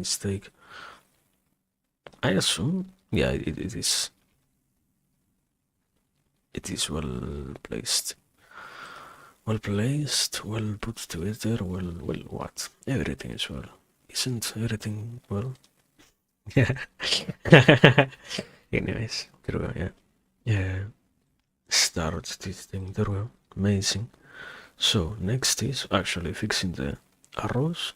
mistake. I assume, yeah, it is. It is well placed. Well placed, well put together, well, what? Everything is well. Isn't everything well? Yeah. Anyways, there we go, yeah. Yeah. Start this thing, there we go. Amazing. So, next is actually fixing the arrows.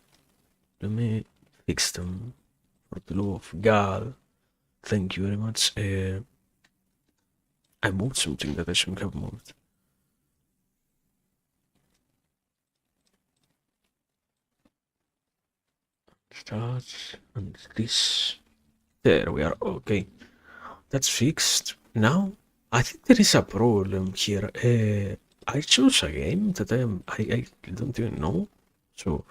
Let me fix them for the love of God. Thank you very much. I moved something that I shouldn't have moved. Start and this. There we are. Okay, that's fixed. Now I think there is a problem here. I chose a game that I don't even know. So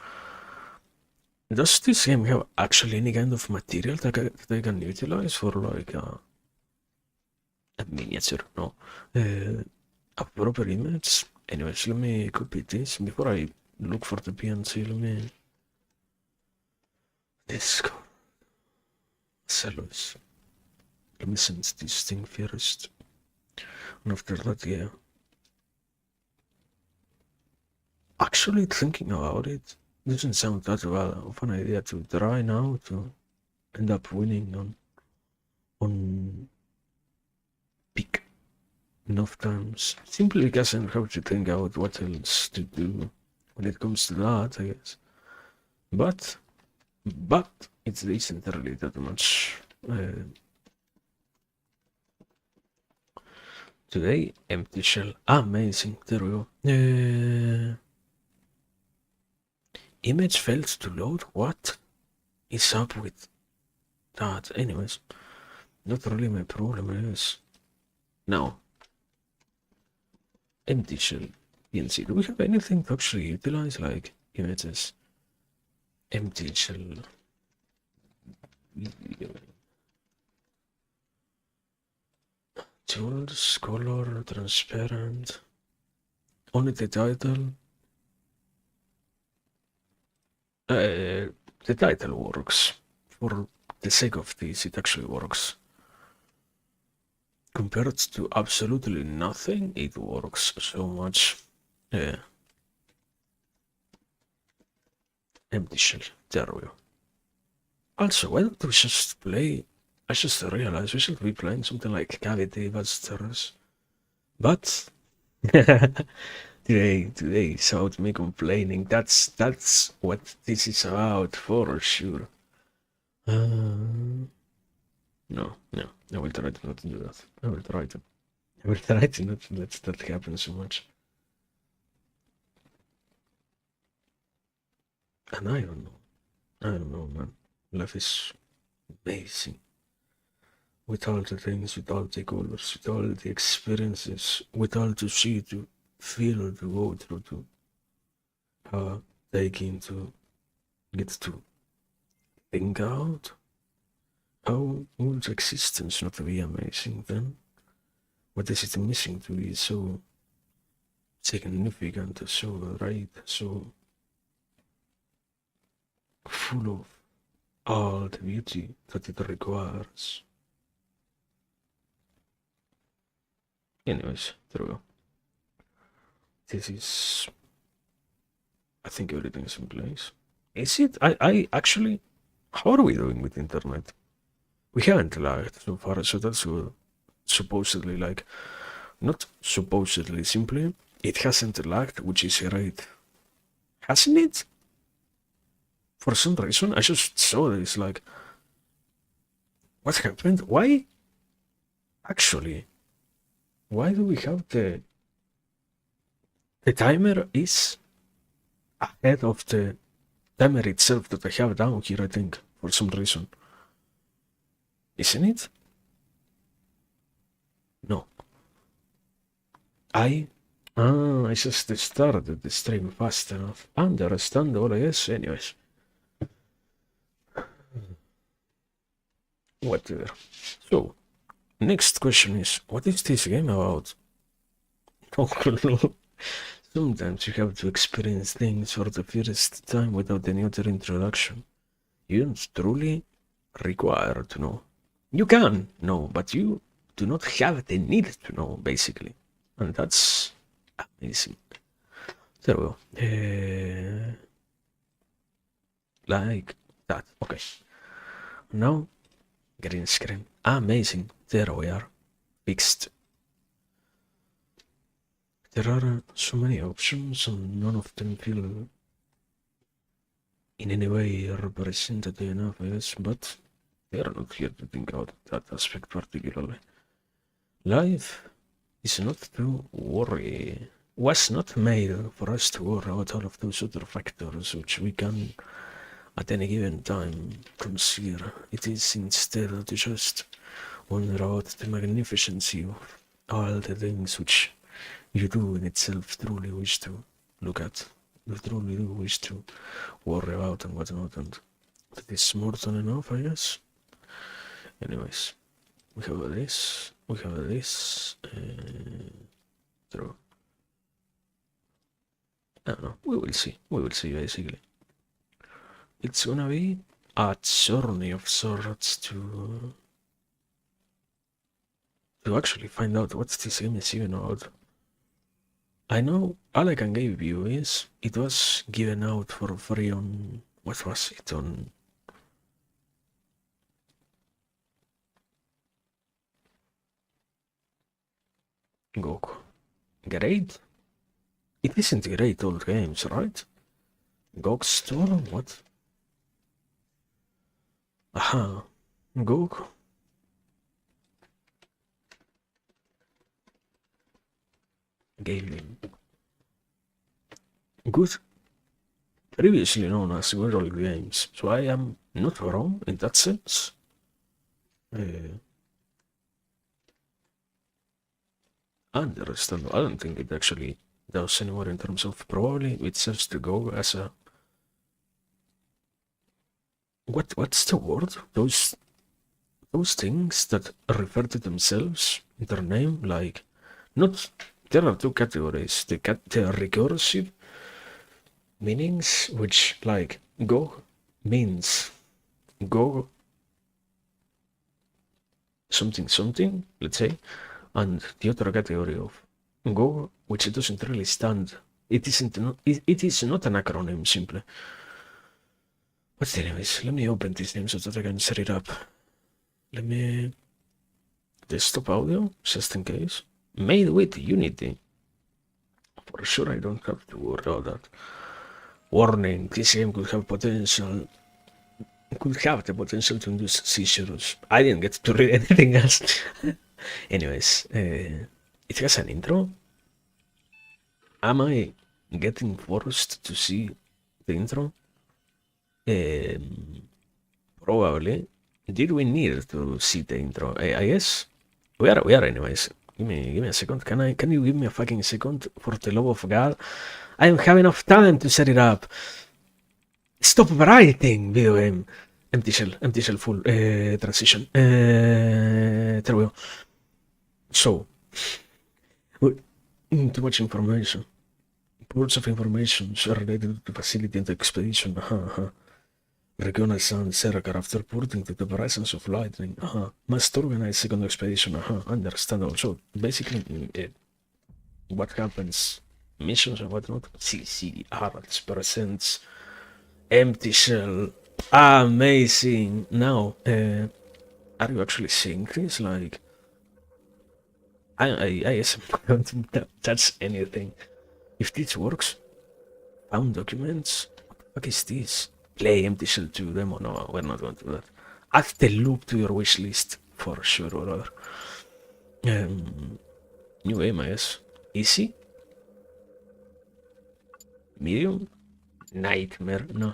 does this game have actually any kind of material that I can utilize for like a miniature? No, a proper image. Anyways, let me copy this before I look for the PNC. Let me Discord. Sellers. Let me send this thing first. And after that, yeah. Actually, thinking about it, doesn't sound that well of an idea to try now to end up winning on peak enough times. Simply because I don't have to think out what else to do when it comes to that, I guess. But it isn't really that much. Today, empty shell. Amazing. There we go. Image failed to load. What is up with that? Anyways, not really my problem, I guess. Now, empty shell. PNC. Do we have anything to actually utilize, like images? Empty shell. Tools, color, transparent. Only the title. The title works. For the sake of this, it actually works. Compared to absolutely nothing, it works so much. Yeah. Empty shell. There we go. Also, why don't we just play? I just realized we should be playing something like Cavity Busters. But today is about me complaining. That's what this is about for sure. No, I will try to not do that. I will try to not let that happen so much. And I don't know, man. Life is amazing. With all the things, with all the colors, with all the experiences, with all to see, to feel, to go through, to take in, to get to think out. How would existence not be amazing then? What is it missing to be so significant, so right, so full of all the beauty that it requires? Anyways, there we go. This is... I think everything is in place. Is it? I actually... How are we doing with internet? We haven't lagged so far, so that's good. Supposedly, like... Not supposedly, simply. It hasn't lagged, which is great. Hasn't it? For some reason, I just saw this, like... What happened? Why? Actually... Why do we have the timer is ahead of the timer itself that I have down here, I think, for some reason. Isn't it? No. I just started the stream fast enough. Understandable, I guess. Anyways. Whatever. So, next question is, what is this game about? No clue. Sometimes you have to experience things for the first time without any other introduction. You don't truly require to know. You can know, but you do not have the need to know, basically. And that's amazing. There we go. Like that. Okay. Now, green screen. Amazing. There we are. Fixed. There are so many options, and none of them feel in any way represented enough, yes, but they are not here to think about that aspect particularly. Life is not to worry, was not made for us to worry about all of those other factors which we can at any given time consider. It is instead to just wonder about the magnificency of all the things which you do in itself truly wish to look at, you truly do wish to worry about and whatnot, and that is more than enough, I guess. Anyways, we have this, through. I don't know, we will see basically. It's gonna be a journey of sorts to actually find out what this game is even about. I know all I can give you is it was given out for free on, what was it, on Goku. Great? It isn't great old games, right? Goku store? What? Aha. Goku. Gaming. Good. Previously known as Good Old Games, so I am not wrong in that sense. Understandable. I don't think it actually does anymore in terms of probably it serves to go as a what's the word? Those things that refer to themselves in their name, like not there are two categories. The recursive meanings, which like go means go something something, let's say, and the other category of go, which it doesn't really stand. It is not an acronym simply. But anyways, let me open this name so that I can set it up. Let me desktop audio, just in case. Made with Unity. For sure I don't have to worry about that. Warning, this game could have potential. Could have the potential to induce seizures. I didn't get to read anything else. Anyways, it has an intro. Am I getting forced to see the intro? Probably. Did we need to see the intro? I guess we are anyways. Give me a second. Can you give me a fucking second for the love of God? I don't have enough time to set it up. Stop writing video game. Empty shell full transition. There we go. So too much information. Reports of information related to the facility and the expedition. Regional sound aircraft after reporting to the presence of lightning. Must organize second expedition. Understandable. So basically, what happens? Missions and whatnot. CCRs presents empty shell. Amazing. Now, are you actually seeing this? Like, I guess I'm not going to touch anything. If this works, found documents. What the fuck is this? Play empty shell 2 demo. No, we're not going to do that. Add the loop to your wish list for sure, brother. New game, I guess. Easy? Medium? Nightmare. No.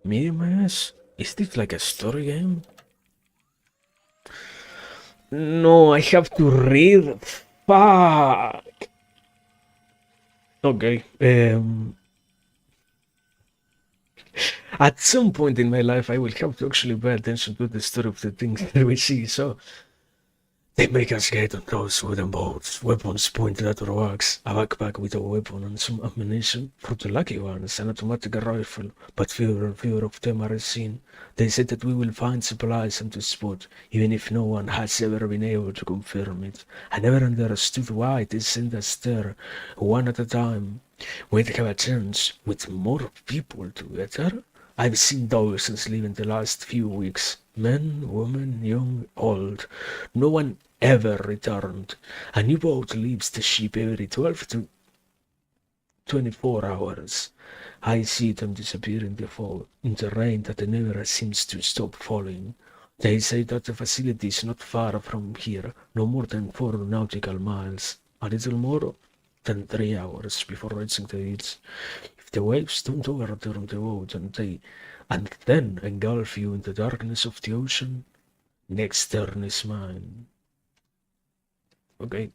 Medium, I guess. Is this like a story game? No, I have to read. Fuck. Okay. At some point in my life, I will have to actually pay attention to the story of the things that we see. So, They make us get on those wooden boats, weapons pointed at our backs, a backpack with a weapon and some ammunition. For the lucky ones, an automatic rifle, but fewer and fewer of them are seen. They said that we will find supplies on the spot, even if no one has ever been able to confirm it. I never understood why they sent us there, one at a time. We'd have a chance with more people together. I've seen thousands leave in the last few weeks. Men, women, young, old. No one ever returned. A new boat leaves the ship every 12 to 24 hours. I see them disappear in the fog, in the rain that never seems to stop falling. They say that the facility is not far from here, no more than 4 nautical miles. A little more than 3 hours before reaching the beach. If the waves don't overturn the boat and then engulf you in the darkness of the ocean, next turn is mine. Okay,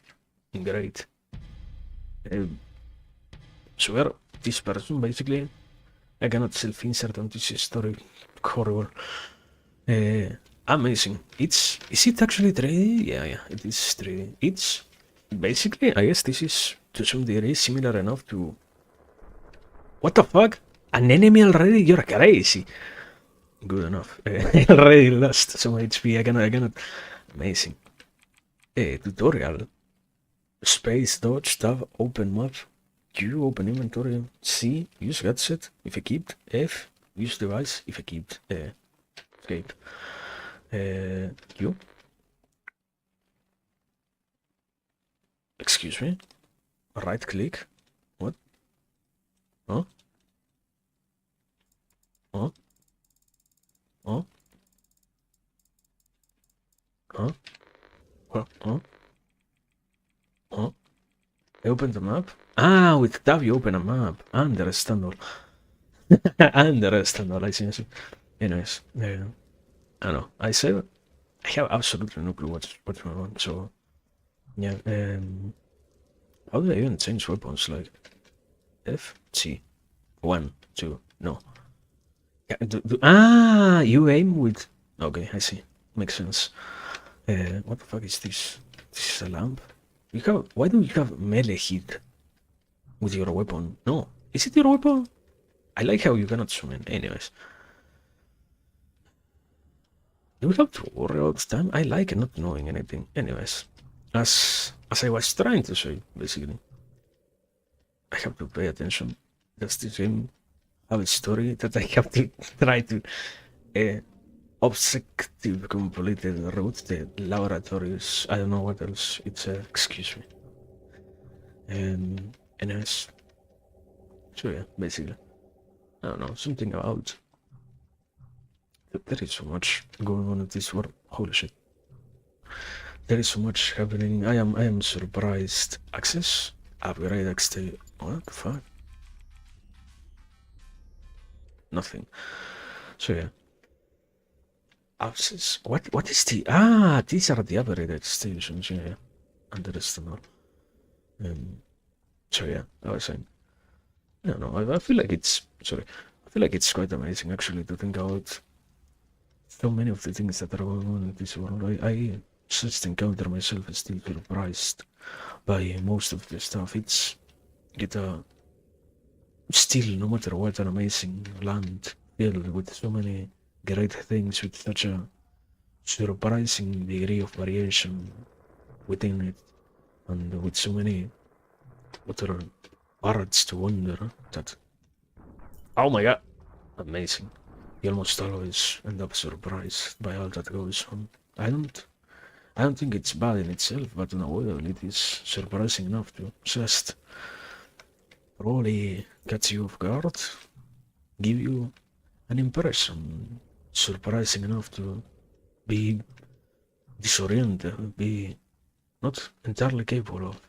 great. So this person basically, I cannot self-insert on this story. Horrible. Amazing. Is it actually 3D? Yeah, it is 3D. It's basically, I guess this is to some degree similar enough to. What the fuck? An enemy already? You're crazy. Good enough. I already lost some HP. I cannot. Amazing. Tutorial. Space, dodge, tab, open map. Q, open inventory. C, use gadget if equipped. F, use device if equipped. Escape. Q. Excuse me. Right click. What? Huh? Huh? Huh? Huh? Huh? Huh? Huh? I open the map? Ah, with tab you open a map. Understandable. Understandable, I see. Anyways, I don't know. I said I have absolutely no clue what's going on, so yeah, how do I even change weapons? Like F, C, 1, 2, no. Yeah, you aim with. Okay, I see. Makes sense. What the fuck is this? This is a lamp? Why do you have melee hit with your weapon? No. Is it your weapon? I like how you cannot summon. Anyways. Do we have to worry all the time? I like not knowing anything. Anyways. As I was trying to say, basically. I have to pay attention. Does this game have a story that I have to try to objective completed route, the laboratories, I don't know what else it's, excuse me. Anyways, so yeah, basically, I don't know, something about, there is so much going on in this world, holy shit. There is so much happening, I am surprised. Access, upgrade XT, what the fuck? Nothing. So yeah. Access, what is the, these are the upgraded stations, yeah, understandable. So yeah, I was saying, I don't know, I feel like it's, sorry, I feel like it's quite amazing actually to think about so many of the things that are going on in this world. I just encounter myself still surprised by most of the stuff. It's still, no matter what, an amazing land filled with so many great things, with such a surprising degree of variation within it, and with so many other parts to wonder that, oh my god, amazing. You almost always end up surprised by all that goes on. I don't think it's bad in itself, but in a way it is surprising enough to just probably catch you off guard, give you an impression surprising enough to be disoriented, be not entirely capable of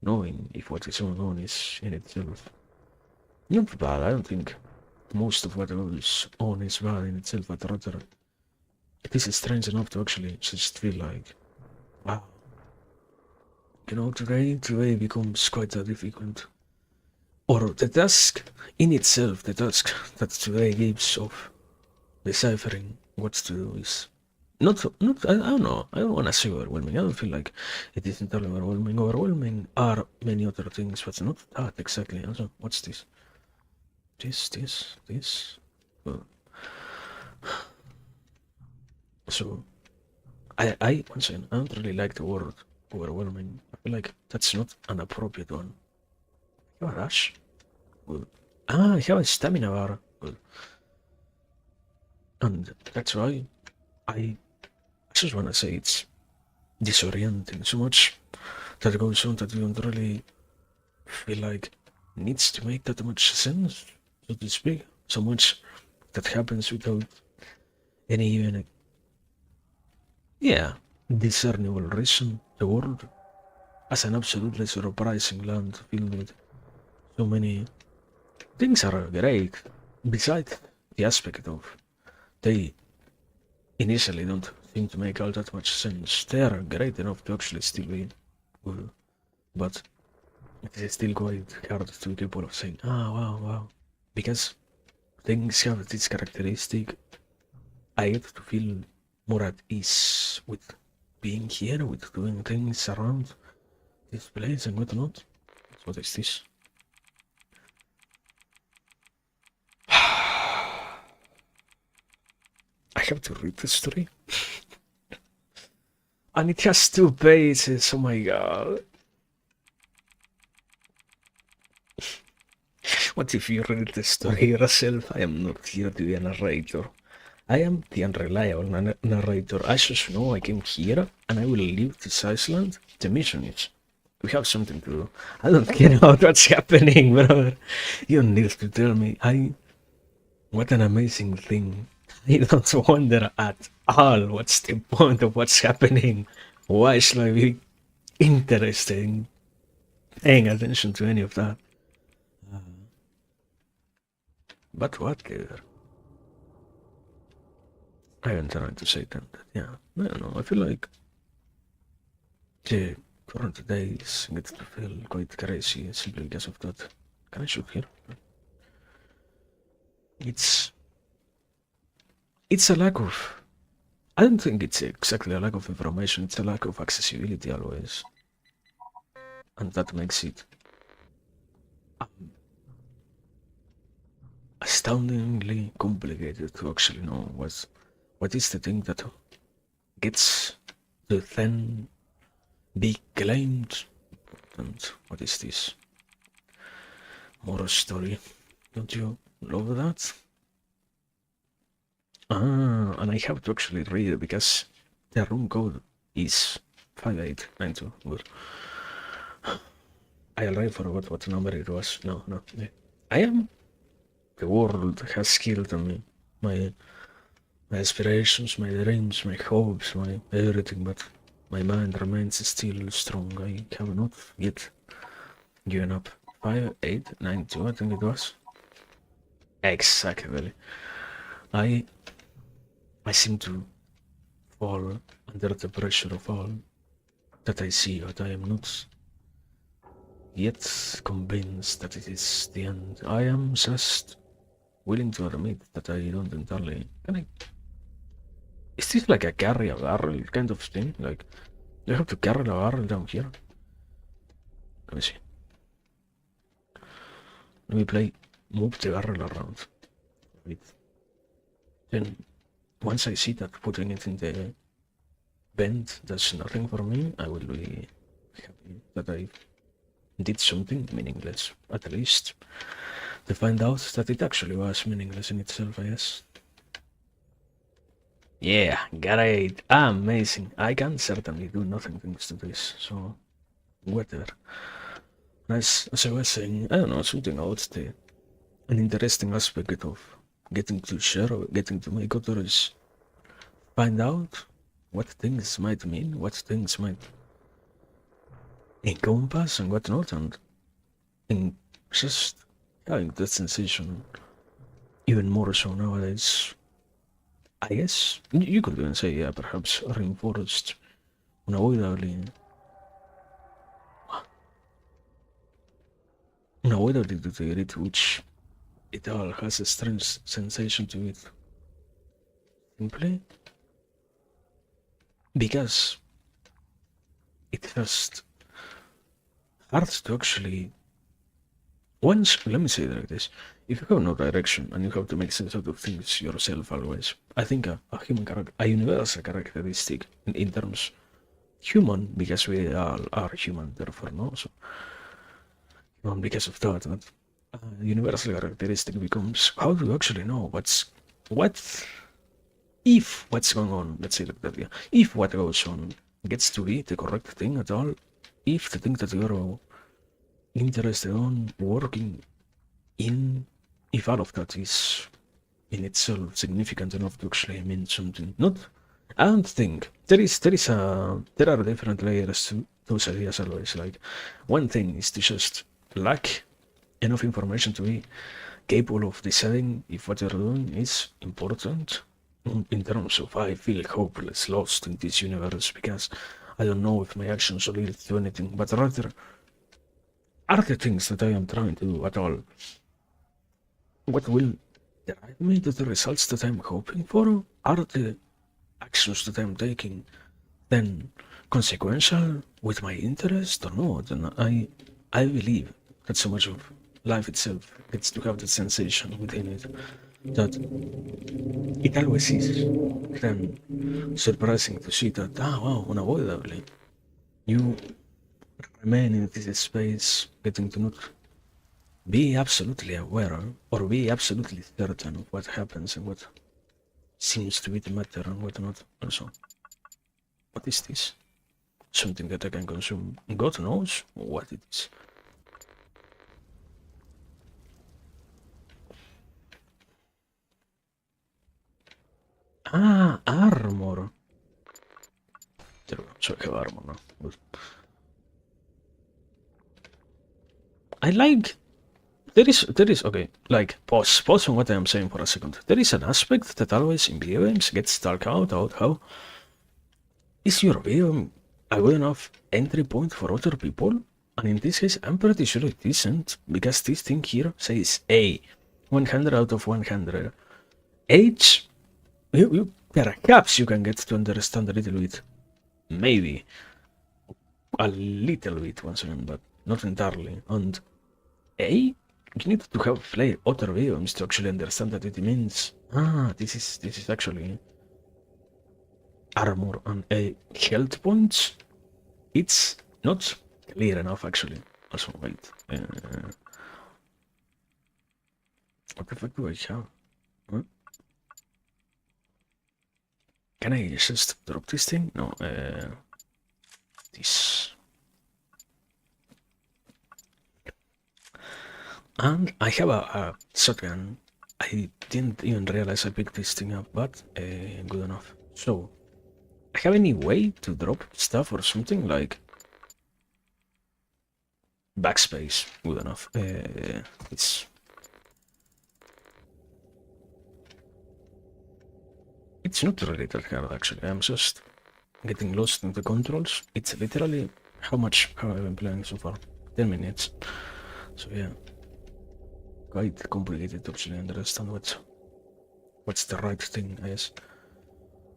knowing if what is going on is in itself not bad. I don't think most of what goes on is bad in itself, but rather it is strange enough to actually just feel like, wow, today becomes quite difficult. Or the task in itself, the task that today gives of deciphering what to do is I don't know. I don't want to say overwhelming. I don't feel like it is entirely overwhelming. Overwhelming are many other things, but not that exactly. Also, what's this? This. Well, so once again, I don't really like the word overwhelming. I feel like that's not an appropriate one. You have a rush? Good. I have a stamina bar. Good. And that's why I just want to say it's disorienting so much that goes on that you don't really feel like needs to make that much sense, so to speak. So much that happens without any even, yeah, discernible reason. The world as an absolutely surprising land filled with so many things are great. Besides the aspect of they initially don't seem to make all that much sense. They are great enough to actually still be good, but it is still quite hard to be capable of saying, ah, wow, because things have this characteristic. I get to feel more at ease with being here, with doing things around this place and whatnot. So what is this? I have to read the story. And it has 2 pages, oh my god. What if you read the story yourself? I am not here to be a narrator. I am the unreliable narrator. I just know I came here and I will leave this island. The mission is we have something to do. I don't care about what's happening, brother. You don't need to tell me. What an amazing thing. I don't wonder at all what's the point of what's happening. Why should I be interested in paying attention to any of that? But whatever. I am trying to say that, yeah. I don't know, I feel like the current days get to feel quite crazy simply because of that. Can I shoot here? It's a lack of, I don't think it's exactly a lack of information, it's a lack of accessibility always. And that makes it astoundingly complicated to actually know what is the thing that gets to then be claimed. And what is this? More story. Don't you love that? Ah, and I have to actually read it because the room code is 5892. Good. I already forgot what number it was. No. I am. The world has killed me. My aspirations, my dreams, my hopes, my everything, but my mind remains still strong. I have not yet given up. 5892, I think it was. Exactly. I seem to fall under the pressure of all that I see, but I am not yet convinced that it is the end. I am just willing to admit that I don't entirely. Can I? Is this like a carry a barrel kind of thing? Like, you have to carry a barrel down here? Let me see. Let me play move the barrel around. Wait. Then, once I see that putting it in the bend does nothing for me, I will be happy that I did something meaningless, at least, to find out that it actually was meaningless in itself, I guess. Yeah, great, amazing. I can certainly do nothing thanks to this, so whatever. As I was saying, I don't know, something about an interesting aspect of getting to share, getting to make others find out what things might mean, what things might encompass and whatnot, and just having that sensation even more so nowadays. I guess you could even say, yeah, perhaps reinforced unavoidably to the degree to which it all has a strange sensation to it. Simply because it's just hard to actually once. Let me say it like this: if you have no direction and you have to make sense out of things yourself, always, I think a human character, a universal characteristic in terms human, because we all are human, therefore no. So because of that, universal characteristic becomes how do you actually know what if what's going on, let's say like that, yeah. If what goes on gets to be the correct thing at all, if the thing that you're interested on working in, if all of that is in itself significant enough to actually mean something. Not, I don't think there are different layers to those ideas always. Like one thing is to just lack enough information to be capable of deciding if what you're doing is important in terms of I feel hopeless, lost in this universe because I don't know if my actions will lead to anything, but rather are the things that I am trying to do at all what will drive me to the results that I'm hoping for? Are the actions that I'm taking then consequential with my interest or not? And I believe that so much of life itself gets to have that sensation within it that it always is then surprising to see that wow, unavoidably you remain in this space getting to not be absolutely aware or be absolutely certain of what happens and what seems to be the matter and what not. Also, what is this? Something that I can consume. God knows what it is. Armor. There we go. So I have armor now. Good. I like there is okay, like pause on what I am saying for a second. There is an aspect that always in video games gets talked out how is your video game a good enough entry point for other people? And in this case I'm pretty sure it isn't, because this thing here says A. 100 out of 100. H, perhaps you can get to understand a little bit. Maybe. A little bit once again, but not entirely. And A, you need to have played other video games to actually understand that it means this is actually armor and a health points. It's not clear enough actually. Also wait. What the fuck do I have? Huh? Can I just drop this thing? No, this. And I have a shotgun. I didn't even realize I picked this thing up, but good enough. So, I have any way to drop stuff or something like backspace? Good enough. It's not really that hard actually. I'm just getting lost in the controls. It's literally how I've been playing so far. 10 minutes. So yeah. Quite complicated to actually understand what's the right thing, I guess,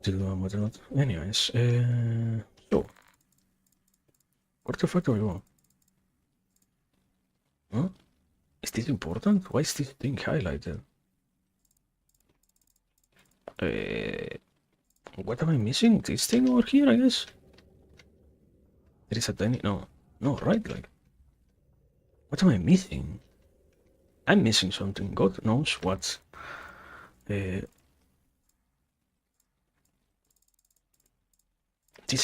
to do and what not. Anyways, so what the fuck do I want? Huh? Is this important? Why is this thing highlighted? What am I missing? This thing over here, I guess? There is a tiny... No, right, like... What am I missing? I'm missing something. God knows what. These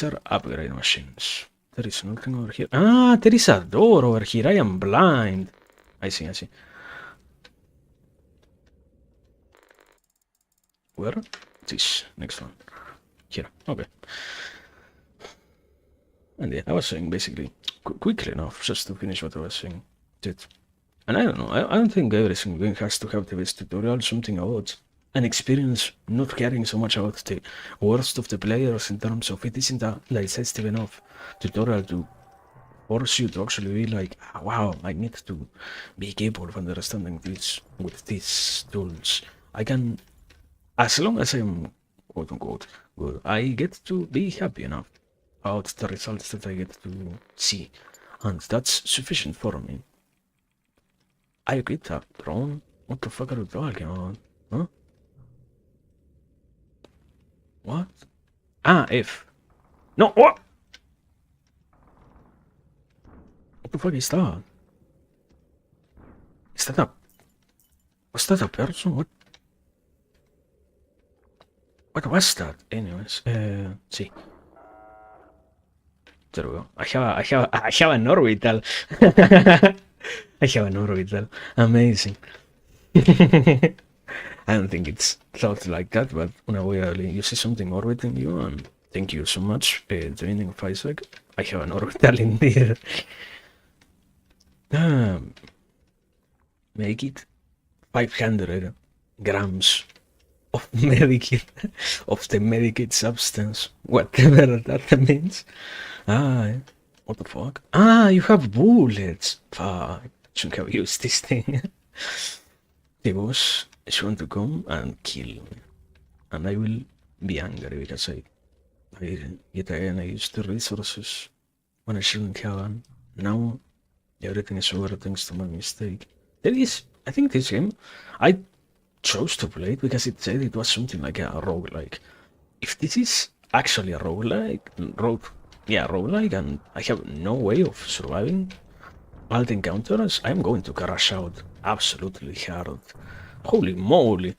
are upgrade machines. There is nothing over here. There is a door over here. I am blind. I see. Where? This next one. Here. Okay. And yeah, I was saying basically quickly enough, just to finish what I was saying. And I don't know, I don't think every single game has to have the best tutorial, something about an experience not caring so much about the worst of the players in terms of it isn't a digestive enough tutorial to force you to actually be like, wow, I need to be capable of understanding this with these tools. I can, as long as I'm quote unquote good, I get to be happy enough about the results that I get to see, and that's sufficient for me. I quit that drone. What the fuck are you talking about? Huh? What? Ah, F. No, what? What the fuck is that? Is that a... Was that a person? What was that? Anyways, see. There we go. I have an orbital. I have an orbital. Amazing. I don't think it's thought like that, but unavoidably you see something orbiting you, and thank you so much, joining 5 seconds. I have an orbital indeed. Make it 500 grams of Medikit, of the Medikit substance, whatever that means. What the fuck? You have bullets. Fuck, shouldn't have used this thing. The boss is going to come and kill me, and I will be angry because yet again I used the resources when I shouldn't have, and now everything is over thanks to my mistake. I think this game, I chose to play it because it said it was something like a roguelike. If this is actually a roguelike, and I have no way of surviving all the encounters, I'm going to crash out absolutely hard. Holy moly!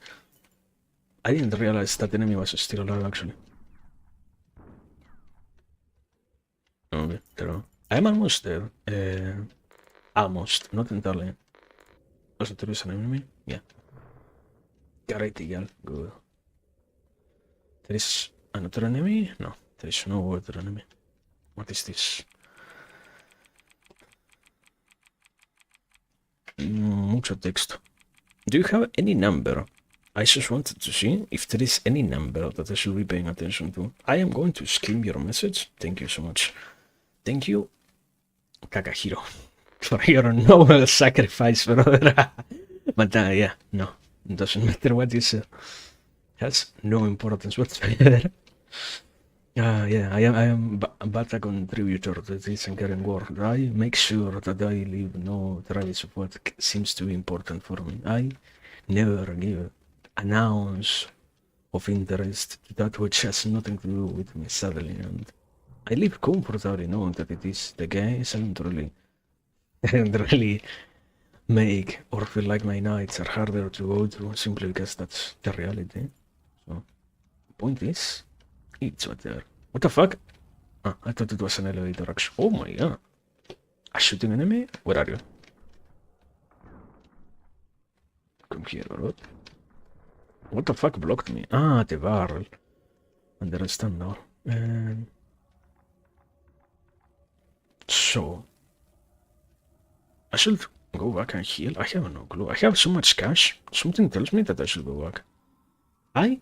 I didn't realize that the enemy was still alive actually. Okay, there. I'm almost there. Almost, not entirely. Also, there is an enemy? Yeah. Critical, good. There is another enemy? No, there is no other enemy. What is this? Mucho texto. Do you have any number? I just wanted to see if there is any number that I should be paying attention to. I am going to skim your message. Thank you so much. Thank you, Kakahiro, for your noble sacrifice, brother. But yeah, no, it doesn't matter what you said. Has no importance whatsoever. Yeah, I am but a contributor to this Hungarian war. I make sure that I leave no trace of what seems to be important for me. I never give an ounce of interest to that which has nothing to do with me, sadly, and I live comfortably knowing that it is the case. I don't really make or feel like my nights are harder to go through simply because that's the reality. So, point is, it's whatever. What the fuck? I thought it was an elevator actually. Oh my god. A shooting enemy? Where are you? Come here, bro. What the fuck blocked me? The barrel. Understand now. So, I should go back and heal. I have no clue. I have so much cash. Something tells me that I should go back. I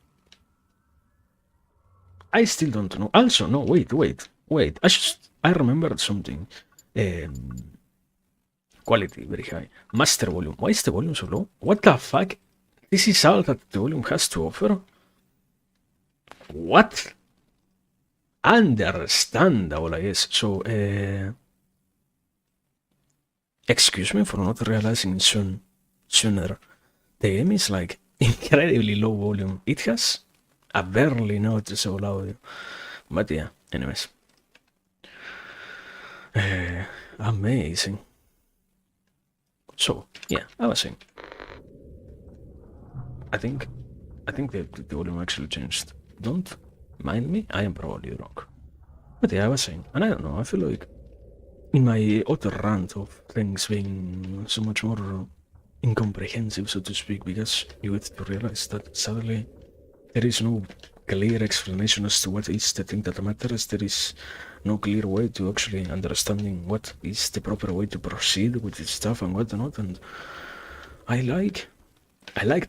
still don't know. Also, no, wait. I remembered something. Quality, very high. Master volume. Why is the volume so low? What the fuck? This is all that the volume has to offer? What? Understandable, I guess. So, excuse me for not realizing sooner. The game is like incredibly low volume. It has a barely noticeable audio. But yeah, anyways. Amazing. So, yeah, I was saying. I think the volume actually changed. Don't mind me, I am probably wrong. But yeah, I was saying, and I don't know, I feel like in my utter rant of things being so much more incomprehensive, so to speak, because you get to realize that suddenly there is no clear explanation as to what is the thing that matters. There is no clear way to actually understanding what is the proper way to proceed with this stuff and whatnot. And I like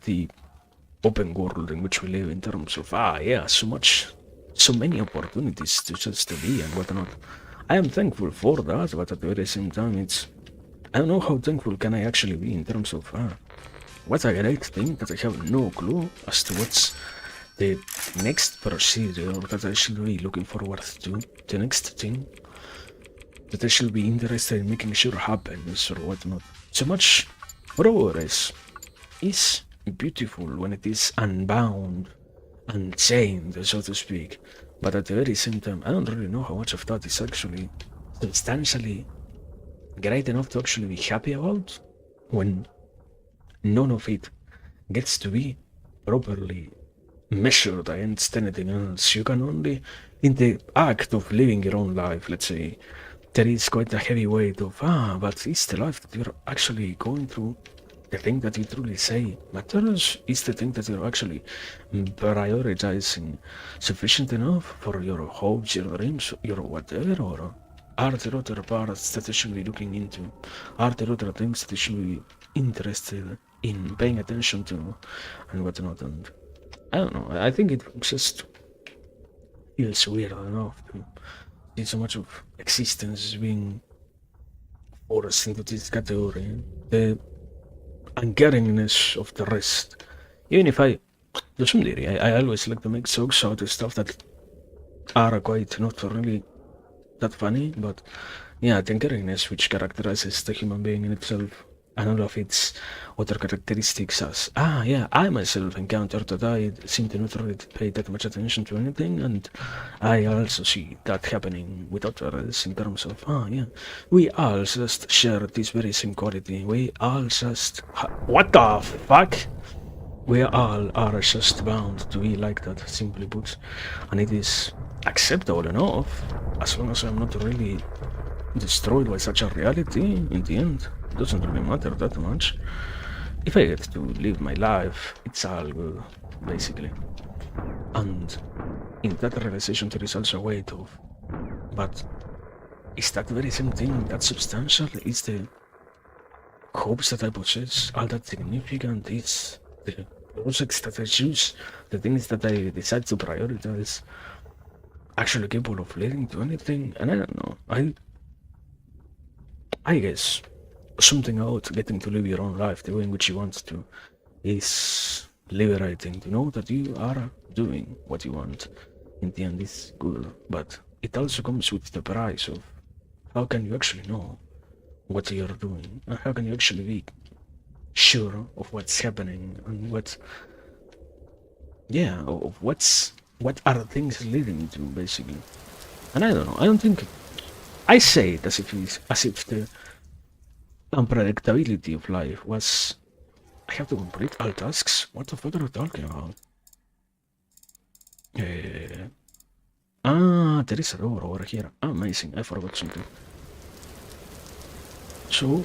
the open world in which we live in terms of so many opportunities to just to be and whatnot. I am thankful for that, but at the very same time, I don't know how thankful can I actually be in terms of what a great thing that I have no clue as to what's the next procedure that I should be looking forward to, the next thing that I should be interested in making sure happens or whatnot. So much progress is beautiful when it is unbound, unchained, so to speak. But at the very same time, I don't really know how much of that is actually substantially great enough to actually be happy about when none of it gets to be properly measured against anything else. You can only, in the act of living your own life, let's say, there is quite a heavy weight of, but is the life that you're actually going through the thing that you truly say matters? Is the thing that you're actually prioritizing sufficient enough for your hopes, your dreams, your whatever? Or are there other parts that you should be looking into? Are there other things that you should be interested in paying attention to and whatnot? And I don't know, I think it just feels weird enough to see so much of existence being forced into this category. The uncaringness of the rest. Even if I, to some degree, I always like to make jokes out of stuff that are quite not really that funny, but yeah, the uncaringness which characterizes the human being in itself and all of its other characteristics as, yeah, I myself encountered that I seem to not really pay that much attention to anything, and I also see that happening with others in terms of, yeah, we all just share this very same quality, we all just, what the fuck? We all are just bound to be like that, simply put, and it is acceptable enough, as long as I'm not really destroyed by such a reality in the end. It doesn't really matter that much. If I get to live my life, it's all good, basically. And in that realization there is also a weight of, but is that very same thing that substantial? Is the hopes that I possess all that significant? Is the projects that I choose, the things that I decide to prioritize, actually capable of leading to anything? And I don't know, I guess something about getting to live your own life the way in which you want to is liberating, to know that you are doing what you want. In the end, it's good, but it also comes with the price of how can you actually know what you're doing, and how can you actually be sure of what's happening and what are things leading to, basically. And I don't know, I don't think I say it as if the unpredictability of life was, I have to complete all tasks? What the fuck are you talking about? There is a door over here. Amazing, I forgot something. So,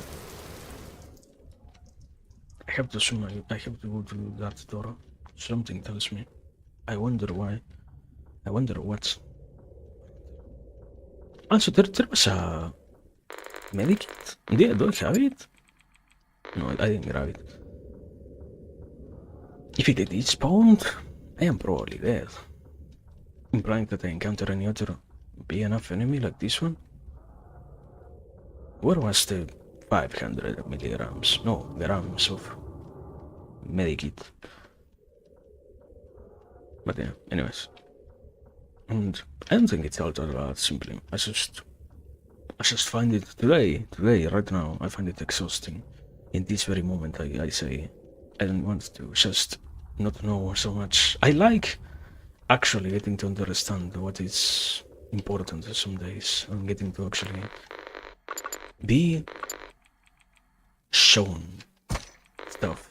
I have to go to that door. Something tells me. I wonder why. I wonder what. Also, there was a medikit. Do I have it? No, I didn't grab it. If it is spawned, I am probably dead. Implying that I encounter any other big enough enemy like this one? Where was the 500 milligrams? No, grams of medikit. But yeah, anyways. And I don't think it's all that bad, simply. I just find it today, right now, I find it exhausting. In this very moment, I say, I don't want to just not know so much. I like actually getting to understand what is important some days, and getting to actually be shown stuff.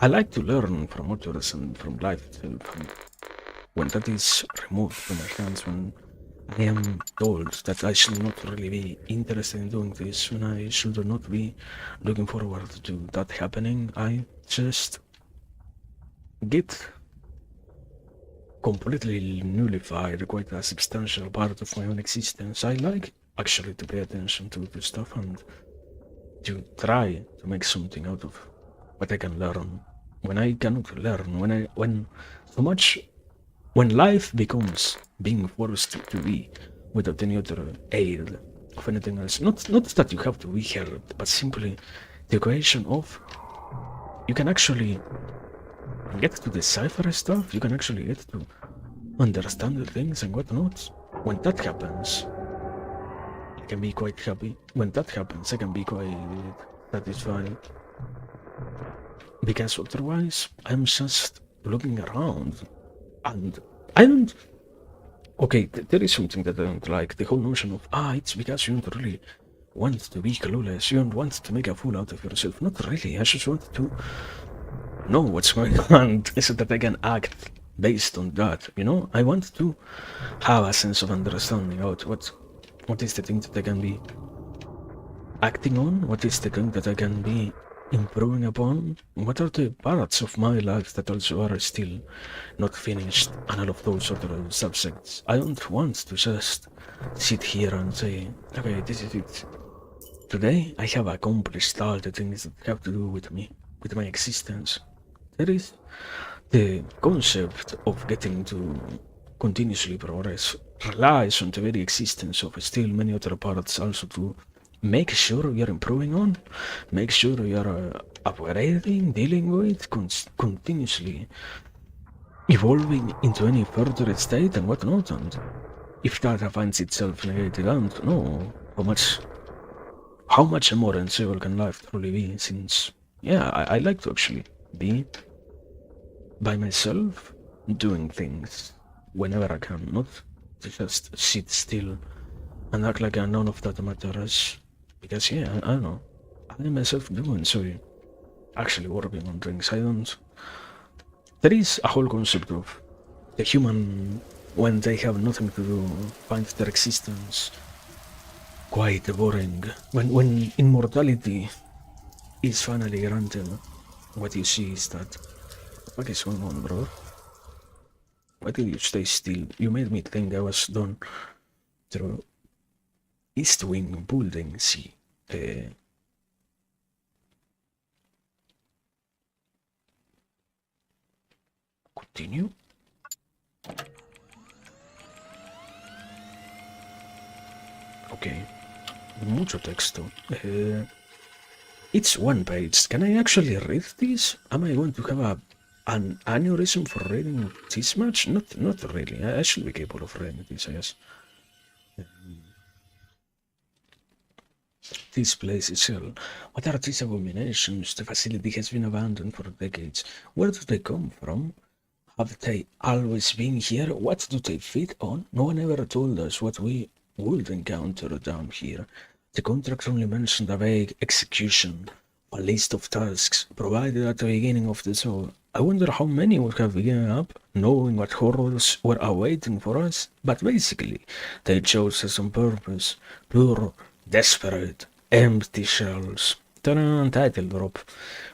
I like to learn from others and from life itself. And when that is removed from my hands, when I am told that I should not really be interested in doing this, when I should not be looking forward to that happening, I just get completely nullified quite a substantial part of my own existence. I like actually to pay attention to the stuff and to try to make something out of what I can learn. When I cannot learn, when life becomes being forced to be without any other aid of anything else, not that you have to be helped, but simply the equation of you can actually get to decipher stuff, you can actually get to understand the things and whatnot. When that happens, I can be quite happy. When that happens, I can be quite satisfied. Because otherwise, I'm just looking around and I don't. Okay, there is something that I don't like. The whole notion of, it's because you don't really want to be clueless. You don't want to make a fool out of yourself. Not really. I just want to know what's going on so that I can act based on that. You know, I want to have a sense of understanding out what is the thing that I can be acting on, what is the thing that I can be improving upon, what are the parts of my life that also are still not finished, and all of those other subjects. I don't want to just sit here and say, okay, this is it. Today I have accomplished all the things that have to do with me, with my existence. There is the concept of getting to continuously progress relies on the very existence of still many other parts also to make sure you're improving on, make sure you're upgrading, dealing with, continuously evolving into any further state and whatnot. And if that finds itself negated, I don't know how much more enjoyable can life truly be, since, yeah, I like to actually be by myself, doing things whenever I can, not to just sit still and act like none of that matters. Because, yeah, I don't know, I myself do enjoy actually working on things. I don't. There is a whole concept of the human, when they have nothing to do, find their existence quite boring. When immortality is finally granted, what you see is that, what is going on, bro? Why did you stay still? You made me think I was done through East Wing building, see. Continue? Okay. Mucho texto. It's one page. Can I actually read this? Am I going to have an aneurysm for reading this much? Not really. I should be capable of reading this, I guess. This place is hell. What are these abominations? The facility has been abandoned for decades. Where do they come from? Have they always been here? What do they feed on? No one ever told us what we would encounter down here. The contract only mentioned a vague execution, a list of tasks provided at the beginning of the tour. I wonder how many would have given up, knowing what horrors were awaiting for us. But basically, they chose us on purpose. Pure, desperate, empty shells. Ta-da, title drop.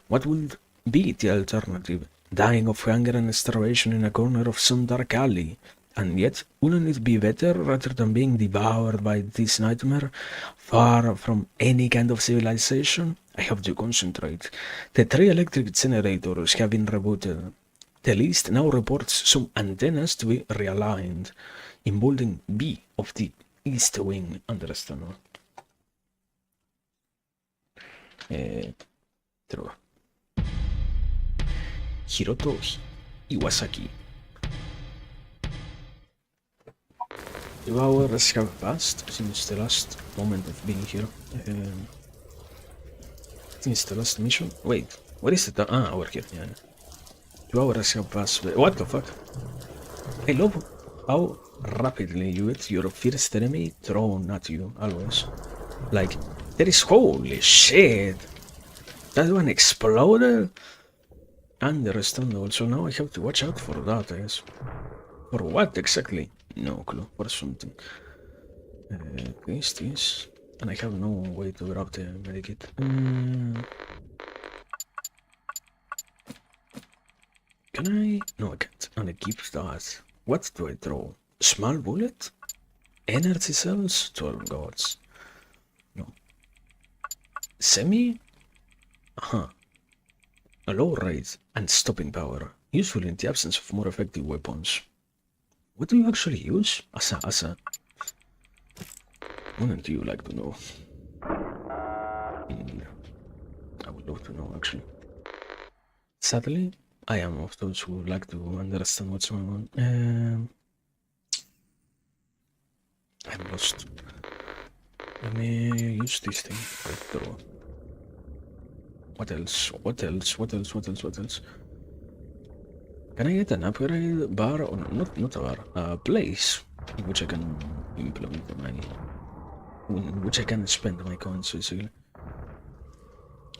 What would be the alternative? Dying of hunger and starvation in a corner of some dark alley. And yet, wouldn't it be better rather than being devoured by this nightmare, far from any kind of civilization? I have to concentrate. The 3 electric generators have been rebooted. The list now reports some antennas to be realigned in building B of the East Wing. Understand? True. Hiroto Iwasaki. 2 hours have passed since the last moment of being here. Since the last mission. Wait, what is it? We're here. Yeah. 2 hours have passed. What the fuck? I love how rapidly you get your first enemy thrown at you, always. Like, there is holy shit! That one exploded? Understandable, so now I have to watch out for that, I guess. For what exactly? No clue, for something. This. And I have no way to grab the medikit. Can I? No, I can't. And it keeps that. What do I throw? Small bullet? Energy cells? 12 gods. No. Semi? A low rate and stopping power, useful in the absence of more effective weapons. What do you actually use? Asa. Wouldn't you like to know? I would love to know, actually. Sadly, I am of those who like to understand what's going on. I'm lost. Let me use this thing. Throw. What else? What else? What else? What else? What else? Can I get an upgrade bar or not a bar? A place in which I can implement my in which I can spend my coins basically.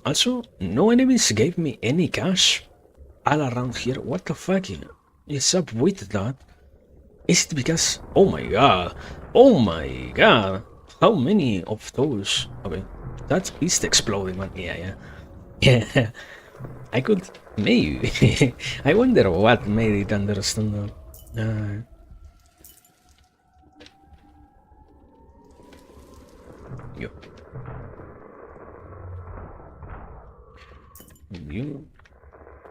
Also, no enemies gave me any cash all around here. What the fuck is up with that? Is it because... Oh my god! Oh my god! How many of those... Okay, that is the exploding one. Yeah. Yeah, I could... Maybe. I wonder what made it understand that. Yo. You...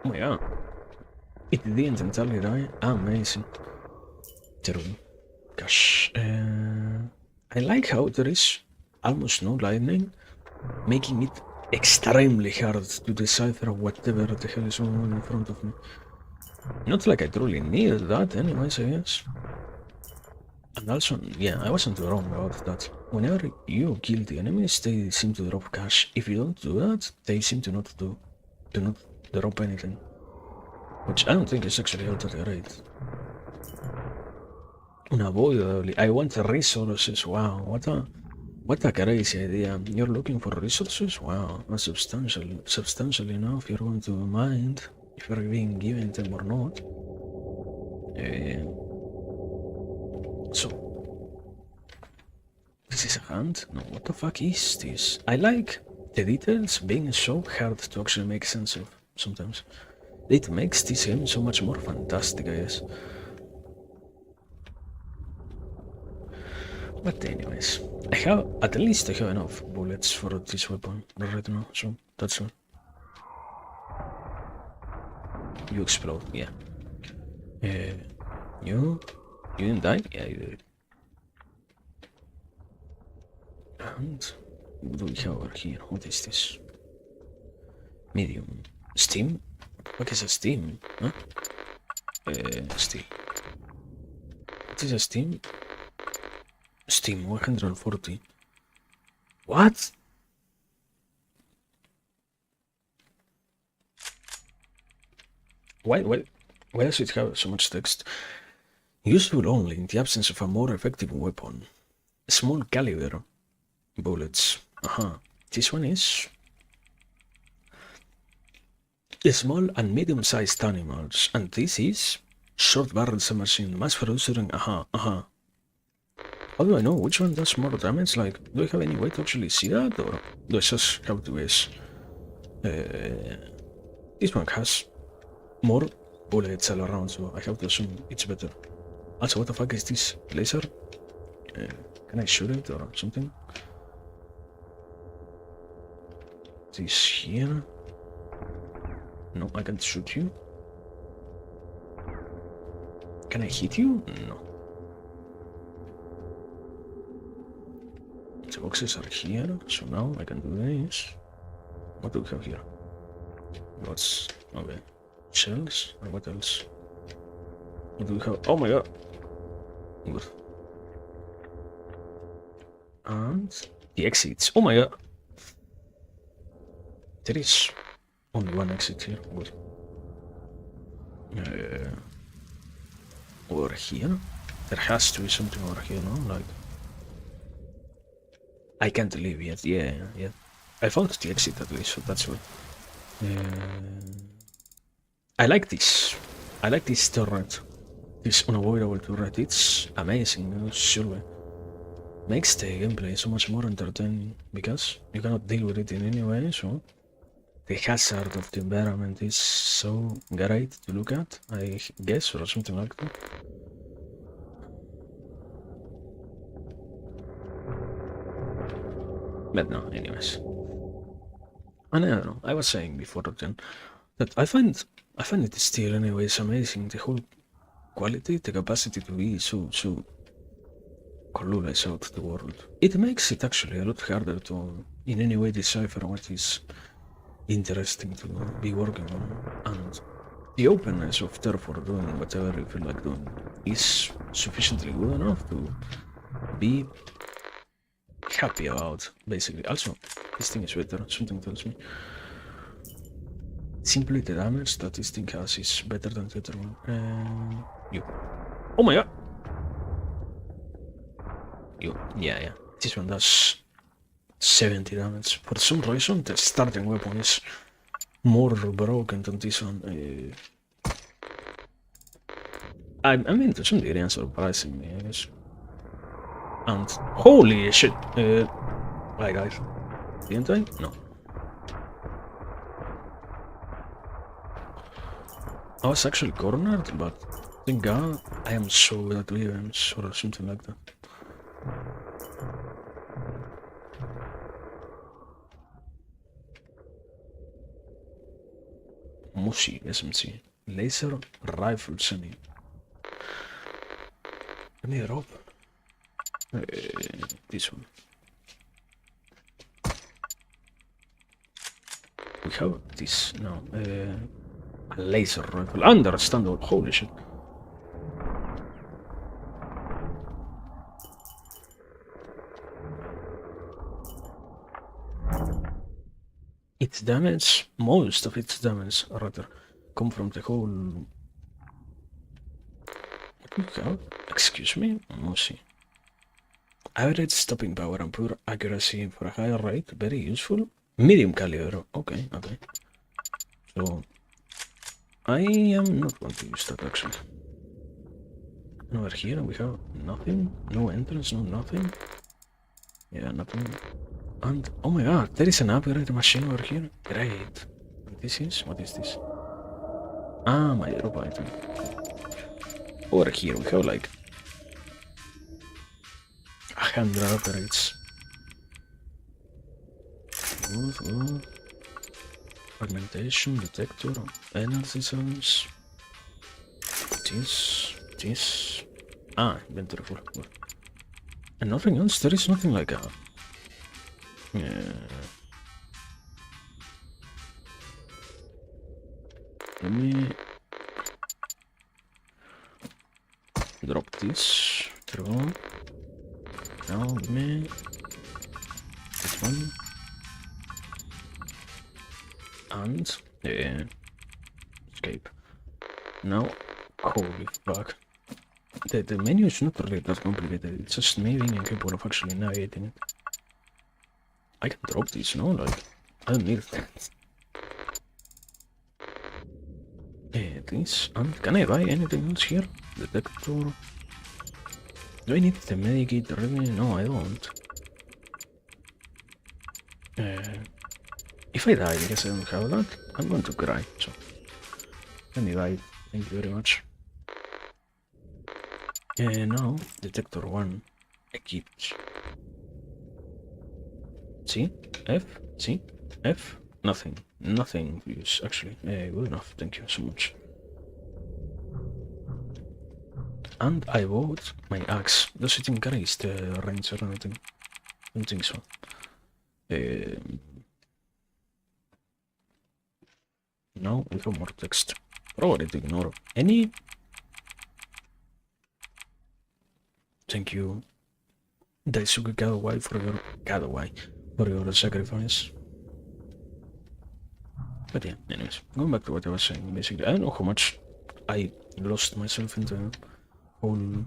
Oh my god. It didn't entirely die. Amazing. Terrible. Gosh. I like how there is almost no lightning, making it extremely hard to decipher whatever the hell is going on in front of me. Not like I truly needed that anyways, I guess. And also, yeah, I wasn't wrong about that. Whenever you kill the enemies, they seem to drop cash. If you don't do that, they seem to not drop anything. Which I don't think is actually all that great. Unavoidably, I want resources. Wow, what a crazy idea. You're looking for resources? Wow, that's substantial enough. You're going to mind if you're being given them or not. So, this is a hand? No, what the fuck is this? I like the details being so hard to actually make sense of sometimes. It makes this game so much more fantastic, I guess. But anyways, at least I have enough bullets for this weapon right now, so that's all. You explode, yeah. You didn't die? Yeah, you did. And what do we have over here? What is this? Medium. Steam? What is a steam? Huh? Steam. What is a steam? Steam 140. What? Why does it have so much text? Useful only in the absence of a more effective weapon. Small caliber bullets. This one is small and medium-sized animals, and this is short barrel submachine, mass producing. How do I know which one does more damage? Like, do I have any way to actually see that, or do I just have to guess? This one has more bullets all around, so I have to assume it's better. Also, what the fuck is this laser? Can I shoot it or something? This here? No, I can't shoot you. Can I hit you? No. The boxes are here, so now I can do this. What do we have here? What's... okay. Shells? Or what else? What do we have? Oh my god! Good. And... the exits. Oh my god! There is only one exit here. Good. Over here? There has to be something over here, no? Like... I can't leave yet. Yeah. I found the exit at least, so that's good. I like this. I like this turret. This unavoidable turret. It's amazing, surely. Makes the gameplay so much more entertaining because you cannot deal with it in any way, so the hazard of the environment is so great to look at, I guess, or something like that. But no, anyways. And I don't know, I was saying before then that I find it still anyways amazing, the whole quality, the capacity to be so clueless out the world. It makes it actually a lot harder to in any way decipher what is interesting to be working on, and the openness of therefore doing whatever you feel like doing is sufficiently good enough to be happy about, basically. Also, this thing is better, something tells me. Simply the damage that this thing has is better than the other one. You. Oh my god! You. Yeah. This one does 70 damage. For some reason, the starting weapon is more broken than this one. I mean, to some degree, surprising me, I guess. And holy shit! Hi guys. Didn't I? No. I was actually cornered, but thank God I am so good at events or something like that. Mushi SMC. Laser rifle semi. Let me drop. This one. We have this now. A laser rifle. Understandable. Holy shit. Its damage, most of its damage, rather, come from the whole. What do you have? Excuse me? Mushi. Average stopping power and poor accuracy for a higher rate. Very useful. Medium caliber. Okay. So, I am not going to use that actually. And over here we have nothing. No entrance, no nothing. Yeah, nothing. And oh my god, there is an upgrade machine over here. Great. And this is? What is this? Ah, my drop item. Over here we have like 100 upgrades. Good. Fragmentation, detector, energy zones. This. Ah, inventory full. And nothing else? There is nothing like a. Yeah. Let me drop this. Throw. Now let me this one. And escape. Now, holy fuck. The menu is not really that complicated, it's just me being incapable of actually navigating it. I can drop this, no? Like, I don't need that. This, and can I buy anything else here? Detector. Do I need the medikit really? No, I don't. If I die because I don't have that, I'm going to cry, so. Let me die, thank you very much. Now, detector 1, equipped. C, F, nothing use, actually. Good enough, thank you so much. And I bought my axe. Does it increase the range or anything? I don't think so. No, we have more text. Probably to ignore any. Thank you, Daisuke Kadawai, for your sacrifice. But yeah, anyways, going back to what I was saying, basically, I don't know how much I lost myself into whole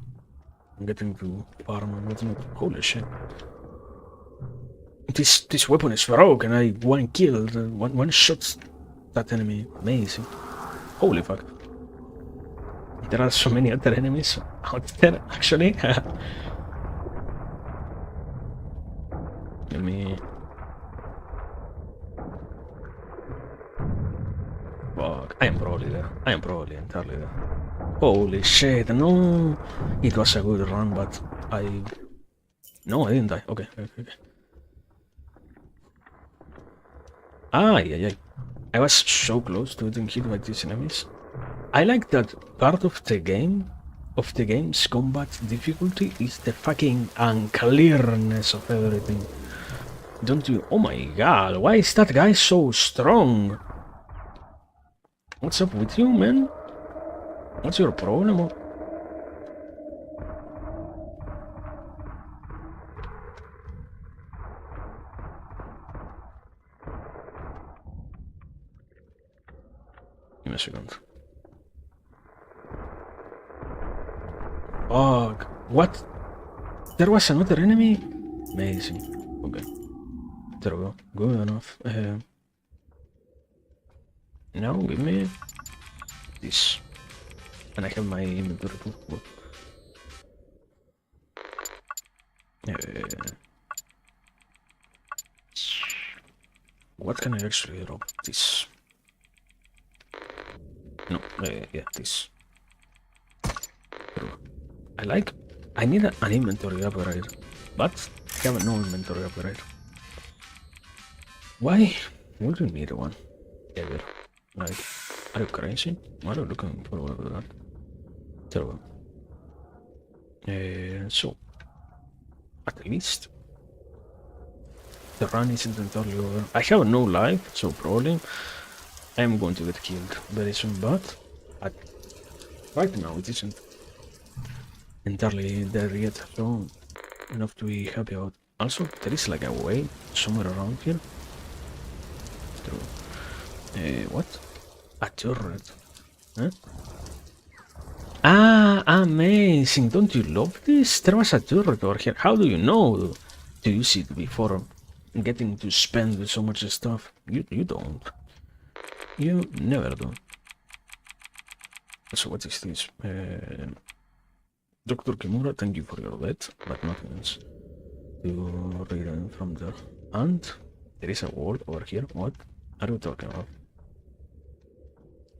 getting to farm and whatnot. Holy shit. This weapon is broken. I one killed, one shot that enemy. Amazing. Holy fuck. There are so many other enemies out there, actually. Let me. Fuck. I am probably there. I am probably entirely there. Holy shit, no! It was a good run, but I. No, I didn't die. Okay. Yeah. I was so close to getting hit by these enemies. I like that part of the game's combat difficulty is the fucking unclearness of everything. Don't you? Oh my god, why is that guy so strong? What's up with you, man? What's your problem? Give me a second. Fuck. What? There was another enemy? Amazing. Okay. There we go. Good enough. Now give me this. And I have my inventory too. What can I actually drop? This. No, yeah, this. I need an inventory upgrade, but I have no inventory upgrade. Why would you need one? Ever? Like, are you crazy? What are you looking for that? Terrible. So, at least the run isn't entirely over. I have no life, so probably I'm going to get killed very soon, but right now it isn't entirely there yet, so enough to be happy about. Also, there is like a way somewhere around here. What? A turret. Huh? Ah, amazing! Don't you love this? There was a turret over here. How do you know to use it before getting to spend so much stuff? You don't. You never do. So what is this? Dr. Kimura, thank you for your death, but nothing else to read from there. And there is a wall over here. What are you talking about?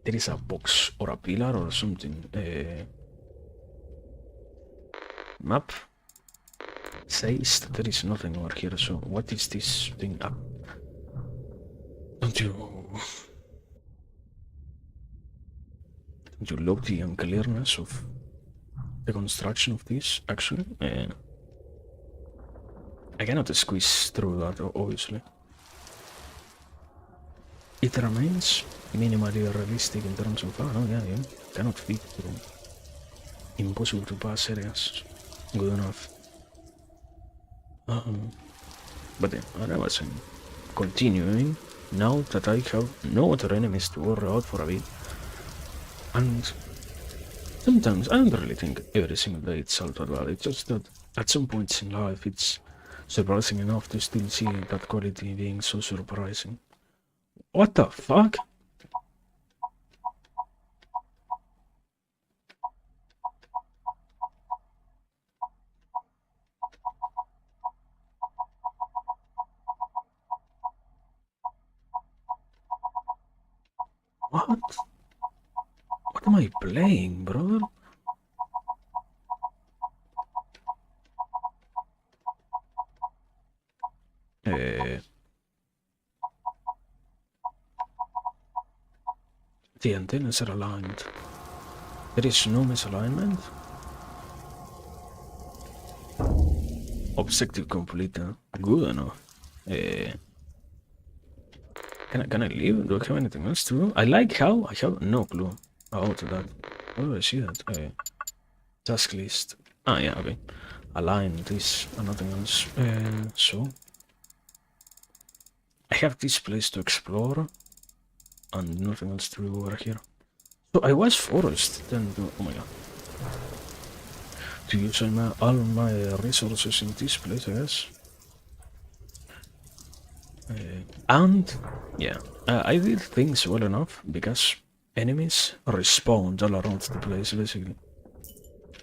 There is a box or a pillar or something. Map says that there is nothing over here. So what is this thing up? Don't you love the unclearness of the construction of this? Actually, I cannot squeeze through that, obviously. It remains minimally realistic in terms of, yeah, cannot fit through impossible to pass areas. Good enough. But I was continuing, now that I have no other enemies to worry about for a bit. And sometimes I don't really think every single day it's all that bad. It's just that at some points in life it's surprising enough to still see that quality being so surprising. What the fuck? What? What am I playing, brother? The antennas are aligned. There is no misalignment. Objective completed. Good enough. Can I leave? Do I have anything else to do? I like how I have no clue about that. How do I see that? Task list. Ah, yeah, okay. Align this and nothing else. So I have this place to explore and nothing else to do over here. So I was forced then to, oh my god, to use all my resources in this place, I guess. And yeah, I did things well enough because enemies respawned all around the place basically,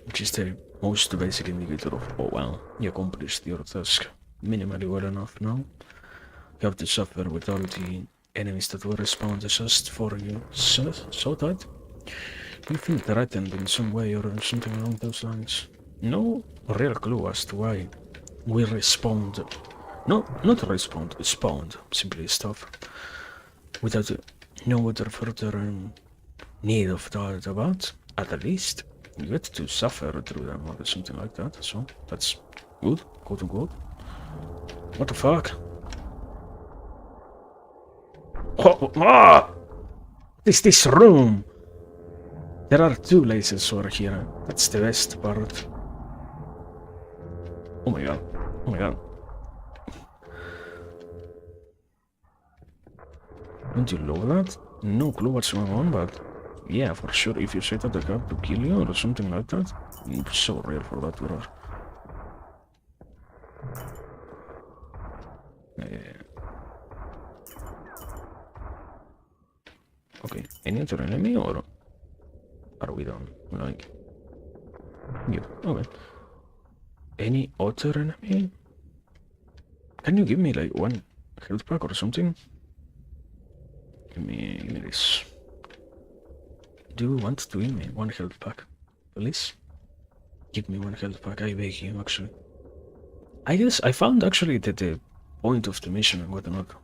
which is the most basic indicator of, oh wow, you accomplished your task minimally well enough. Now you have to suffer with all the enemies that were respawned just for you, so that you feel threatened in some way or something along those lines. No real clue as to why we respawned. No, not respawned, spawned, simply stuff. Without no other further need of that about, at least you get to suffer through them or something like that, so that's good, quote unquote. What the fuck? What this room? There are 2 lasers over here. That's the best part. Oh my god. Oh my god. Don't you love that? No clue what's going on, but yeah, for sure, if you set up the card to kill you or something like that, it's so rare for that to error. Okay, any other enemy or are we done? Like, yeah, okay. Any other enemy? Can you give me like 1 health pack or something? Give me this. Do you want to give me 1 health pack? Please? Give me 1 health pack, I beg you, actually. I guess I found actually that the point of the mission and whatnot,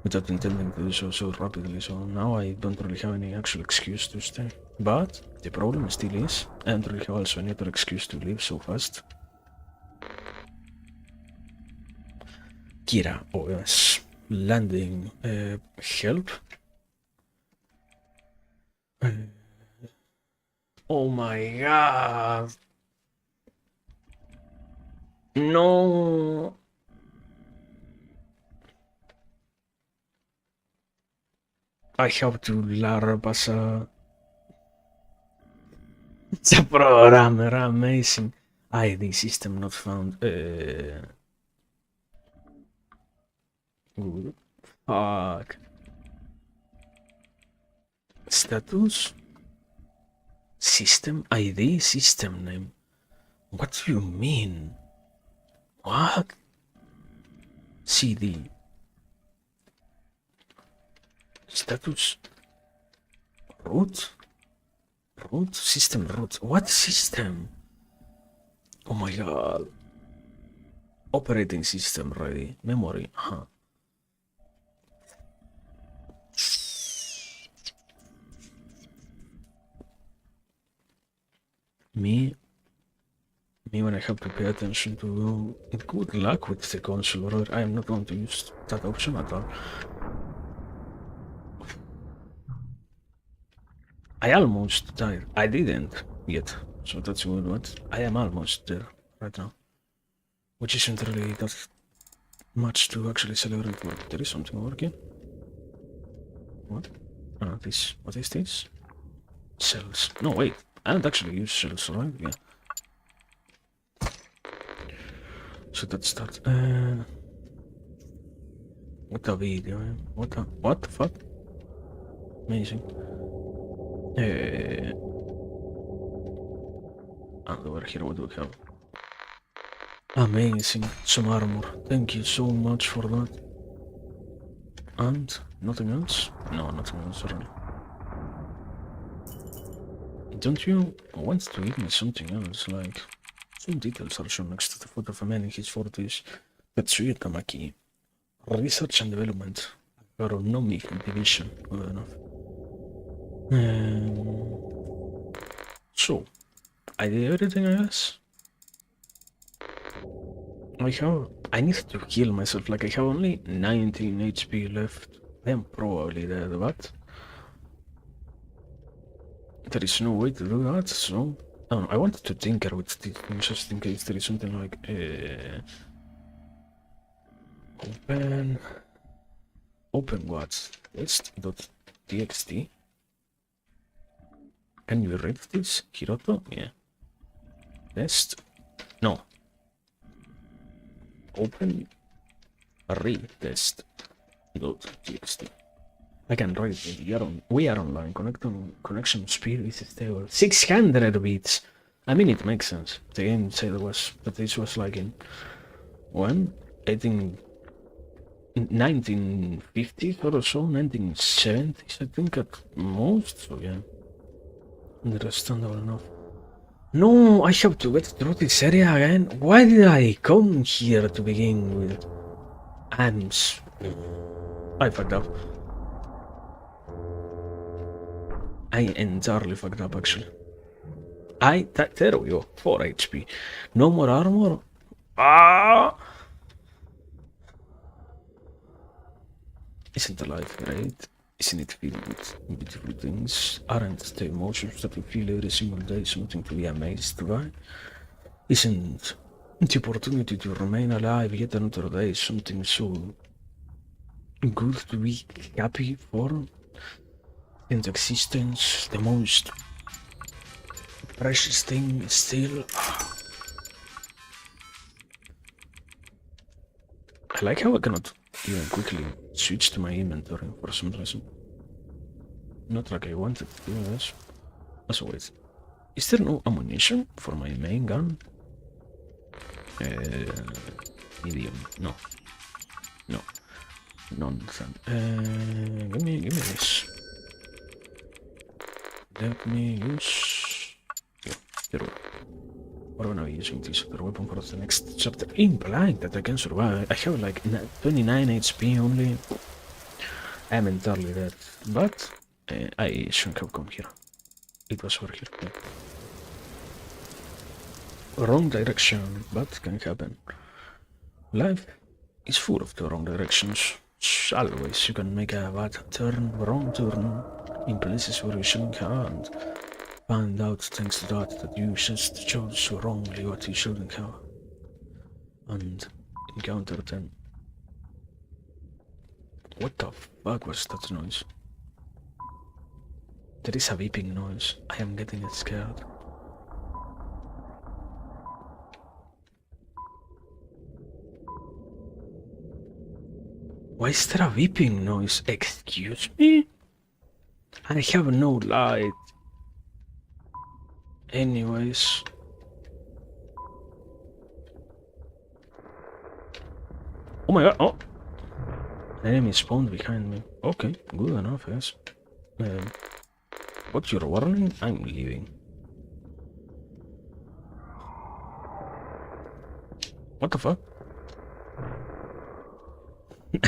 without intending to do so rapidly, so now I don't really have any actual excuse to stay. But the problem still is, I don't really have also any other excuse to leave so fast. Kira, oh yes, landing, help? Oh my god! No! I have to LARP as a programmer, amazing. ID system not found. Fuck. Status? System ID? System name? What do you mean? What? CD. Status? Root? Root? System root. What system? Oh my god. Operating system ready. Memory. Huh. Me when I have to pay attention to good luck with the console, or I am not going to use that option at all. I almost died. I didn't yet, so that's good, but I am almost there right now. Which isn't really that much to actually celebrate, but there is something working. What? Ah, this. What is this? Cells. No, wait. I don't actually use cells, right? Yeah. So that's that. What a video, man. What the fuck? Amazing. And over here, what do we have? Amazing. Some armor. Thank you so much for that. And nothing else? No, nothing else really. Don't you want to give me something else, like some details are shown next to the photo of a man in his 40s. Tetsuya Tamaki. Research and Development. Agronomic Division. Good enough. So, I did everything, I guess. I need to heal myself, like I have only 19 HP left. I am probably dead, but there is no way to do that, so I don't know, I wanted to tinker with this just in case there is something like open what? Test.txt. Can you read this, Hiroto? Yeah. Test. No. Open retest.txt. I can write it. We are online. Connection speed is stable. 600 bits. I mean, it makes sense. The game said that this was like in 1950s or so, 1970s, I think at most. So yeah, understandable enough. No, I have to get through this area again. Why did I come here to begin with? I fucked up. I entirely fucked up, actually. There we go. 4 HP. No more armor. Ah! Isn't the life great? Isn't it filled with beautiful things? Aren't the emotions that we feel every single day something to be amazed by? Isn't the opportunity to remain alive yet another day something so good to be happy for? In existence, the most precious thing still. I like how I cannot even quickly switch to my inventory for some reason. Not like I wanted to do this. As always, is there no ammunition for my main gun? Medium. No. No. Nonsense. Give me this. Let me use. Yeah, there we go. What am I using this other weapon for the next chapter? Implied that I can survive. I have like 29 HP only. I am entirely dead, but I shouldn't have come here. It was over here. Yeah. Wrong direction, but can happen. Life is full of the wrong directions. Always you can make a bad turn, wrong turn, in places where you shouldn't have, and find out thanks to that you just chose wrongly what you shouldn't have, and encounter them. What the fuck was that noise? There is a beeping noise. I am getting scared. Why is there a beeping noise? Excuse me? I have no light. Anyways. Oh my god, oh! An enemy spawned behind me. Okay, good enough, yes. What's your warning? I'm leaving. What the fuck?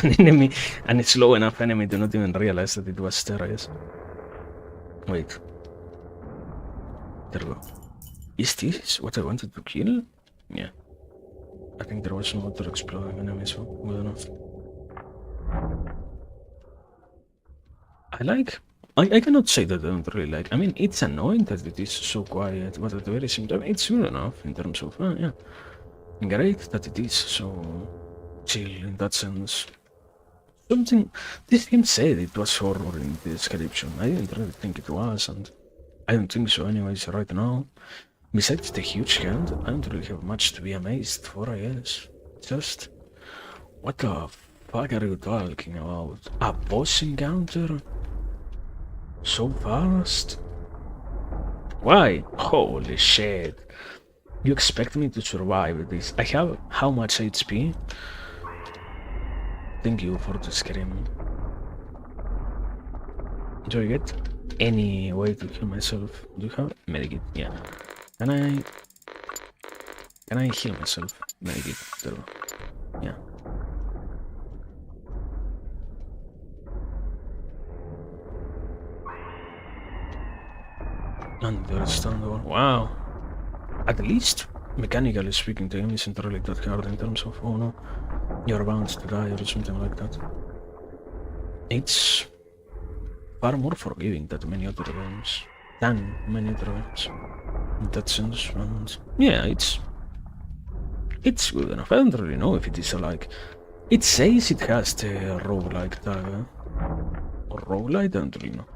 An enemy, and a slow enough enemy to not even realize that it was there, I guess. Wait. There we go. Is this what I wanted to kill? Yeah. I think there was no other exploding enemy, so good enough. I cannot say that I don't really like. I mean, it's annoying that it is so quiet, but at the very same time, it's good enough in terms of, yeah. Great that it is so chill in that sense. Something, this game said it was horror in the description. I didn't really think it was, and I don't think so anyways right now. Besides the huge hand, I don't really have much to be amazed for, I guess. Just, what the fuck are you talking about? A boss encounter? So fast? Why? Holy shit. You expect me to survive this? I have how much HP? Thank you for the scream. Do I get any way to heal myself? Do you have medikit? Yeah. Can I heal myself? Medikit. There we go. Yeah. Understandable. Wow. At least, mechanically speaking, the game isn't really that hard in terms of, oh no, you're bound to die or something like that. It's far more forgiving than many other games. In that sense, and yeah, it's good enough. I don't really know if it is like... It says it has the roguelike tag, or roguelite, I don't really know.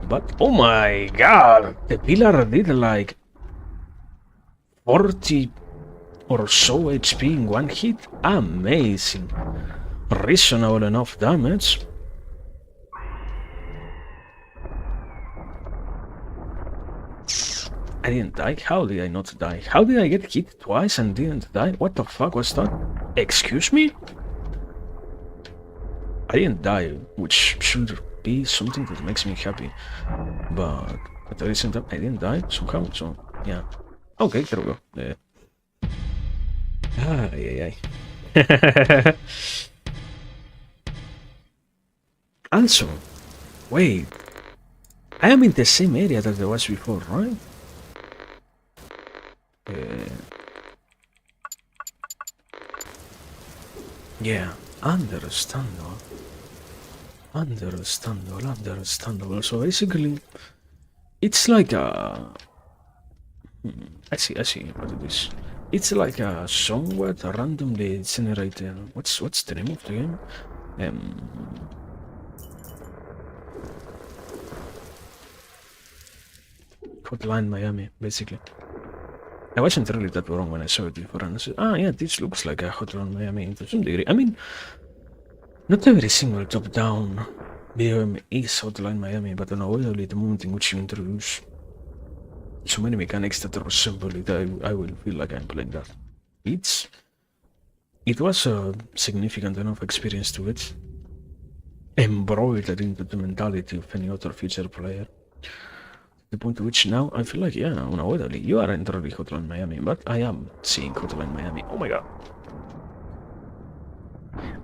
But, oh my god, the pillar did like 40 or so HP in one hit? Amazing. Reasonable enough damage. I didn't die? How did I not die? How did I get hit twice and didn't die? What the fuck was that? Excuse me? I didn't die, which should be something that makes me happy. But at the same time, I didn't die somehow, so yeah. Okay, there we go. Yeah. Ay. Also, wait. I am in the same area that I was before, right? Yeah, understandable. Understandable. So basically, it's like a. I see what it is. It's like a somewhat randomly generated. What's the name of the game? Hotline Miami, basically. I wasn't really that wrong when I saw it before, and I said, ah, yeah, this looks like a Hotline Miami to some degree. I mean, not every single top-down game is Hotline Miami, but unavoidably, the moment in which you introduce so many mechanics that resemble it, I will feel like I'm playing that. It was a significant enough experience to it, embroidered into the mentality of any other future player. The point to which now I feel like, yeah, unavoidably, you aren't really Hotline Miami, but I am seeing Hotline Miami. Oh my god.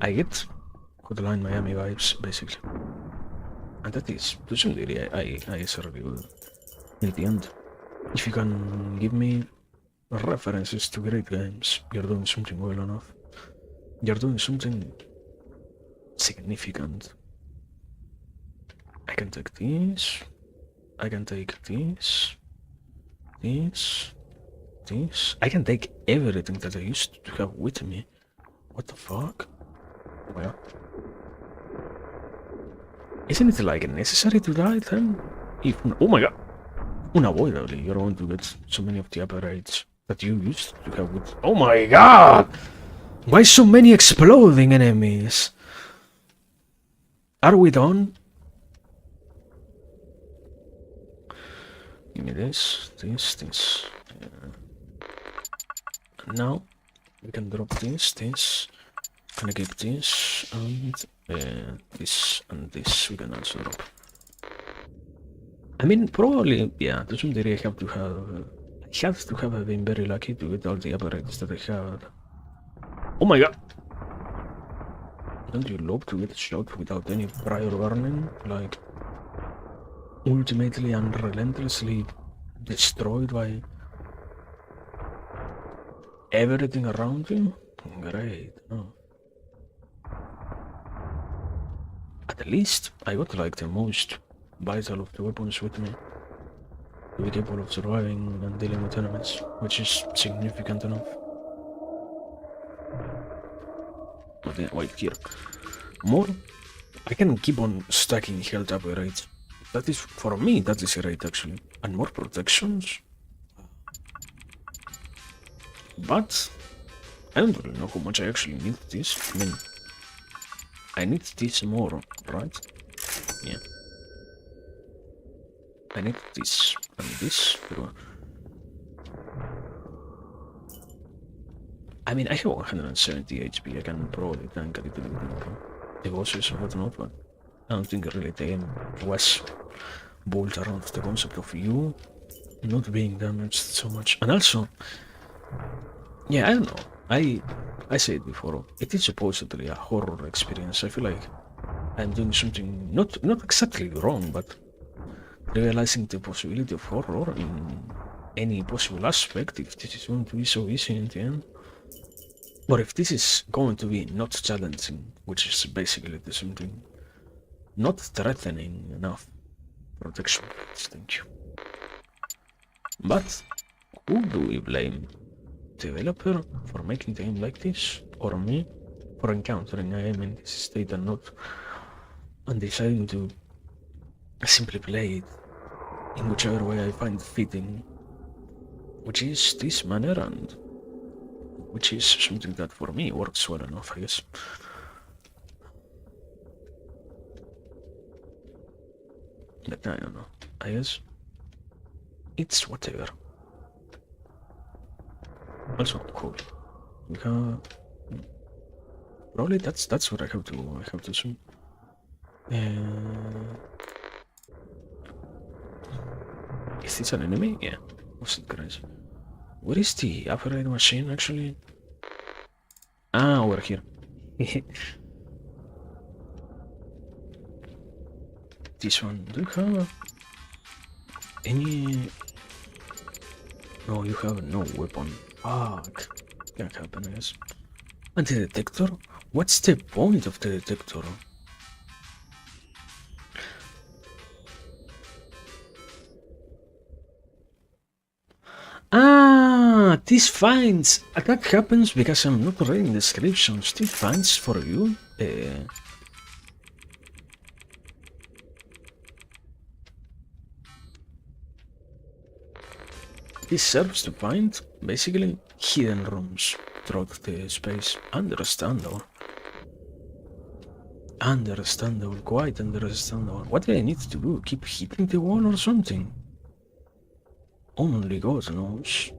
I get Hotline Miami vibes, basically. And that is, to some degree, I certainly will. In the end, if you can give me references to great games, you're doing something well enough. You're doing something significant. I can take this. I can take this. This. I can take everything that I used to have with me. What the fuck? Well, isn't it like necessary to die then? If oh my god, unavoidably you're going to get so many of the upgrades that you used to have with. Oh my god! Why so many exploding enemies? Are we done? Give me this. Now we can drop this. Can I keep this and this and this? We can also drop. I mean, probably, yeah. To some degree, I have to have been very lucky to get all the upgrades that I had. Oh my god! Don't you love to get shot without any prior warning? Like, ultimately and relentlessly destroyed by everything around you? Great, no. At least I got like the most vital of the weapons with me to be capable of surviving and dealing with enemies, which is significant enough. But yeah, wait here. More? I can keep on stacking health upgrades. That is, for me, that is great actually. And more protections. But I don't really know how much I actually need this. I mean, I need this more, right? Yeah. I need this and this. I mean, I have 170 HP. I can probably tank a little bit more devices or whatnot, but I don't think really the game was built around the concept of you not being damaged so much. And also, yeah, I don't know. I said before, it is supposedly a horror experience. I feel like I'm doing something not exactly wrong, but realizing the possibility of horror in any possible aspect, if this is going to be so easy in the end. Or if this is going to be not challenging, which is basically the same thing. Not threatening enough protection. Thank you. But who do we blame? Developer for making the game like this? Or me for encountering a game in this state and not and deciding to simply play it in whichever way I find fitting, which is this manner, and which is something that for me works well enough, I guess. But I don't know. I guess it's whatever. Also, cool. We have probably that's what I have to assume. Is this an enemy? Yeah. What's it crazy? Where is the upgrade machine actually? Ah, over here. This one. Do you have any? No, you have no weapon. Fuck. Can't happen, I guess. Anti-detector? What's the point of the detector? Ah, this finds that happens because I'm not reading descriptions. This finds for you. This serves to find basically hidden rooms throughout the space. Understandable. Understandable, quite understandable. What do I need to do? Keep hitting the wall or something? Only God knows.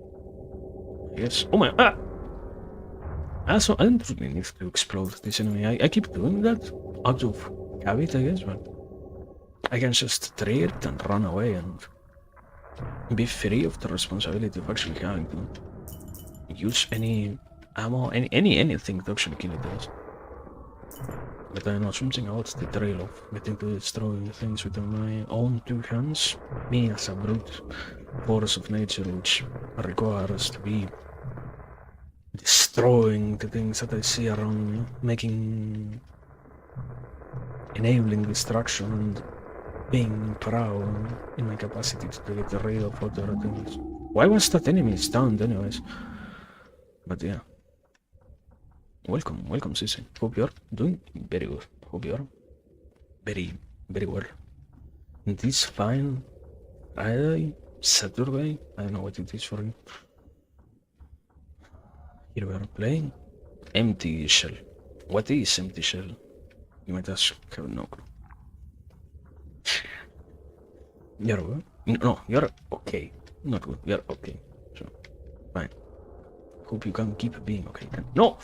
Yes. Oh my. So I don't really need to explode this enemy. I keep doing that out of habit, I guess, but I can just trade it and run away and be free of the responsibility of actually having to use any ammo, anything to actually kill it guys. But I know something about the trail of getting to destroy things with my own two hands. Me as a brute force of nature which requires to be destroying the things that I see around me, enabling destruction and being proud in my capacity to get rid of other things. Why was that enemy stunned anyways? But yeah. Welcome, Sissy. Hope you're doing very good. Hope you're very, very well. This fine Friday, Saturday, I don't know what it is for you. Here we are playing Empty Shell. What is Empty Shell? You might ask, have no clue. You're good? No, you're okay. Not good, you're okay. So, fine. Hope you can keep being okay. No!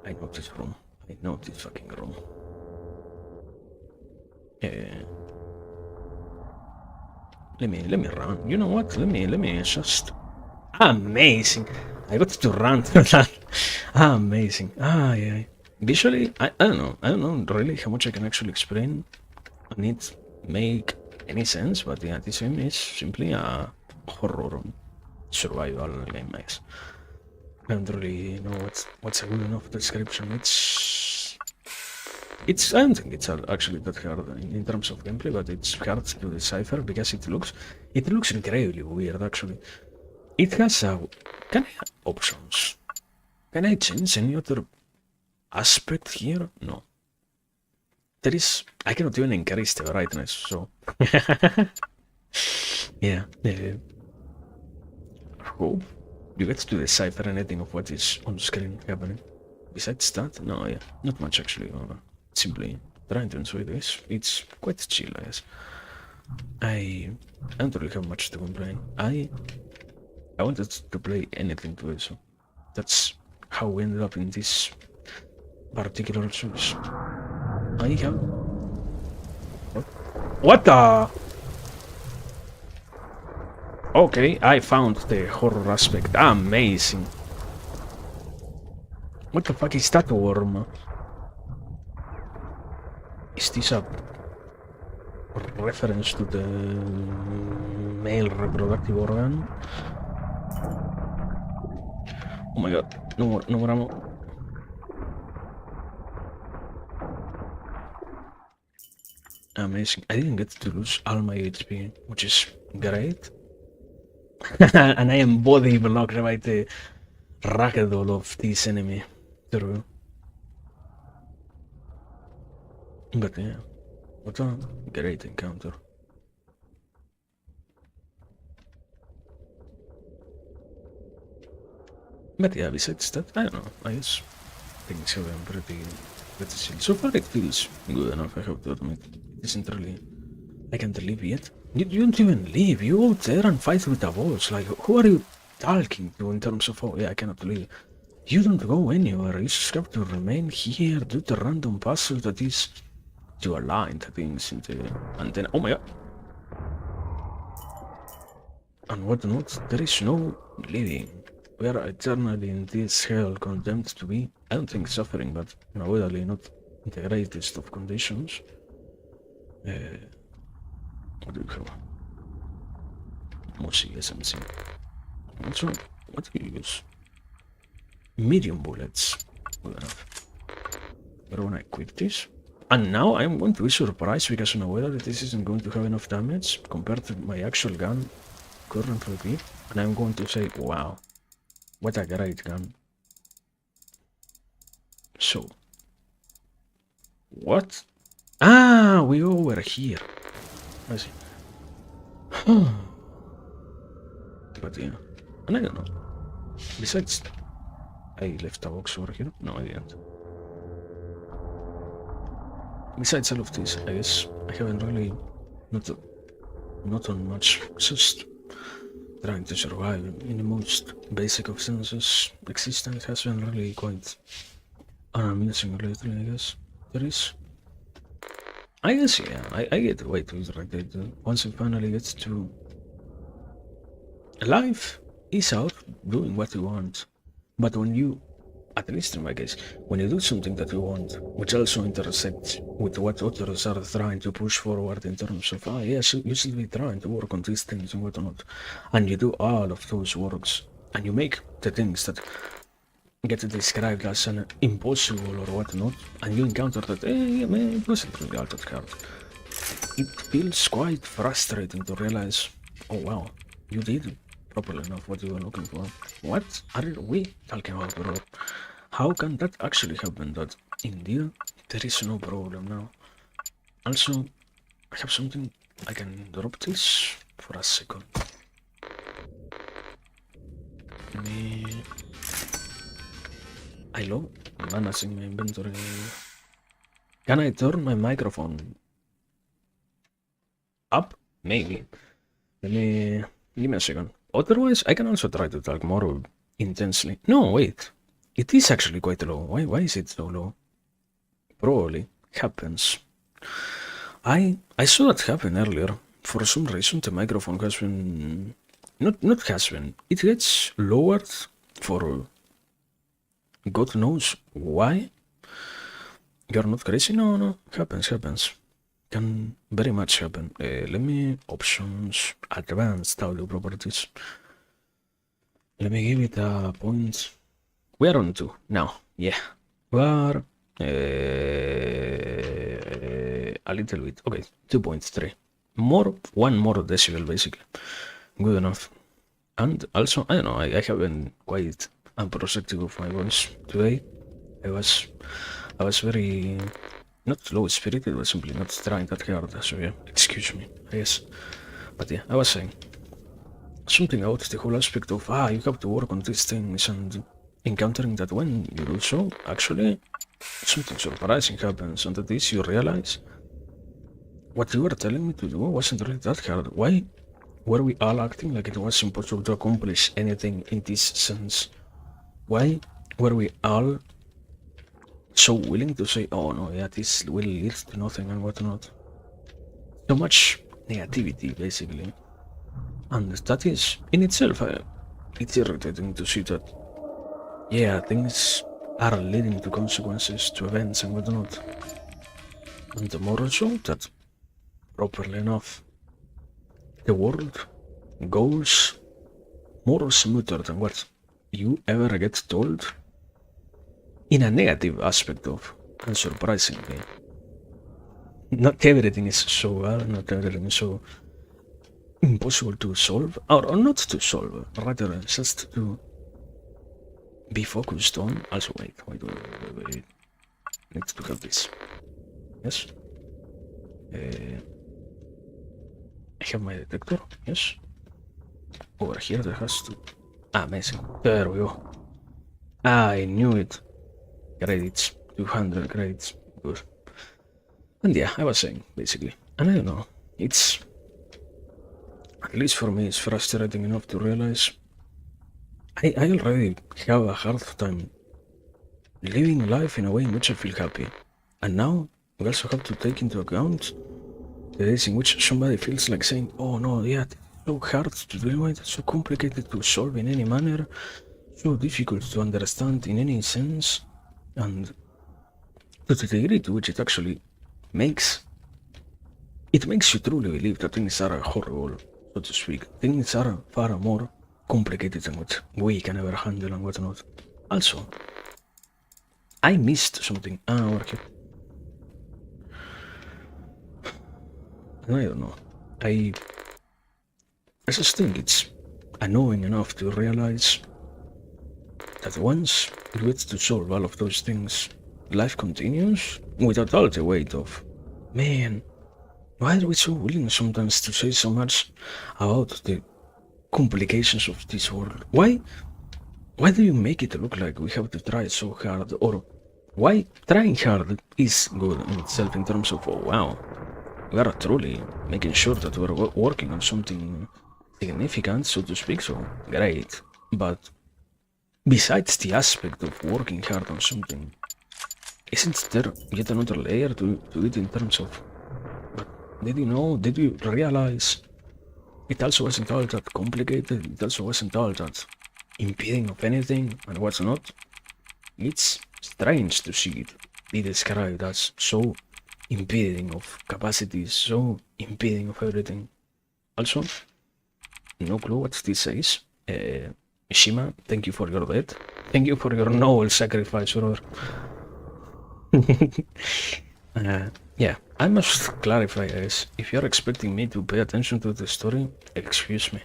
I know this room. I know this fucking room. Let me run. You know what? Let me just. Amazing. I got to run through that. Amazing. Yeah. Visually, I don't know. I don't know really how much I can actually explain and it make any sense, but yeah, this game is simply a horror survival game, I guess. I don't really know what's a good enough description. I don't think it's actually that hard in terms of gameplay, but it's hard to decipher because it looks incredibly weird actually. It has can I have options? Can I change any other aspect here? No. There is, I cannot even increase the brightness, so yeah. Hope you get to decipher anything of what is on screen happening. Besides that, no, yeah, not much actually. Simply trying to enjoy this. It's quite chill, I guess. I don't really have much to complain. I wanted to play anything to it, so that's how we ended up in this particular choice. I have. What the? Okay, I found the horror aspect. Amazing. What the fuck is that worm? Is this a reference to the male reproductive organ? Oh my god, no more ammo. Amazing. I didn't get to lose all my HP, which is great. And I am body blocked by the ragdoll of this enemy. True. But yeah, what a great encounter. But yeah, besides that, I don't know, I guess things have been pretty chill. So far it feels good enough, I have to admit. It isn't really, I can't leave yet. You don't even leave, you go there and fight with the walls, like, who are you talking to in terms of, oh yeah, I cannot leave. You don't go anywhere, you just have to remain here, do the random puzzle that is to align the things into, and then, oh my god. And what not, there is no living. We are eternally in this hell, condemned to be, I don't think suffering, but unavoidably not in the greatest of conditions. What do you have? Mossy SMC. Also, what do you use? Medium bullets. Good enough. But when I equip this, and now I'm going to be surprised because I'm aware that this isn't going to have enough damage compared to my actual gun currently, and I'm going to say, wow, what a great gun. So, what? Ah, we over here. I see. But yeah, and I don't know. Besides, I left a box over here. No, I didn't. Besides all of this, I guess I haven't really not on much. Just trying to survive in the most basic of senses. Existence has been really quite unamusing lately, I guess. There is. I guess, yeah, I get the way to interact it. Once it finally gets to... Life is out doing what you want. But when you, at least in my case, when you do something that you want, which also intersects with what others are trying to push forward in terms of, yes, you should be trying to work on these things and whatnot, and you do all of those works, and you make the things that get described as an impossible or whatnot, and you encounter that, yeah, man, it wasn't really all that hard. It feels quite frustrating to realize, oh wow, you did properly enough what you were looking for. What are we talking about, bro? How can that actually happen? That indeed there is no problem now. Also, I have something. I can drop this for a second. I love managing my inventory. Can I turn my microphone up? Maybe. Give me a second. Otherwise, I can also try to talk more intensely. No, wait. It is actually quite low. Why is it so low? Probably happens. I saw that happen earlier. For some reason, the microphone has been... Not has been. It gets lowered for... God knows why. You're not crazy? No. Happens. Can very much happen. Let me... Options... Advanced audio properties. Let me give it a point. We are on 2 now. Yeah. We are... a little bit. Okay, 2.3. One more decibel basically. Good enough. And also, I don't know, I have been quite unprotective of my voice today. I was very... not low-spirited, but simply not trying that hard, so yeah, excuse me, I guess. But yeah, I was saying something about the whole aspect of, you have to work on these things, and encountering that when you do so, actually, something surprising happens, and that is you realize what you were telling me to do wasn't really that hard. Why were we all acting like it was impossible to accomplish anything in this sense? Why were we all so willing to say, oh no, yeah, this will lead to nothing and whatnot? So much negativity, basically. And that is, in itself, it's irritating to see that, yeah, things are leading to consequences, to events and whatnot. And the more so that, properly enough, the world goes more smoother than what you ever get told, in a negative aspect of, unsurprisingly. Not everything is so bad, not everything is so impossible to solve, or not to solve, rather just to be focused on. Also, wait. Need to have this. Yes. I have my detector. Yes. Over here there has to... amazing. There we go. I knew it. Credits. 200 credits. Good. And yeah, I was saying, basically. And I don't know. It's... at least for me, it's frustrating enough to realize I already have a hard time living life in a way in which I feel happy. And now, we also have to take into account the days in which somebody feels like saying, oh no, yeah, it's so hard to deal with, so complicated to solve in any manner, so difficult to understand in any sense, and to the degree to which it actually makes you truly believe that things are horrible, so to speak. Things are far more complicated than what we can ever handle and whatnot. Also, I missed something. Over here. I don't know. I just think it's annoying enough to realize that once you get to solve all of those things, life continues without all the weight of, man, why are we so willing sometimes to say so much about the complications of this world? Why do you make it look like we have to try so hard? Or why trying hard is good in itself in terms of, oh wow, we are truly making sure that we're working on something significant, so to speak, so great. But besides the aspect of working hard on something, isn't there yet another layer to it in terms of, but did you know, did you realize it also wasn't all that complicated, it also wasn't all that impeding of anything, and what's not? It's strange to see it be described as so impeding of capacities, so impeding of everything. Also, no clue what this says. Shima, thank you for your death. Thank you for your noble sacrifice, brother. Yeah, I must clarify, guys. If you're expecting me to pay attention to the story, excuse me.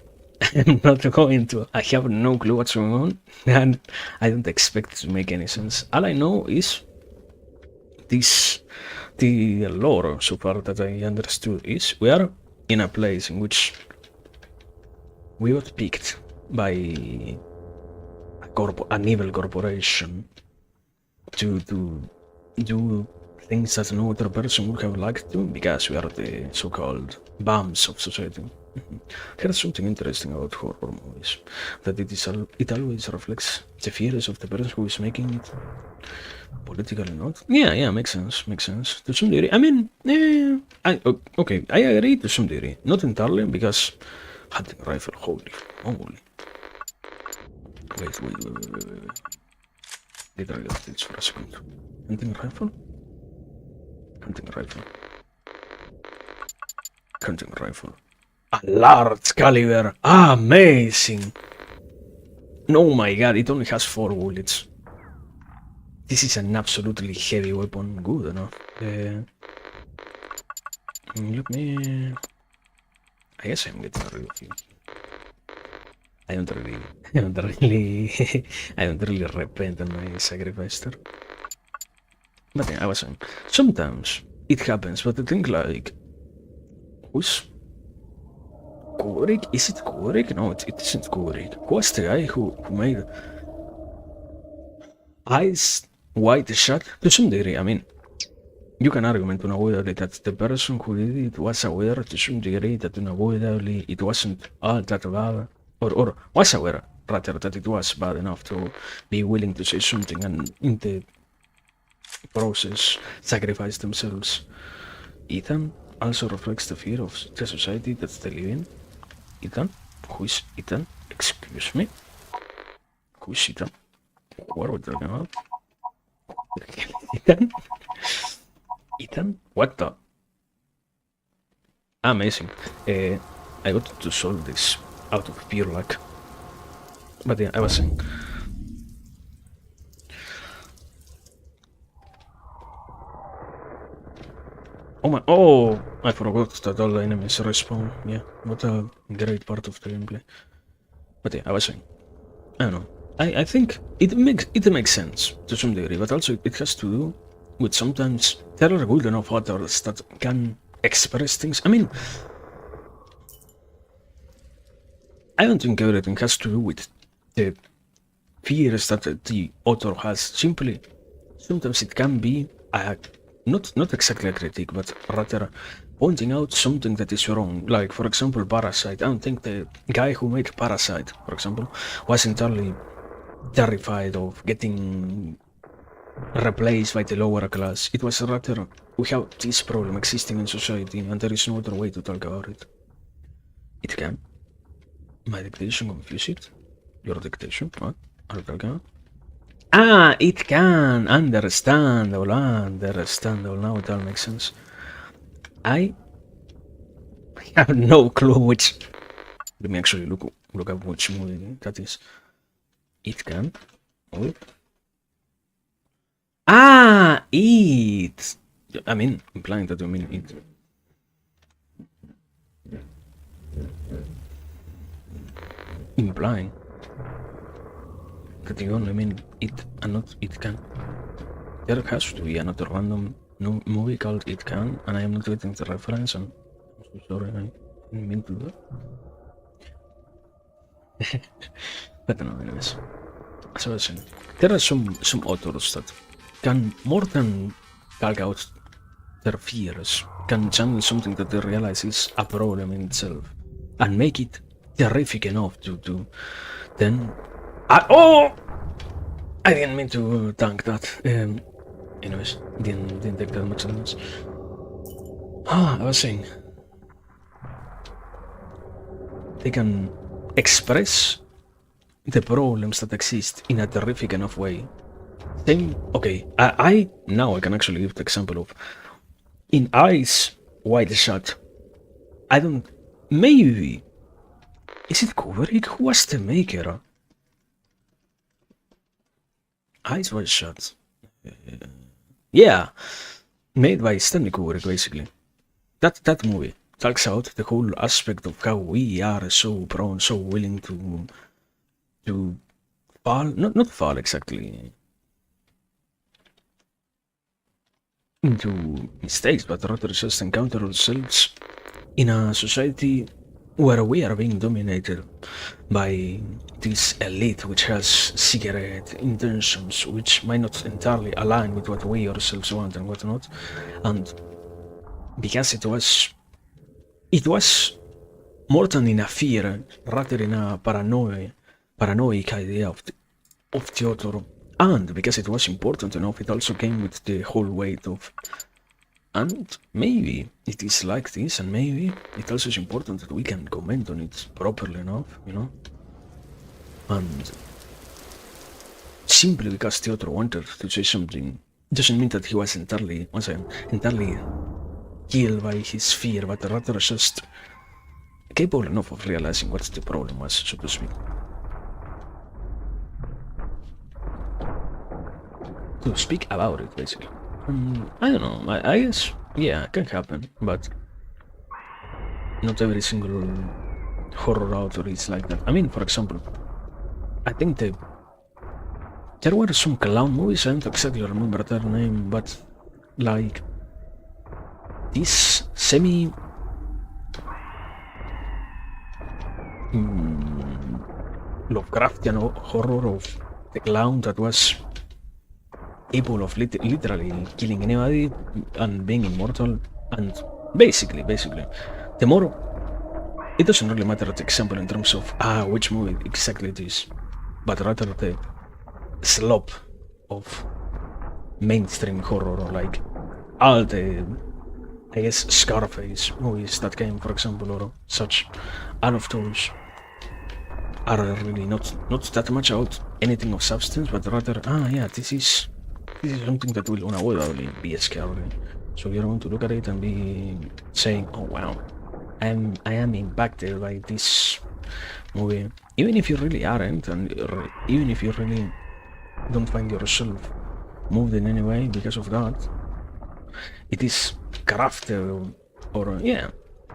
I'm not going to. I have no clue what's going on, and I don't expect it to make any sense. All I know is the lore so far that I understood is we are in a place in which we got picked by an evil corporation to do things that no other person would have liked to, because we are the so-called bums of society. Here's something interesting about horror movies, that it always reflects the fears of the person who is making it, politically not. Yeah, makes sense, to some degree. I mean, okay, I agree to some degree, not entirely, because hunting rifle, holy moly. Wait. Did I get this for a second? Hunting rifle? Hunting rifle. A large caliber! Amazing! Oh my god, it only has 4 bullets. This is an absolutely heavy weapon. Good enough. Let me... I guess I'm getting rid of you. I don't really repent on my sacrifice there. But yeah, I was saying, sometimes it happens, but I think like, who's Kubrick? Is it Kubrick? No, it isn't Kubrick. Who was the guy who made Eyes Wide Shut? To some degree, I mean, you can argument unavoidably that the person who did it was aware to some degree that unavoidably it wasn't all that bad, or was aware rather that it was bad enough to be willing to say something and in the process sacrifice themselves. Ethan also reflects the fear of the society that they live in. Ethan? Who is Ethan? Excuse me? Who is Ethan? What are we talking about? Ethan? Ethan? What the? Amazing. I got to solve this out of pure luck. But yeah, I was saying. Oh, I forgot that all the enemies respawn. Yeah, what a great part of the gameplay. But yeah, I was saying. I don't know. I think it makes sense to some degree, but also it has to do with sometimes there are good enough authors that can express things. I mean, I don't think everything has to do with the fears that the author has. Simply, sometimes it can be a not exactly a critique, but rather pointing out something that is wrong. Like, for example, Parasite. I don't think the guy who made Parasite, for example, was entirely terrified of getting replaced by the lower class. It was rather, we have this problem existing in society and there is no other way to talk about it. It can. My dictation confused it? Your dictation? What are you talking about? Ah, it can! Understandable. Now it all makes sense. I have no clue which... Let me actually look up which movie that is. It can. Oh. Ah, it. I mean, implying that you mean it. Implying that you only mean it and not it can. There has to be another random movie called It Can, and I am not getting the reference, and I'm so sorry, I didn't mean to do that. But no, anyways. So I was saying, there are some authors that can more than calc out their fears, can channel something that they realize is a problem in itself, and make it terrific enough to then. Oh! I didn't mean to tank that. Anyways, didn't take that much damage. I was saying, they can express the problems that exist in a terrific enough way. Same, okay, I now I can actually give the example of in Eyes Wide Shut. I don't, maybe, is it Kubrick? Who was the maker? Eyes Wide Shut. Yeah, made by Stanley Kubrick, basically. That movie talks out the whole aspect of how we are so prone, so willing to fall, not fall exactly into mistakes, but rather just encounter ourselves in a society where we are being dominated by this elite which has cigarette intentions which might not entirely align with what we ourselves want and whatnot. And because it was more than in a fear, rather in a paranoid idea of the author. And because it was important enough, it also came with the whole weight of, and maybe it is like this, and maybe it also is important that we can comment on it properly enough, you know? And simply because the author wanted to say something doesn't mean that he was entirely killed by his fear, but rather just capable enough of realizing what the problem was, so to speak. To speak about it, basically. I don't know, I guess, yeah, it can happen, but not every single horror author is like that. I mean, for example, I think there were some clown movies, I don't exactly remember their name, but like this semi Lovecraftian horror of the clown that was capable of literally killing anybody and being immortal, and basically, the more, it doesn't really matter the example in terms of which movie exactly it is, but rather the slop of mainstream horror, or like all the, I guess, Scarface movies that came, for example, or such. All of those are really not that much about anything of substance, but rather, yeah, this is something that will unavoidably be scary. So you're going to look at it and be saying, oh wow, I am impacted by this movie. Even if you really aren't, and even if you really don't find yourself moved in any way because of that, it is crafted or yeah,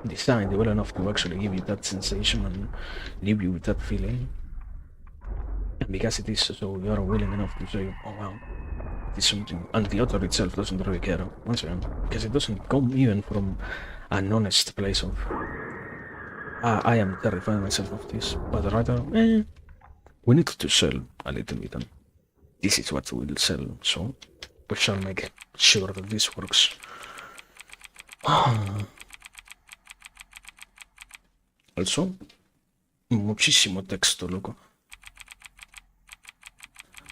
designed well enough to actually give you that sensation and leave you with that feeling. And because it is so, you are willing enough to say, oh wow, it's something, and the author itself doesn't really care, once again, because it doesn't come even from an honest place of, I am terrifying myself of this, but rather, we need to sell a little bit, and this is what we will sell, so we shall make sure that this works. Also, muchísimo texto, loco.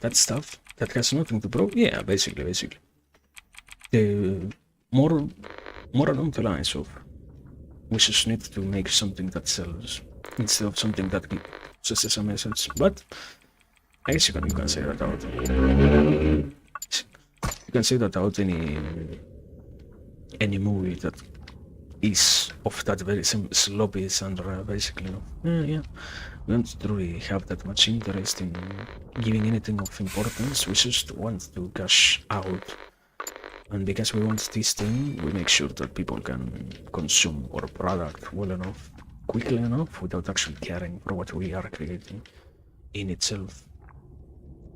That stuff that has nothing to prove, yeah, basically. The more along the lines of, we just need to make something that sells instead of something that just as a message. But I guess you can say that out. You can say that out any movie that is of that very same sloppy genre, basically. Yeah. We don't really have that much interest in giving anything of importance. We just want to cash out. And because we want this thing, we make sure that people can consume our product well enough, quickly enough, without actually caring for what we are creating in itself.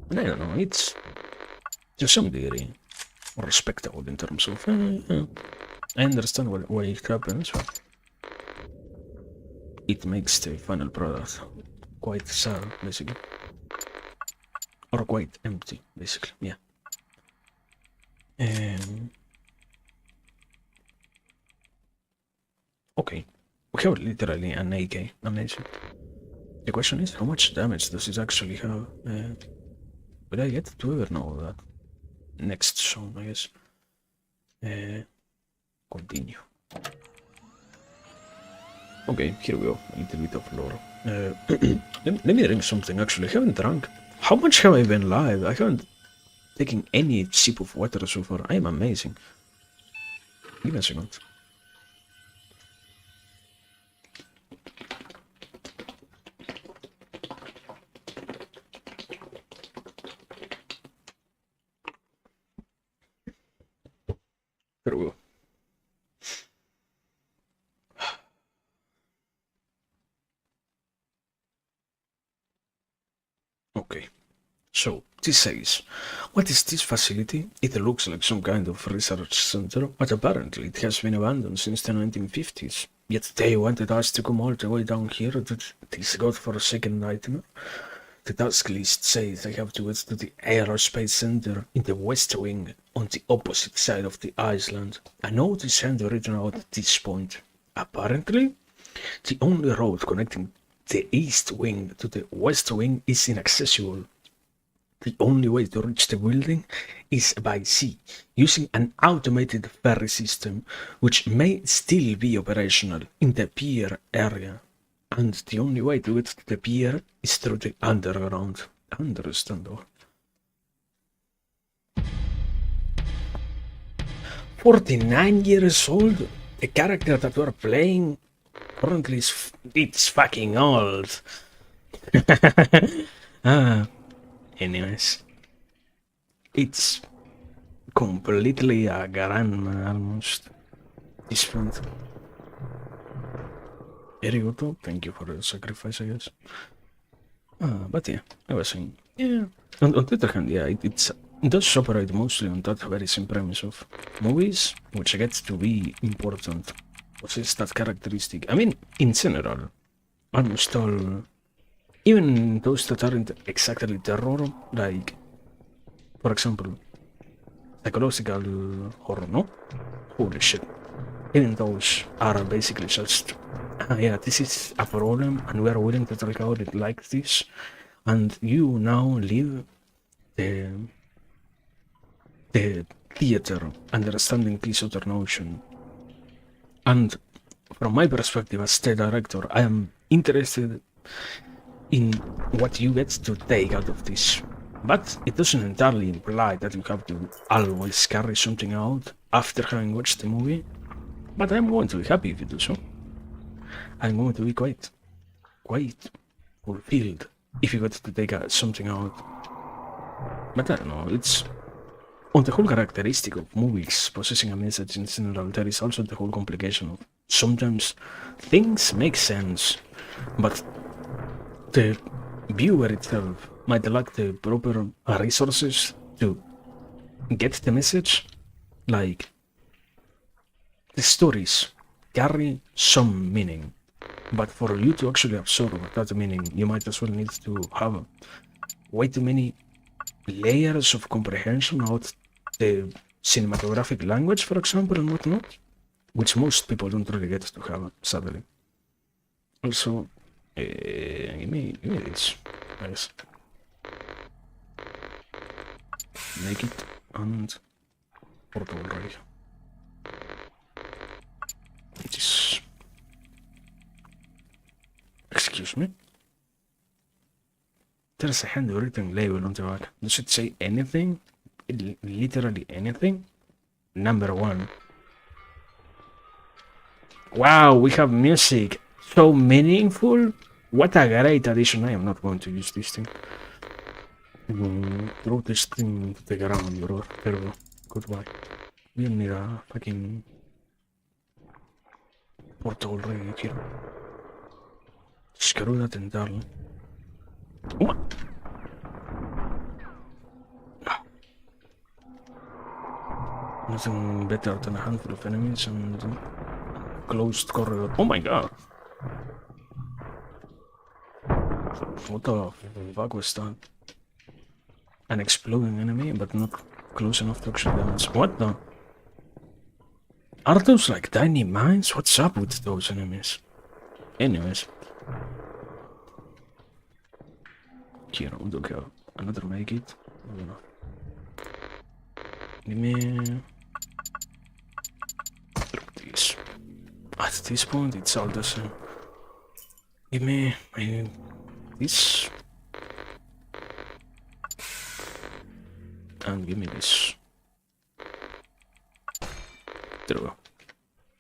And I don't know, it's to some degree respectable in terms of, I understand why it happens, but it makes the final product quite sad, basically. Or quite empty, basically, yeah. Okay, we have literally an AK, amazing. The question is, how much damage does it actually have? Will I get to ever know that? Next zone, I guess. Continue. Okay, here we go. A little bit of lore. Let me drink something, actually. I haven't drunk. How much have I been live? I haven't taken any sip of water so far. I am amazing. Give me a second. Here we go. Okay, so this says, what is this facility? It looks like some kind of research center, but apparently it has been abandoned since the 1950s. Yet they wanted us to come all the way down here to this godforsaken nightmare. The task list says I have to get to the Aerospace Center in the West Wing on the opposite side of the island. I know this had written out at this point. Apparently, the only road connecting the East Wing to the West Wing is inaccessible. The only way to reach the building is by sea, using an automated ferry system, which may still be operational in the pier area. And the only way to get to the pier is through the underground. Understandable. 49 years old? The character that we're playing currently it's fucking old. Anyways. It's completely a grandma almost. This point. Arigato, thank you for the sacrifice, I guess. But yeah, I was saying, yeah. On the other hand, yeah, it does operate mostly on that very same premise of movies, which gets to be important, possess that characteristic. I mean, in general, almost all, even those that aren't exactly terror, like, for example, psychological horror, no? Holy shit. Even those are basically just, yeah, this is a problem and we are willing to talk about it like this, and you now live the theater understanding this other notion. And from my perspective as the director, I am interested in what you get to take out of this. But it doesn't entirely imply that you have to always carry something out after having watched the movie. But I'm going to be happy if you do so. I'm going to be quite fulfilled if you got to take something out. But I don't know, it's on the whole characteristic of movies possessing a message in general. There is also the whole complication of sometimes things make sense, but the viewer itself might lack the proper resources to get the message. Like, the stories carry some meaning, but for you to actually absorb that meaning, you might as well need to have way too many layers of comprehension about the cinematographic language, for example, and whatnot, which most people don't really get to have, sadly. Also, give me this, guys. Make it and portable radio. It is. Excuse me. There's a handwritten label on the back. Does it say anything? Literally anything? Number 1. Wow, we have music. So meaningful. What a great addition. I am not going to use this thing. Throw this thing to the ground, bro. Terrible. Goodbye. We don't need a fucking portal right here. Screw that entirely. Oh. Nothing better than a handful of enemies and closed corridor. Oh my god! What the fuck was that? An exploding enemy, but not close enough to actually damage. What the? Are those like tiny mines? What's up with those enemies? Anyways. Here, we don't have another make it. I don't know. Give me... this. At this point, it's all the same. Give me... this. And give me this. There we go.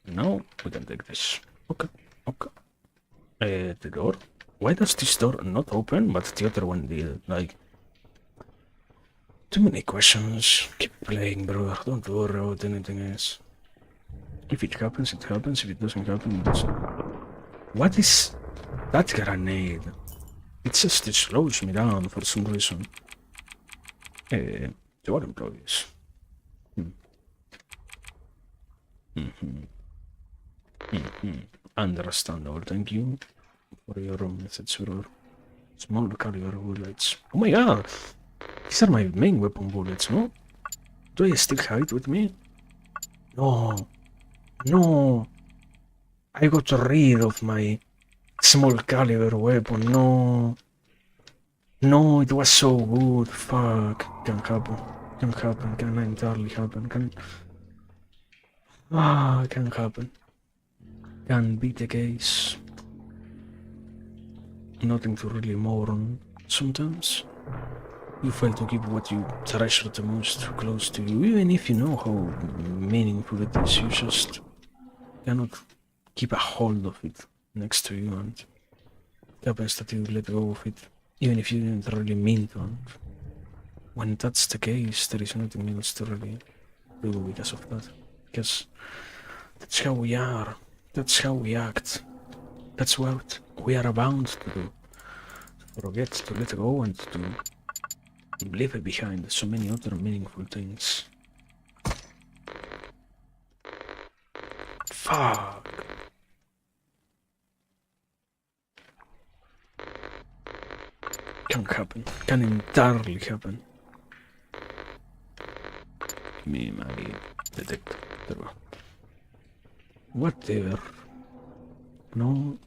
Now we can take this. Okay, okay. The door. Why does this door not open, but the other one did? Like, too many questions. Keep playing, bro. Don't worry about anything else. If it happens, it happens. If it doesn't happen, it doesn't. What is that grenade? It just slows me down for some reason. What employees? Understandable, thank you for your methods, bro. Small caliber bullets. Oh my god! These are my main weapon bullets, no? Do I still have it with me? No. No. I got rid of my small caliber weapon, no. No, it was so good. Fuck. Can happen. Can happen. Can entirely happen. Can... can happen. Can be the case. Nothing to really mourn. Sometimes you fail to keep what you treasure the most close to you, even if you know how meaningful it is. You just cannot keep a hold of it next to you, and the best that you let go of it, even if you didn't really mean to. And when that's the case, there is nothing else to really do because of that. Because that's how we are. That's how we act. That's what we are bound to do. To forget, to let go, and to leave behind so many other meaningful things. Fuck. Can happen. Can entirely happen. Give me my detector. There we go. Whatever. No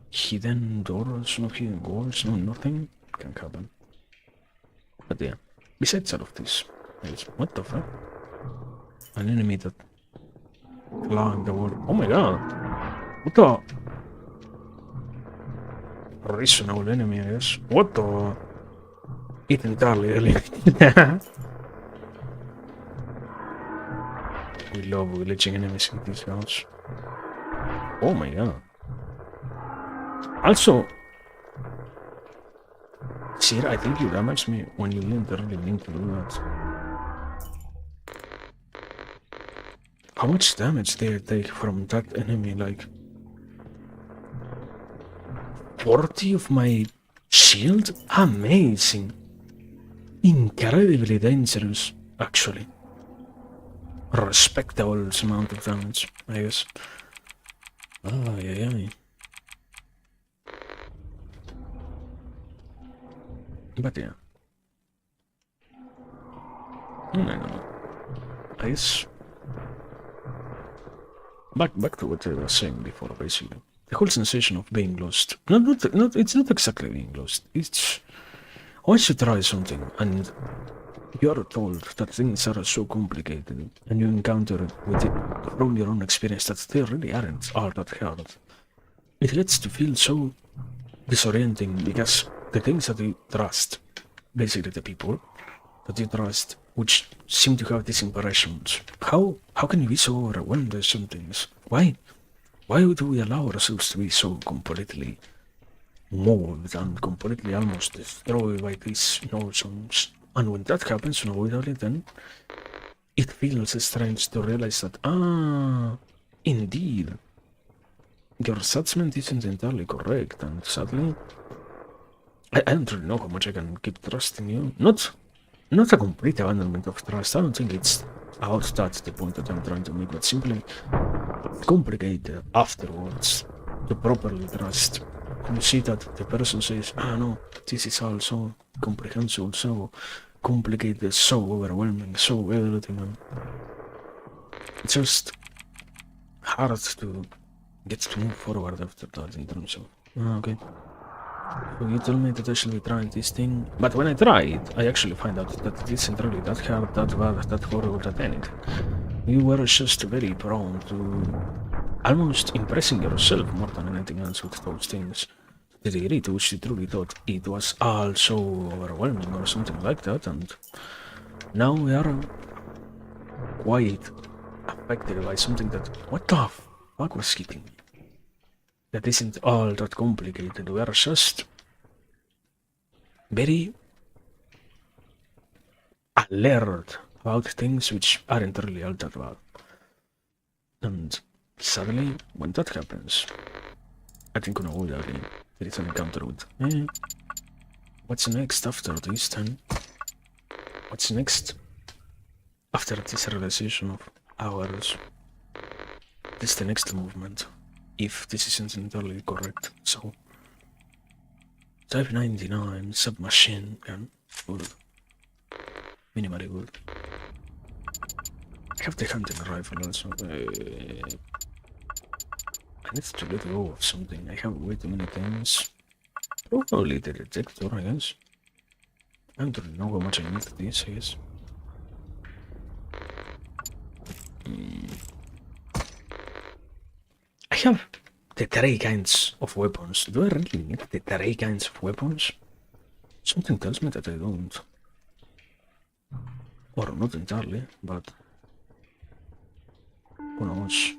hidden doors, no hidden walls, no nothing. Can happen. But yeah, besides all of this, what the fuck? An enemy that climbed the wall. Oh my god! What the? Reasonable enemy, I guess. What the? It entirely really. We love glitching enemies in this house. Oh my god. Also, Sir, I think you damaged me when you didn't really mean to do that. How much damage did I take from that enemy? Like 40 of my shield? Amazing. Incredibly dangerous, actually. Respectable amount of damage, I guess. Ay. But yeah. I don't know. I guess... Back to what I was saying before, basically. The whole sensation of being lost. It's not exactly being lost. It's... once you try something, and you're told that things are so complicated, and you encounter it with it from your own experience that they really aren't all that hard. It gets to feel so disorienting, because the things that you trust, basically the people that you trust, which seem to have these impressions, how can you be so overwhelmed by some things? Why Why do we allow ourselves to be so completely moved and completely almost destroyed by these notions? And when that happens, unavoidably, then it feels strange to realize that, indeed, your assessment isn't entirely correct, and sadly, I don't really know how much I can keep trusting you. Not a complete abandonment of trust. I don't think it's about that's the point that I'm trying to make, but simply complicated afterwards to properly trust. You see that the person says, no, this is all so comprehensible, so complicated, so overwhelming, so everything, and it's just hard to get to move forward after that in terms of, okay. So you told me that I should be trying this thing, but when I try it, I actually find out that it isn't really that hard, that bad, that horrible, that anything. You were just very prone to almost impressing yourself more than anything else with those things. The degree to which you truly thought it was all so overwhelming or something like that, and now we are quite affected by something that, what the fuck was hitting me? That isn't all that complicated, we are just very alert about things which aren't really all that bad. And suddenly, when that happens, I think unavoidably there is an encounter with, what's next after this then? What's next after this realization of ours? This is the next movement, if this isn't entirely correct. So, Type 99 submachine gun, good. Minimally good. I have the hunting rifle also. I need to let go of something. I have way too many things. Probably the detector, I guess. I don't really know how much I need this, I guess. I have the 3 kinds of weapons. Do I really need the 3 kinds of weapons? Something tells me that I don't. Or not entirely, but who knows?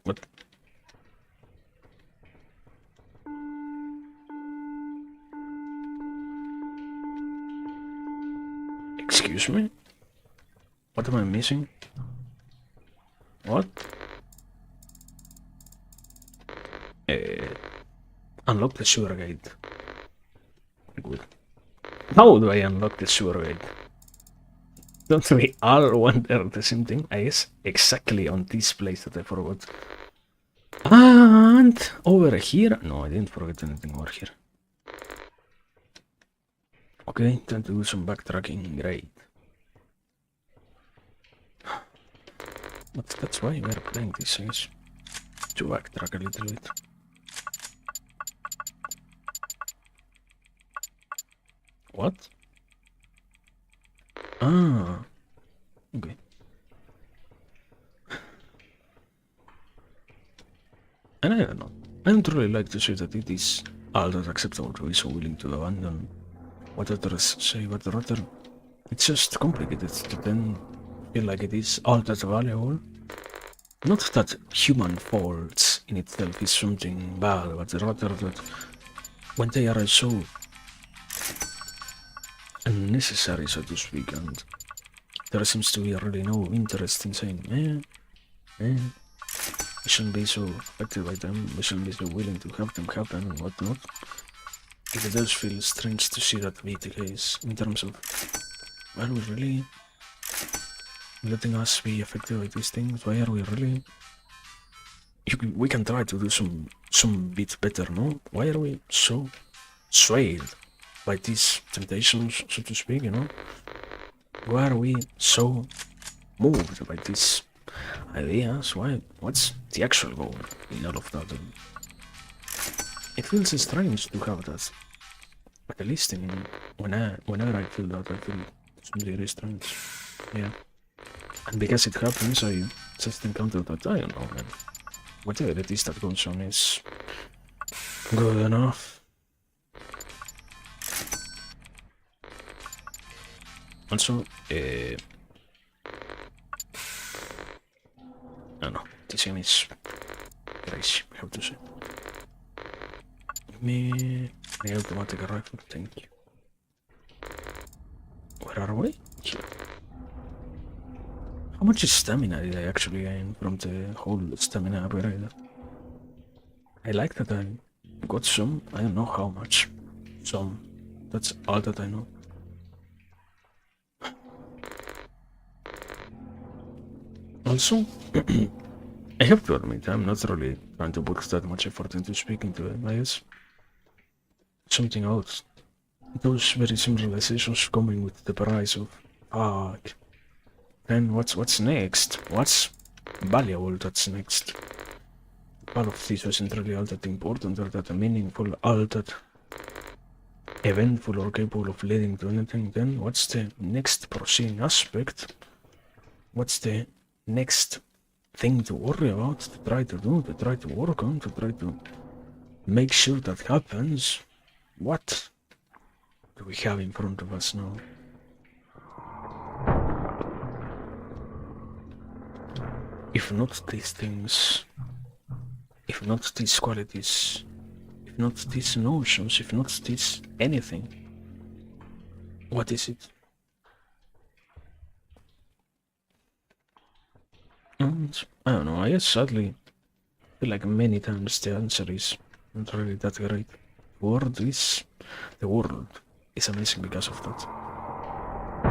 What? Excuse me? What am I missing? What? Unlock the sewer gate. Good. How do I unlock the sewer gate? Don't we all wonder the same thing? I guess exactly on this place that I forgot. And over here? No, I didn't forget anything over here. Okay, time to do some backtracking. Great. But that's why we're playing these things. To backtrack a little bit. What? Ah. Okay. And I don't know. I don't really like to say that it is all that acceptable to be so willing to abandon what others say, but rather it's just complicated to then feel like it is all that valuable. Not that human faults in itself is something bad, but rather that when they are so unnecessary, so to speak, and there seems to be really no interest in saying, we shouldn't be so affected by them, we shouldn't be so willing to help them happen and whatnot. It does feel strange to see that be the case in terms of, are we really letting us be affected by these things? Why are we really? We can try to do some bit better, no? Why are we so swayed by these temptations, so to speak, you know? Why are we so moved by these ideas? What's the actual goal in all of that? It feels strange to have that. At least whenever I feel that, I feel something very strange. Yeah. And because it happens, I just encounter that, I don't know, man. Whatever it is that goes on is good enough. Also, this game is crazy, I have to say. Give me the automatic rifle, thank you. Where are we? Here. How much stamina did I actually gain from the whole stamina upgrade? I like that I got some, I don't know how much. Some. That's all that I know. Also, I have to admit, I'm not really trying to put that much effort into speaking to them, I guess. Something else. Those very simple realizations coming with the price of fuck. Then what's next? What's valuable that's next? All of this wasn't really all that important or that meaningful, all that eventful or capable of leading to anything. Then what's the next proceeding aspect? What's the next thing to worry about, to try to do, to try to work on, to try to make sure that happens? What do we have in front of us now? If not these things, if not these qualities, if not these notions, if not this anything, what is it? And I don't know, I guess sadly, I feel like many times the answer is not really that great. The world is amazing because of that.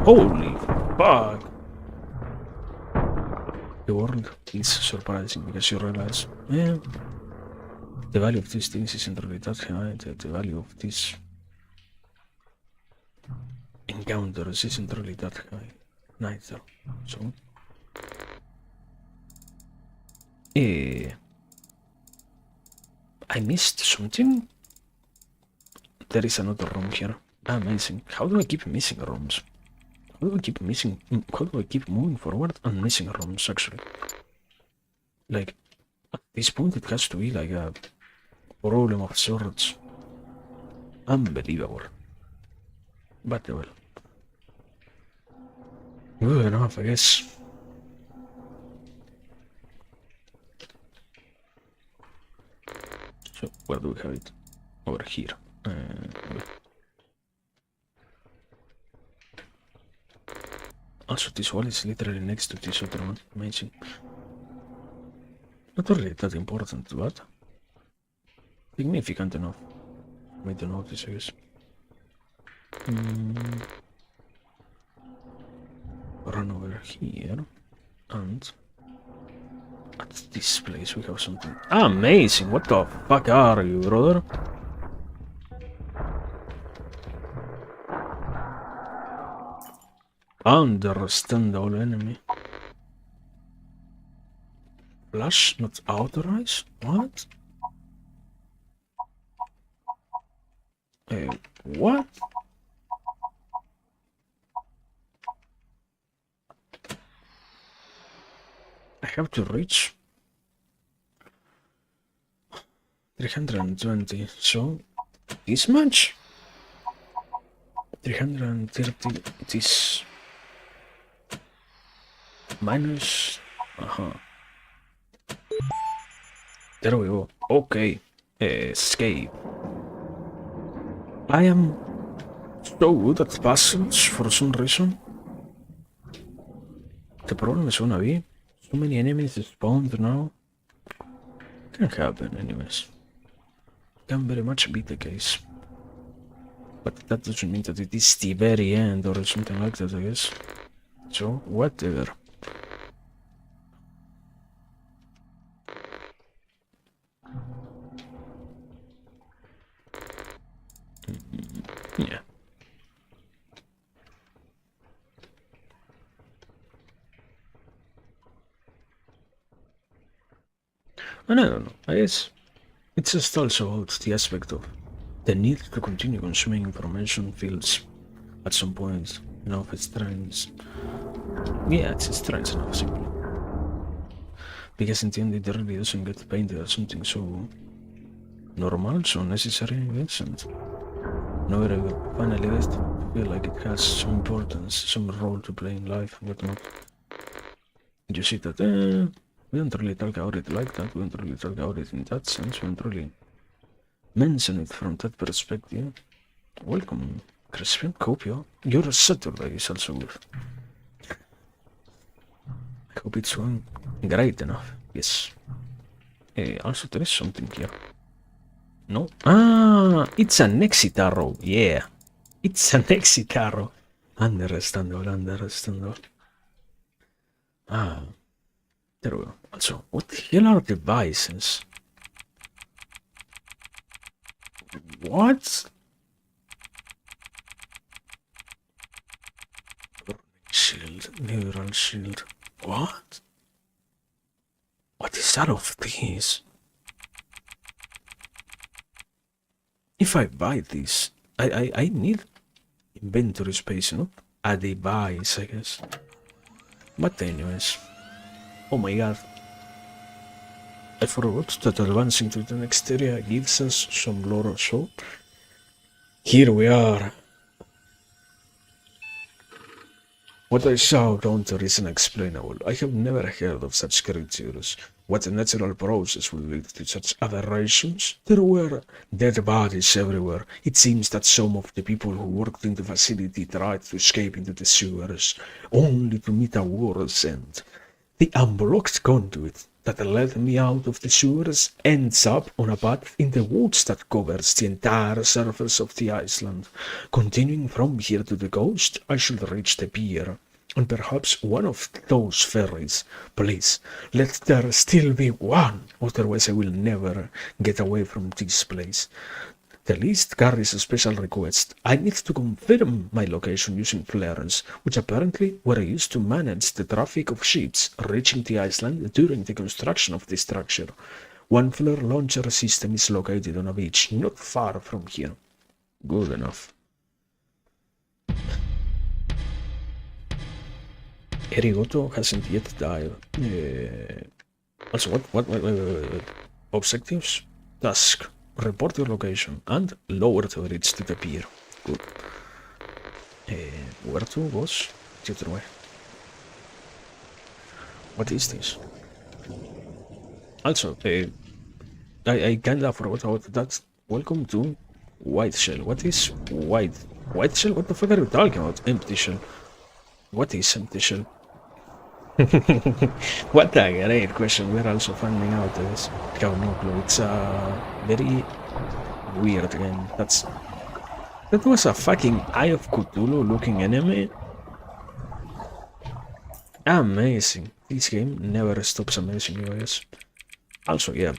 Holy fuck! The world is surprising because you realize, yeah, the value of these things isn't really that high, the value of these encounters isn't really that high, neither. So, I missed something? There is another room here. Amazing. How do I keep missing rooms? How do I keep moving forward and missing rooms, actually? Like, at this point it has to be like a problem of sorts. Unbelievable. But well. Good enough, I guess. So, where do we have it? Over here. Also, this wall is literally next to this other one. Amazing. Not really that important, but significant enough for me to notice, I guess. Run over here, and at this place we have something amazing. What the fuck are you, brother? Understandable enemy. Flash not authorized? What? What? I have to reach 320, so this much? 330, this minus, there we go. Okay, escape. I am so good at puzzles for some reason. The problem is gonna be so many enemies spawned now. Can happen anyways. Can very much be the case. But that doesn't mean that it is the very end or something like that, I guess. So, whatever. Yeah. And I don't know, I guess it's just also about the aspect of the need to continue consuming information feels at some point, you know, if it's strange. Yeah, it's strange enough, simply. Because in the end it really doesn't get painted as something so normal, so necessary, I guess, and whenever I finally gets to feel like it has some importance, some role to play in life and whatnot, you see that, We don't really talk about it like that. We don't really talk about it in that sense. We don't really mention it from that perspective. Welcome, Crispian, Copio. Your Saturday is also good. I hope it's going great enough. Yes. Also, there is something here. No? Ah, it's an exit arrow. Yeah. It's an exit arrow. Understandable, understandable. Ah. There we go. Also, what the hell are devices? What? Shield, neural shield. What? What is that of these? If I buy this, I need inventory space, no? A device, I guess. But anyways. Oh my god. I forgot that advancing to the next area gives us some lore, so here we are. What I saw down there is unexplainable. I have never heard of such creatures. What natural process will lead to such aberrations? There were dead bodies everywhere. It seems that some of the people who worked in the facility tried to escape into the sewers, only to meet a world's end. The unblocked conduit that led me out of the sewers ends up on a path in the woods that covers the entire surface of the island. Continuing from here to the coast, I should reach the pier, and perhaps one of those ferries. Please, let there still be one, otherwise I will never get away from this place. The list carries a special request. I need to confirm my location using flares, which apparently were used to manage the traffic of ships reaching the island during the construction of the structure. One flare launcher system is located on a beach not far from here. Good enough. Erigoto hasn't yet died. Also, what objectives? Task. Report your location and lower the bridge to the pier. Good. Where to, boss? The other way. What is this? Also, I kinda forgot about that. Welcome to White Shell. What is White Shell? What the fuck are you talking about? Empty Shell. What is Empty Shell? What a great question. We're also finding out this. I have no clue. It's a very weird game. That was a fucking Eye of Cthulhu looking enemy. Amazing. This game never stops amazing you guys. Also, yeah,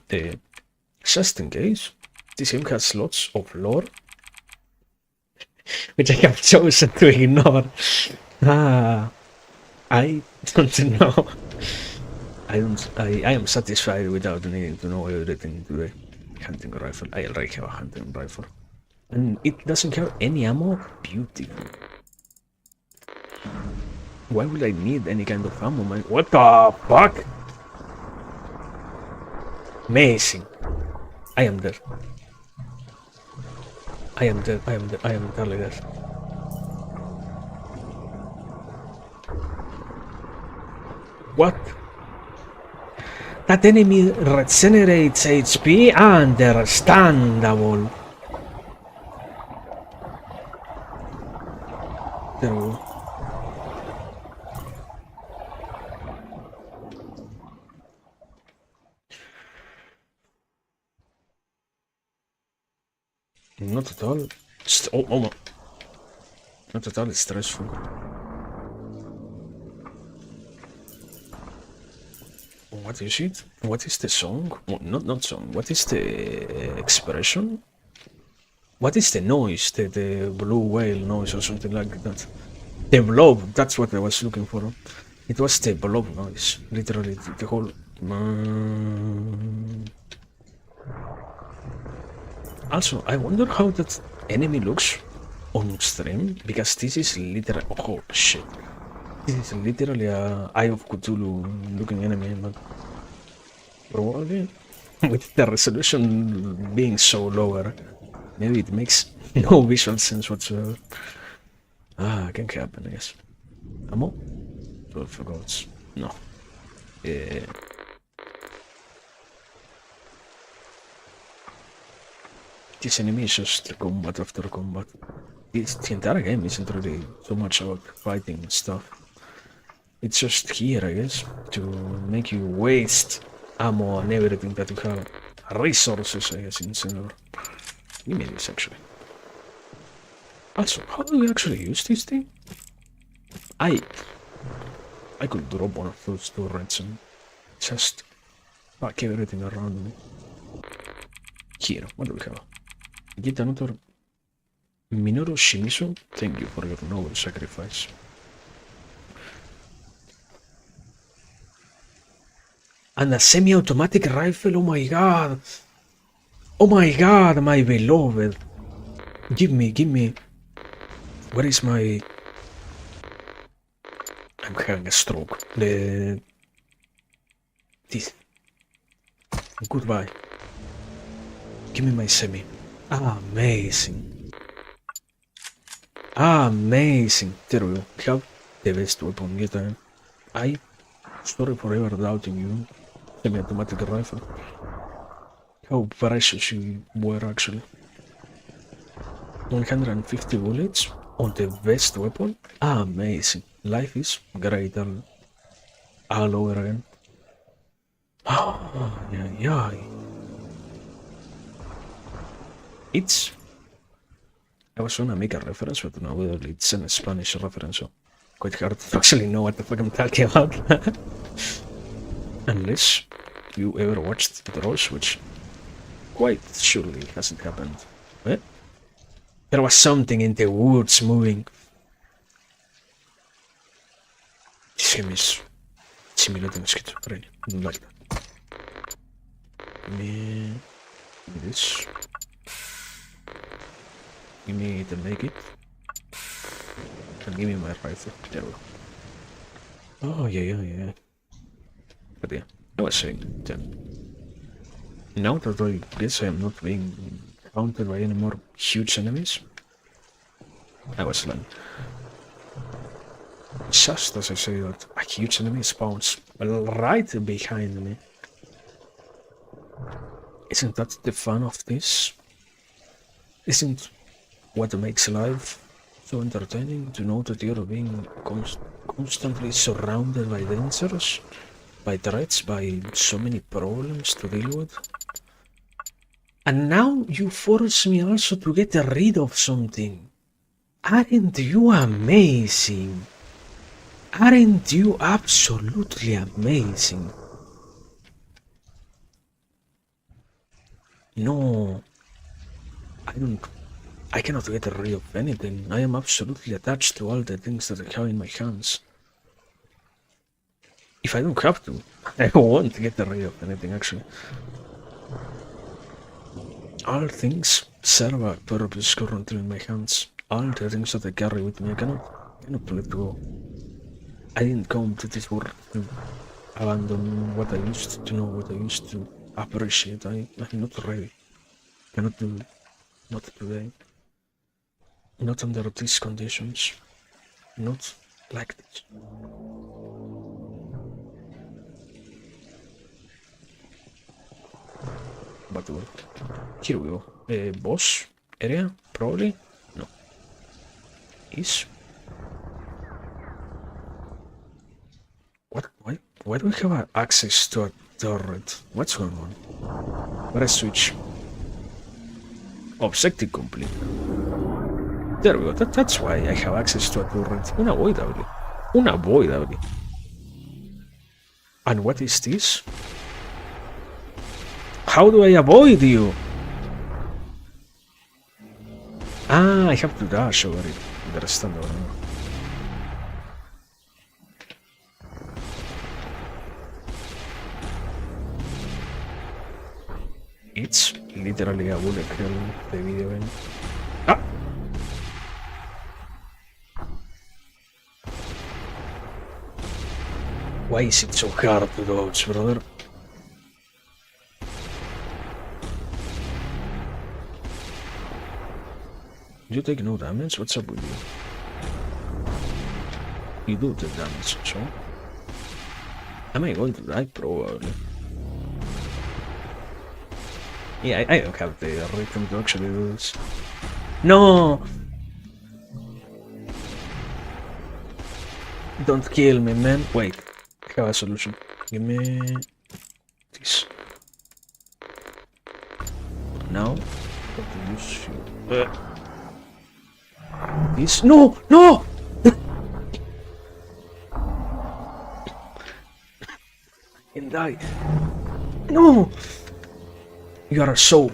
just in case, this game has lots of lore, which I have chosen to ignore. I don't know. I am satisfied without needing to know everything today. Hunting rifle. I already have a hunting rifle. And it doesn't have any ammo. Beautiful. Why would I need any kind of ammo, man? What the fuck? Amazing. I am dead. I am dead. I am dead. I am totally dead. What? That enemy regenerates HP? Understandable. There we go. Not at all. Not at all stressful. What is it? What is the song? Not song. What is the expression? What is the noise? The blue whale noise or something like that. The blob. That's what I was looking for. It was the blob noise. Literally the whole. Also, I wonder how that enemy looks on stream, because this is literally. Oh shit. This is literally a Eye of Cthulhu looking enemy, but probably with the resolution being so lower, maybe it makes no visual sense whatsoever. Can happen, I guess. Ammo? 12 goats. No. This enemy is just combat after combat. The entire game isn't really so much about fighting and stuff. It's just here, I guess, to make you waste ammo and everything that you have. Resources, I guess, in general. Give me this, actually. Also, how do we actually use this thing? I could drop one of those turrets and just fuck everything around me. Here, what do we have? Get another Minoru Shimizu. Thank you for your noble sacrifice. And a semi-automatic rifle, oh my god! Oh my god, my beloved! Give me... Where is my... I'm having a stroke. This... Goodbye. Give me my semi. Amazing. Amazing. There we go. We have the best weapon yet. Sorry for ever doubting you. Semi-automatic rifle. How precious you were, actually. 150 bullets on the best weapon? Amazing. Life is great all over again. Oh, yeah. It's... I was gonna make a reference, but now it's a Spanish reference, so quite hard to actually know what the fuck I'm talking about. Unless you ever watched Dross, which quite surely hasn't happened. Eh? There was something in the woods moving. This game is simulating schizophrenia. I don't like that. Give me this. Give me the naked. And give me my rifle. There we go. Oh, yeah. But yeah, I was saying that now that I guess I am not being counted by any more huge enemies, I was like, just as I say that, a huge enemy spawns right behind me. Isn't that the fun of this? Isn't what makes life so entertaining to know that you're being constantly surrounded by dangers? By threats, by so many problems to deal with. And now you force me also to get rid of something. Aren't you amazing? Aren't you absolutely amazing? No, I cannot get rid of anything. I am absolutely attached to all the things that I have in my hands. If I don't have to, I won't get rid of anything, actually. All things serve a purpose currently in my hands. All the things that I carry with me, I cannot let go. I didn't come to this world to abandon what I used to know, what I used to appreciate. I'm not ready. Cannot do it. Not today. Not under these conditions. Not like this. But well, here we go. Boss area? Probably? No. Is... What? Why do we have access to a turret? What's going on? Press switch. Objective complete. There we go. That's why I have access to a turret. Unavoidably. Unavoidably. And what is this? How do I avoid you? Ah, I have to dash over it. Understandable. It's literally a bullet hell, the video game. Ah! Why is it so hard to dodge, brother? You take no damage? What's up with you? You do take damage, so... Am I going to die? Probably. Yeah, I don't have the rhythm to actually do this. No! Don't kill me, man. Wait, I have a solution. Give me this. Now, got to use you. This. No! No! And die. No! You are so.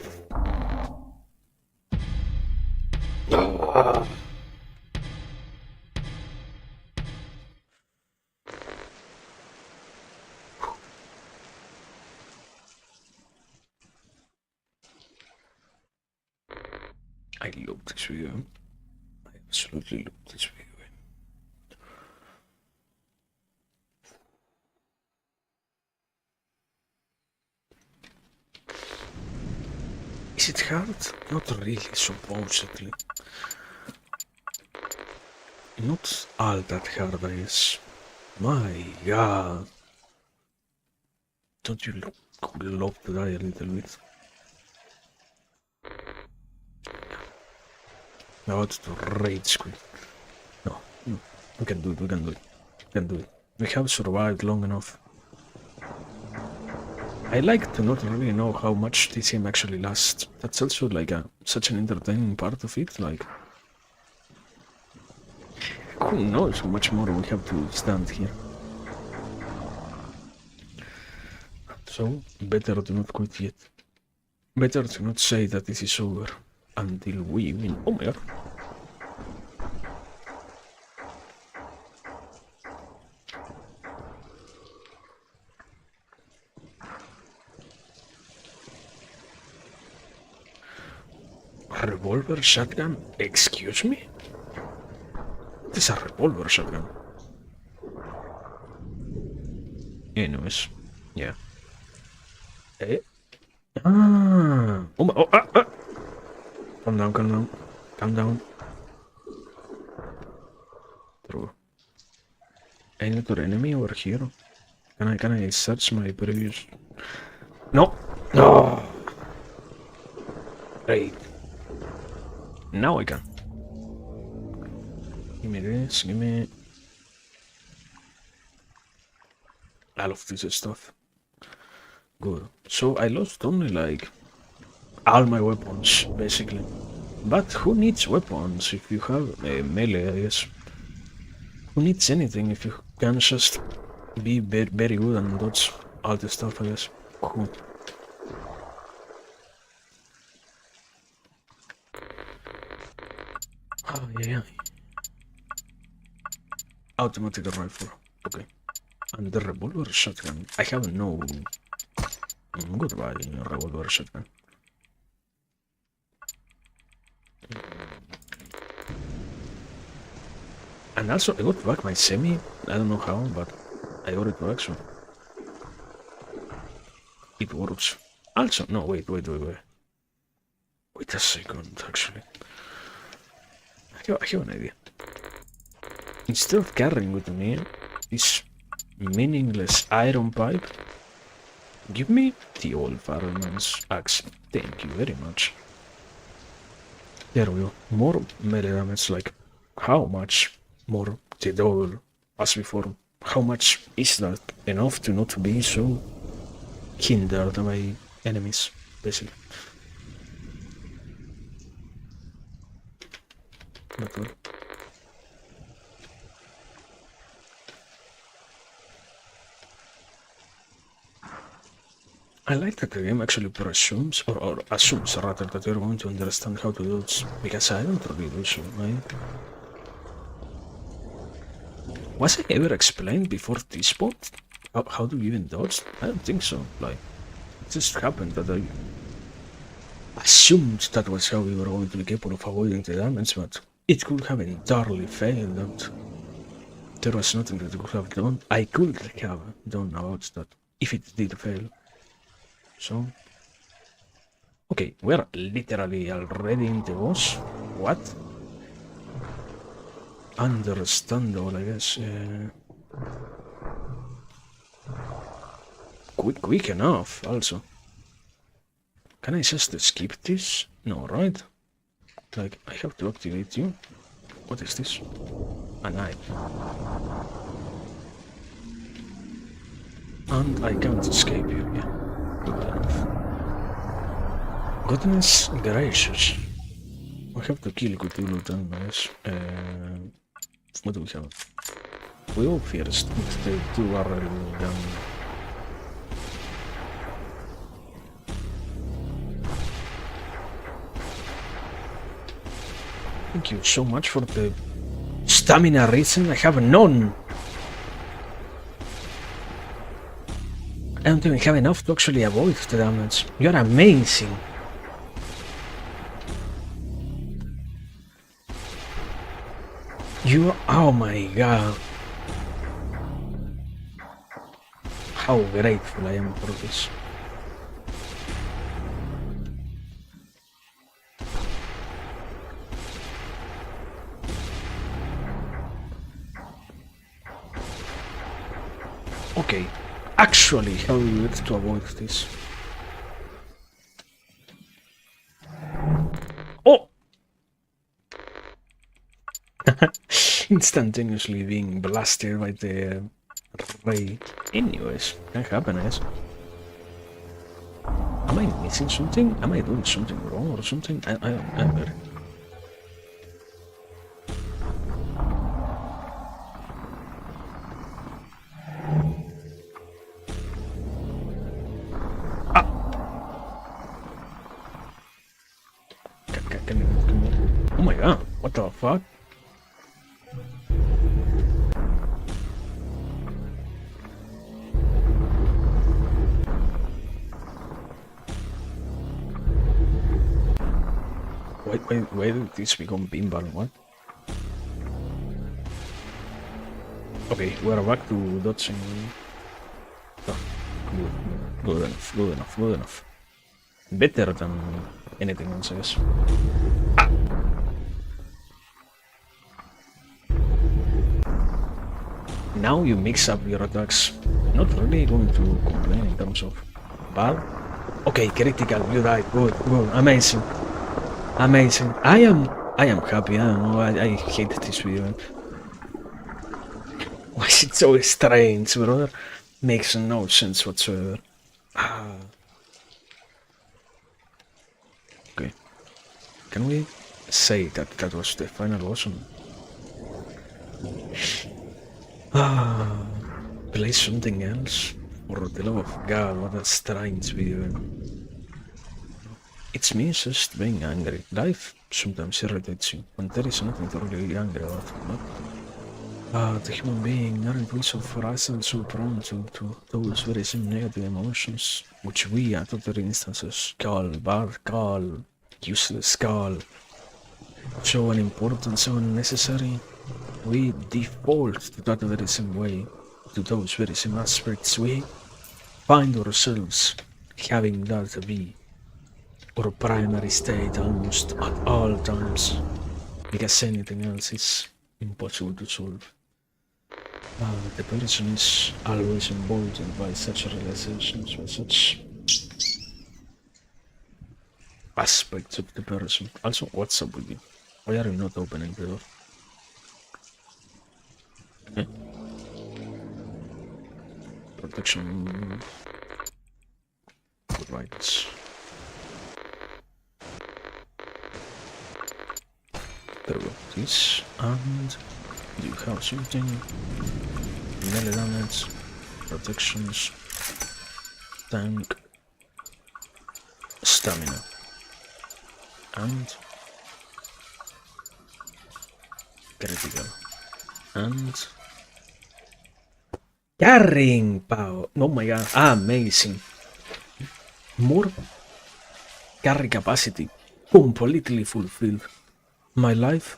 I love this video. I absolutely love this video. Is it hard? Not really, supposedly. Not all that hard, I guess. My god. Don't you love to die a little bit? About to rage quit. No, no. We can do it, we can do it. We can do it. We have survived long enough. I like to not really know how much this game actually lasts. That's also like such an entertaining part of it. Like, who knows how much more we have to stand here. So, better to not quit yet. Better to not say that this is over until we win. Oh my god. Revolver shotgun? Excuse me? This is a revolver shotgun. Anyways, yeah. Eh? Ah! Oh my! Oh! Ah! Calm down, calm down, calm down. True. Another enemy over here? Can I search my previous? No! No! Great. Now I can. Give me this, give me all of this stuff. Good. So I lost only like all my weapons, basically. But who needs weapons if you have a melee, I guess? Who needs anything if you can just be very good and dodge all the stuff, I guess? Cool. Oh, yeah. Automatic rifle. Okay. And the revolver shotgun. I have no. Goodbye, revolver shotgun. And also, I got back my semi. I don't know how, but I got it back, so it works. Also, no, wait. Wait a second, actually. I have an idea. Instead of carrying with me this meaningless iron pipe, give me the old fireman's axe. Thank you very much. There we go. More melee damage, like how much more? The double as before. How much is that enough to not be so hindered by enemies, basically? Not well. I like that the game actually presumes, or assumes rather, that you're going to understand how to do this, because I don't really do so, right? Was I ever explained before this spot? How do you even dodge? I don't think so, like, it just happened that I assumed that was how we were going to be capable of avoiding the damage, but it could have entirely failed, and there was nothing that I could have done about that, if it did fail. So, okay, we're literally already in the boss. What? Understandable, I guess. Quick enough, also. Can I just skip this? No, right? Like, I have to activate you. What is this? A knife. And I can't escape you, yeah. Good enough. Goodness gracious. I have to kill Cthulhu then, guys. What do we have? We go first with the 2-barrel gun. Thank you so much for the stamina reason. I have none. I don't even have enough to actually avoid the damage. You're amazing. You are, oh my god. How grateful I am for this. Okay, actually, how do we get to avoid this? Oh! Instantaneously being blasted by the ray. Anyways, can happen, I guess. Am I missing something? Am I doing something wrong or something? I'm very... Oh my god, what the fuck? Why did this become pinball? What? Okay, we're back to dodging. Oh, good enough, good enough, good enough. Better than anything else, I guess. Ah. Now you mix up your attacks. Not really going to complain in terms of bad. Okay, critical, you died. Good, good, amazing. Amazing. I am happy. I don't know. I hate this video. Why is it so strange, brother? Makes no sense whatsoever. Okay. Can we say that that was the final boss? Play something else? For the love of God, what a strange video. It's me just being angry. Life sometimes irritates you when there is nothing to really be angry about. The human being aren't we so fragile, so prone to those very same negative emotions, which we at other instances call bad, call useless, call so unimportant, so unnecessary. We default to that very same way, to those very same aspects. We find ourselves having that be our primary state almost at all times, because anything else is impossible to solve. The person is always emboldened by such realizations, by such aspects of the person. Also, what's up with you? Why are you not opening the door? Okay. Protection. Good rights. There we go. This, and you have something. Melee damage, protections, tank, stamina, and critical, and carrying power. Oh my god, amazing. More carry capacity, completely fulfilled. My life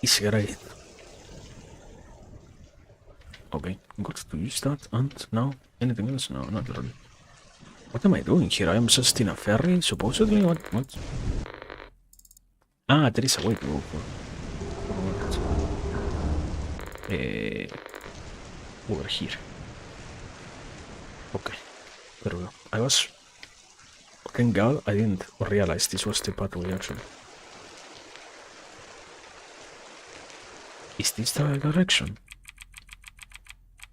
is great. Okay, got to use that, and now anything else? No, not really. What am I doing here? I am just in a ferry, supposedly? What? Ah, there is a way to go for over here. Okay, there we go. I was Thank God I didn't realize this was the pathway actually. Is this the direction?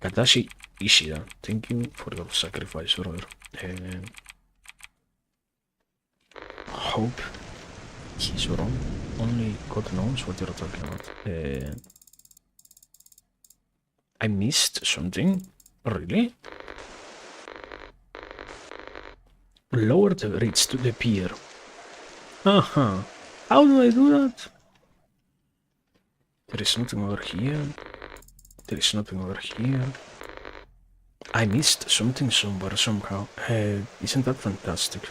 Kadashi Ishida, thank you for your sacrifice, brother. Hope he's wrong. Only God knows what you're talking about. I missed something? Really? Lower the reach to the pier. Uh-huh. How do I do that? There is nothing over here. There is nothing over here. I missed something somewhere, somehow. Isn't that fantastic?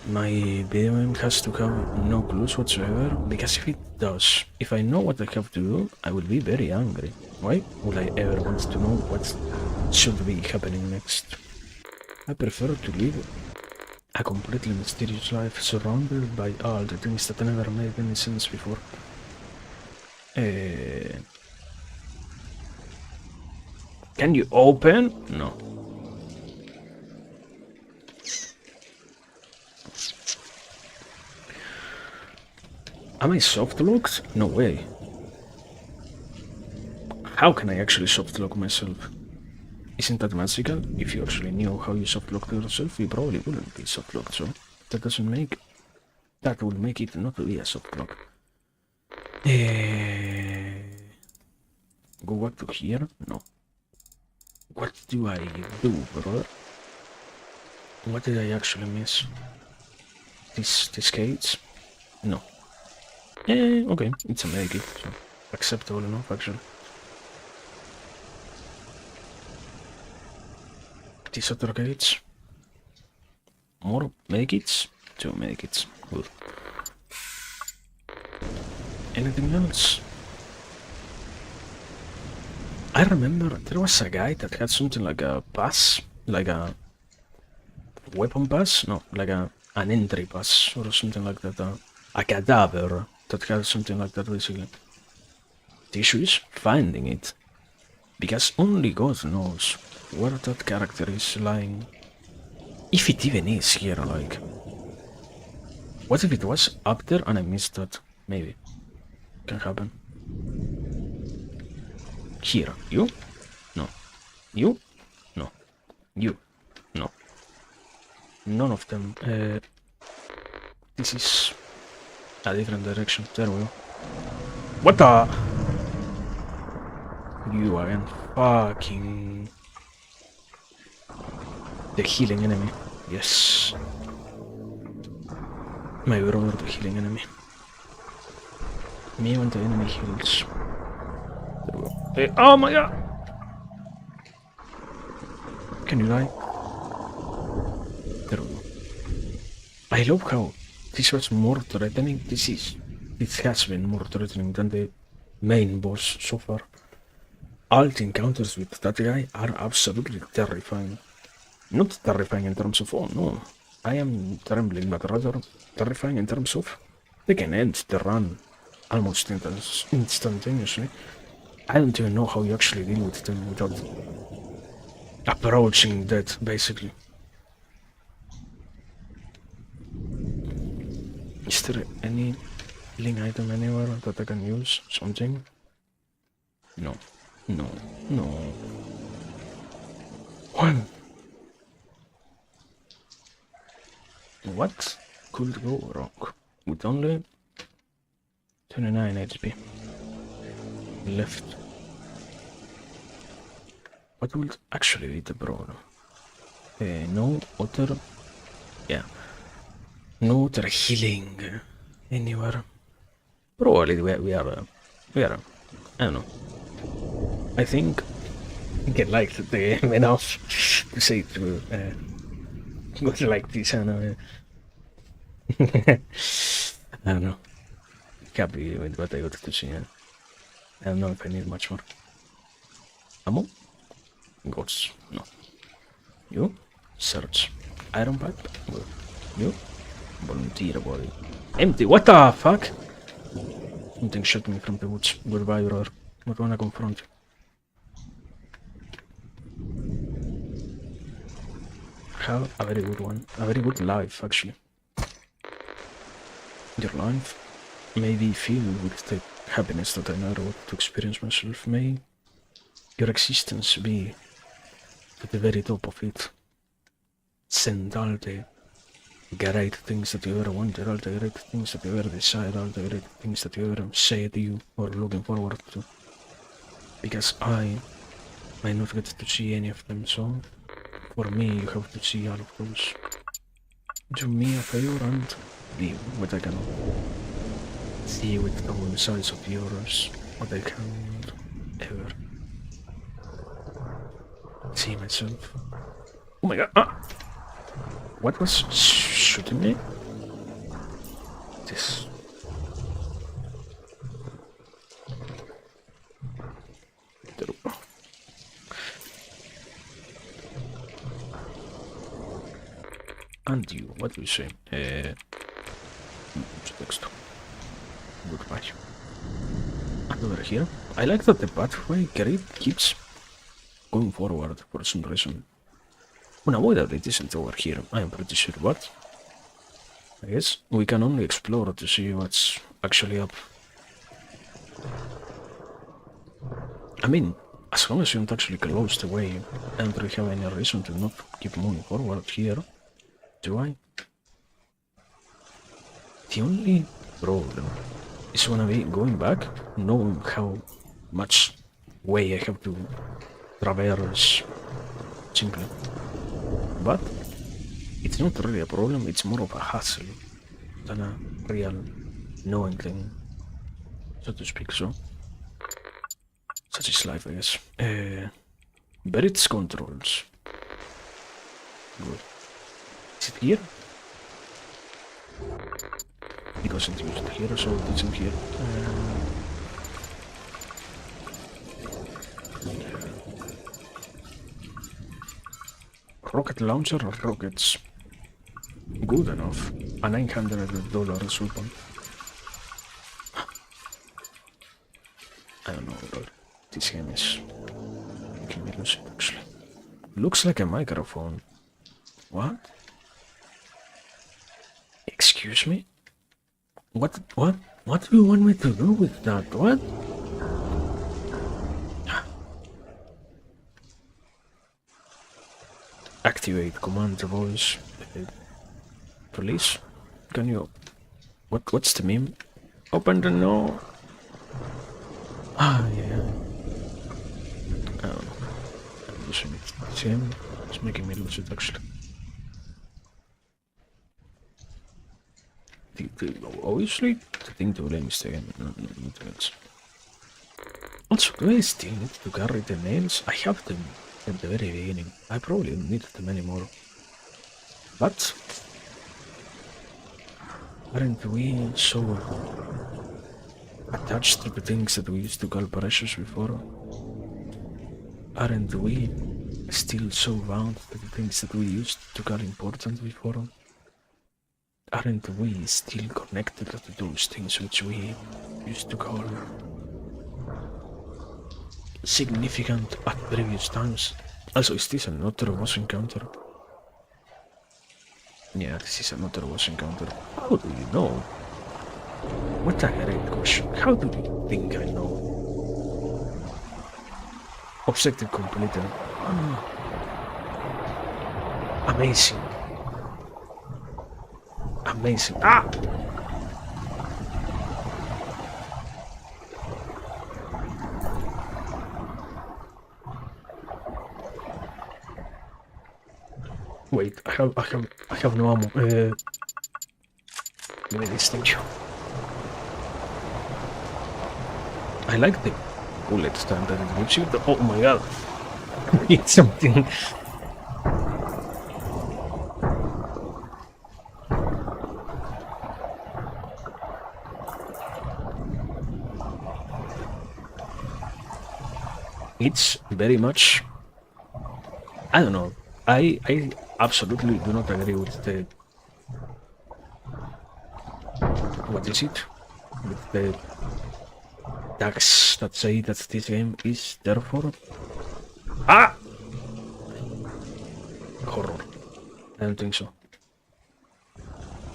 My video game has to have no clues whatsoever, because if it does, if I know what I have to do, I will be very angry. Why would I ever want to know what should be happening next? I prefer to live a completely mysterious life, surrounded by all the things that never made any sense before. Can you open? No. Am I soft locked? No way. How can I actually soft lock myself? Isn't that magical? If you actually knew how you soft locked yourself, you probably wouldn't be soft locked, so that doesn't make... that would make it not be a soft lock. Go back to here? No. What do I do, brother? What did I actually miss? These gates? No. Okay, it's a medikit, so acceptable enough, actually. These other gates. More medikits? 2 medikits. Good. Anything else? I remember there was a guy that had something like a pass, like a weapon pass? No, like an entry pass or something like that. A cadaver that had something like that, basically. The issue is finding it, because only God knows where that character is lying. If it even is here, like. What if it was up there and I missed that? Maybe. Can happen. Here. You? No. You? No. You? No. None of them. This is a different direction. There we go. What the? You again. Fucking... the healing enemy. Yes. My brother, the healing enemy. Me when the enemy heals. There we go. Hey, oh my god! Can you die? There we go. I love how this was more threatening. This has been more threatening than the main boss so far. All the encounters with that guy are absolutely terrifying. Not terrifying in terms of, oh no, I am trembling, but rather terrifying in terms of they can end the run almost instantaneously. I don't even know how you actually deal with them without approaching death, basically. Is there any healing item anywhere that I can use? Something? No. No. No. One. What could go wrong with only 29 HP left? What would actually be the problem? No other... yeah. No other healing anywhere. Probably we are... I don't know. I think I liked the game enough to say to go like this, and I don't know. Happy with what I got to see. I don't know if I need much more. Ammo? Goats? No. You? Search. Iron pipe? Good. You? Volunteer body. Empty. What the fuck? Something shot me from the woods. Goodbye, brother. Not wanna confront you. have a very good one, a very good life actually. Your life may be filled with the happiness that I never want to experience myself. May your existence be at the very top of it. Send all the great things that you ever wanted, all the great things that you ever desired, all the great things that you ever said you were looking forward to. Because I might not get to see any of them, so for me you have to see all of those. Do me a favor and be what I can see with the whole size of yours, what I can't ever see myself. Oh my god! Ah! What was shooting me? This. And you, what do you say? Text. Goodbye. And over here, I like that the pathway keeps going forward for some reason. Unavoidably it isn't over here, I am pretty sure, but I guess we can only explore to see what's actually up. I mean, as long as you don't actually close the way, I don't really have any reason to not keep moving forward here, do I? The only problem is gonna be going back, knowing how much way I have to traverse simply. But it's not really a problem, it's more of a hassle than a real knowing thing, so to speak, so. Such is life, I guess. Buried controls. Good. Is it here? It wasn't used here, so it isn't here. Rocket launcher or rockets? Good enough. A $900 weapon. I don't know, bro. This game is making me lose it, actually. Looks like a microphone. What? Excuse me? What do you want me to do with that? What? Activate command voice. Police? Can you... What's the meme? Open the door. Ah, yeah. I don't know. I'm losing it. See him? It's making me lose it, actually. Obviously, the thing to blame is the game, not else. Also, do I still need to carry the nails? I have them at the very beginning. I probably don't need them anymore. But aren't we so attached to the things that we used to call precious before? Aren't we still so bound to the things that we used to call important before? Aren't we still connected to those things which we used to call significant at previous times? Also, is this another boss encounter? Yeah, this is another boss encounter. How do you know? What a great question. How do you think I know? Objective completed. Amazing. Amazing. Ah! Wait, I have no ammo. Give me this, thank you. I like the bullet time that it gives you. Oh my god. It's something. It's very much, I don't know, I absolutely do not agree with the, what is it, with the tags that say that this game is therefore, horror. I don't think so.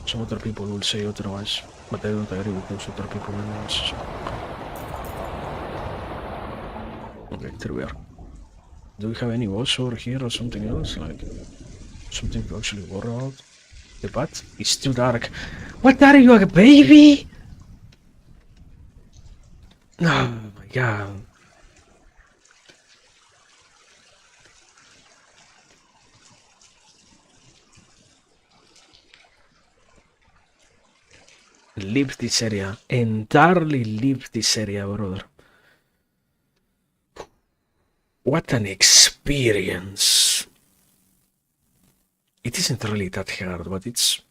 Some other people will say otherwise, but I don't agree with those other people anyways, so. Okay, there we are. Do we have any walls over here or something else? Like, something to actually worry about? The bat is too dark. What are you, a baby? Oh my god. Leave this area. Entirely leave this area, brother. What an experience. It isn't really that hard, but it's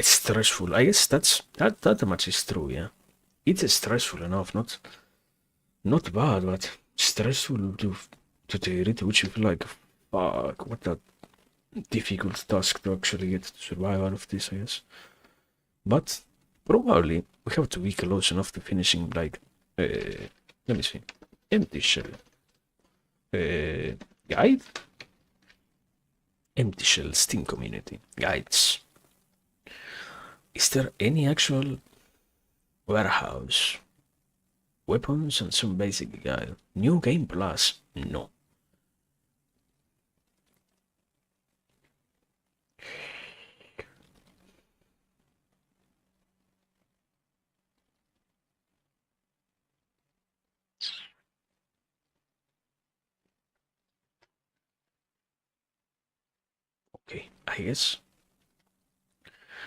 stressful. I guess that much is true, yeah. It's stressful enough, not bad, but stressful to the degree to which you feel like, fuck, what a difficult task to actually get to survive out of this, I guess. But probably we have to be close enough to finishing, like, let me see, empty shell, guide, empty shell, Steam community, guides. Is there any actual warehouse? Weapons and some basic guide. New game plus? No. Okay, I guess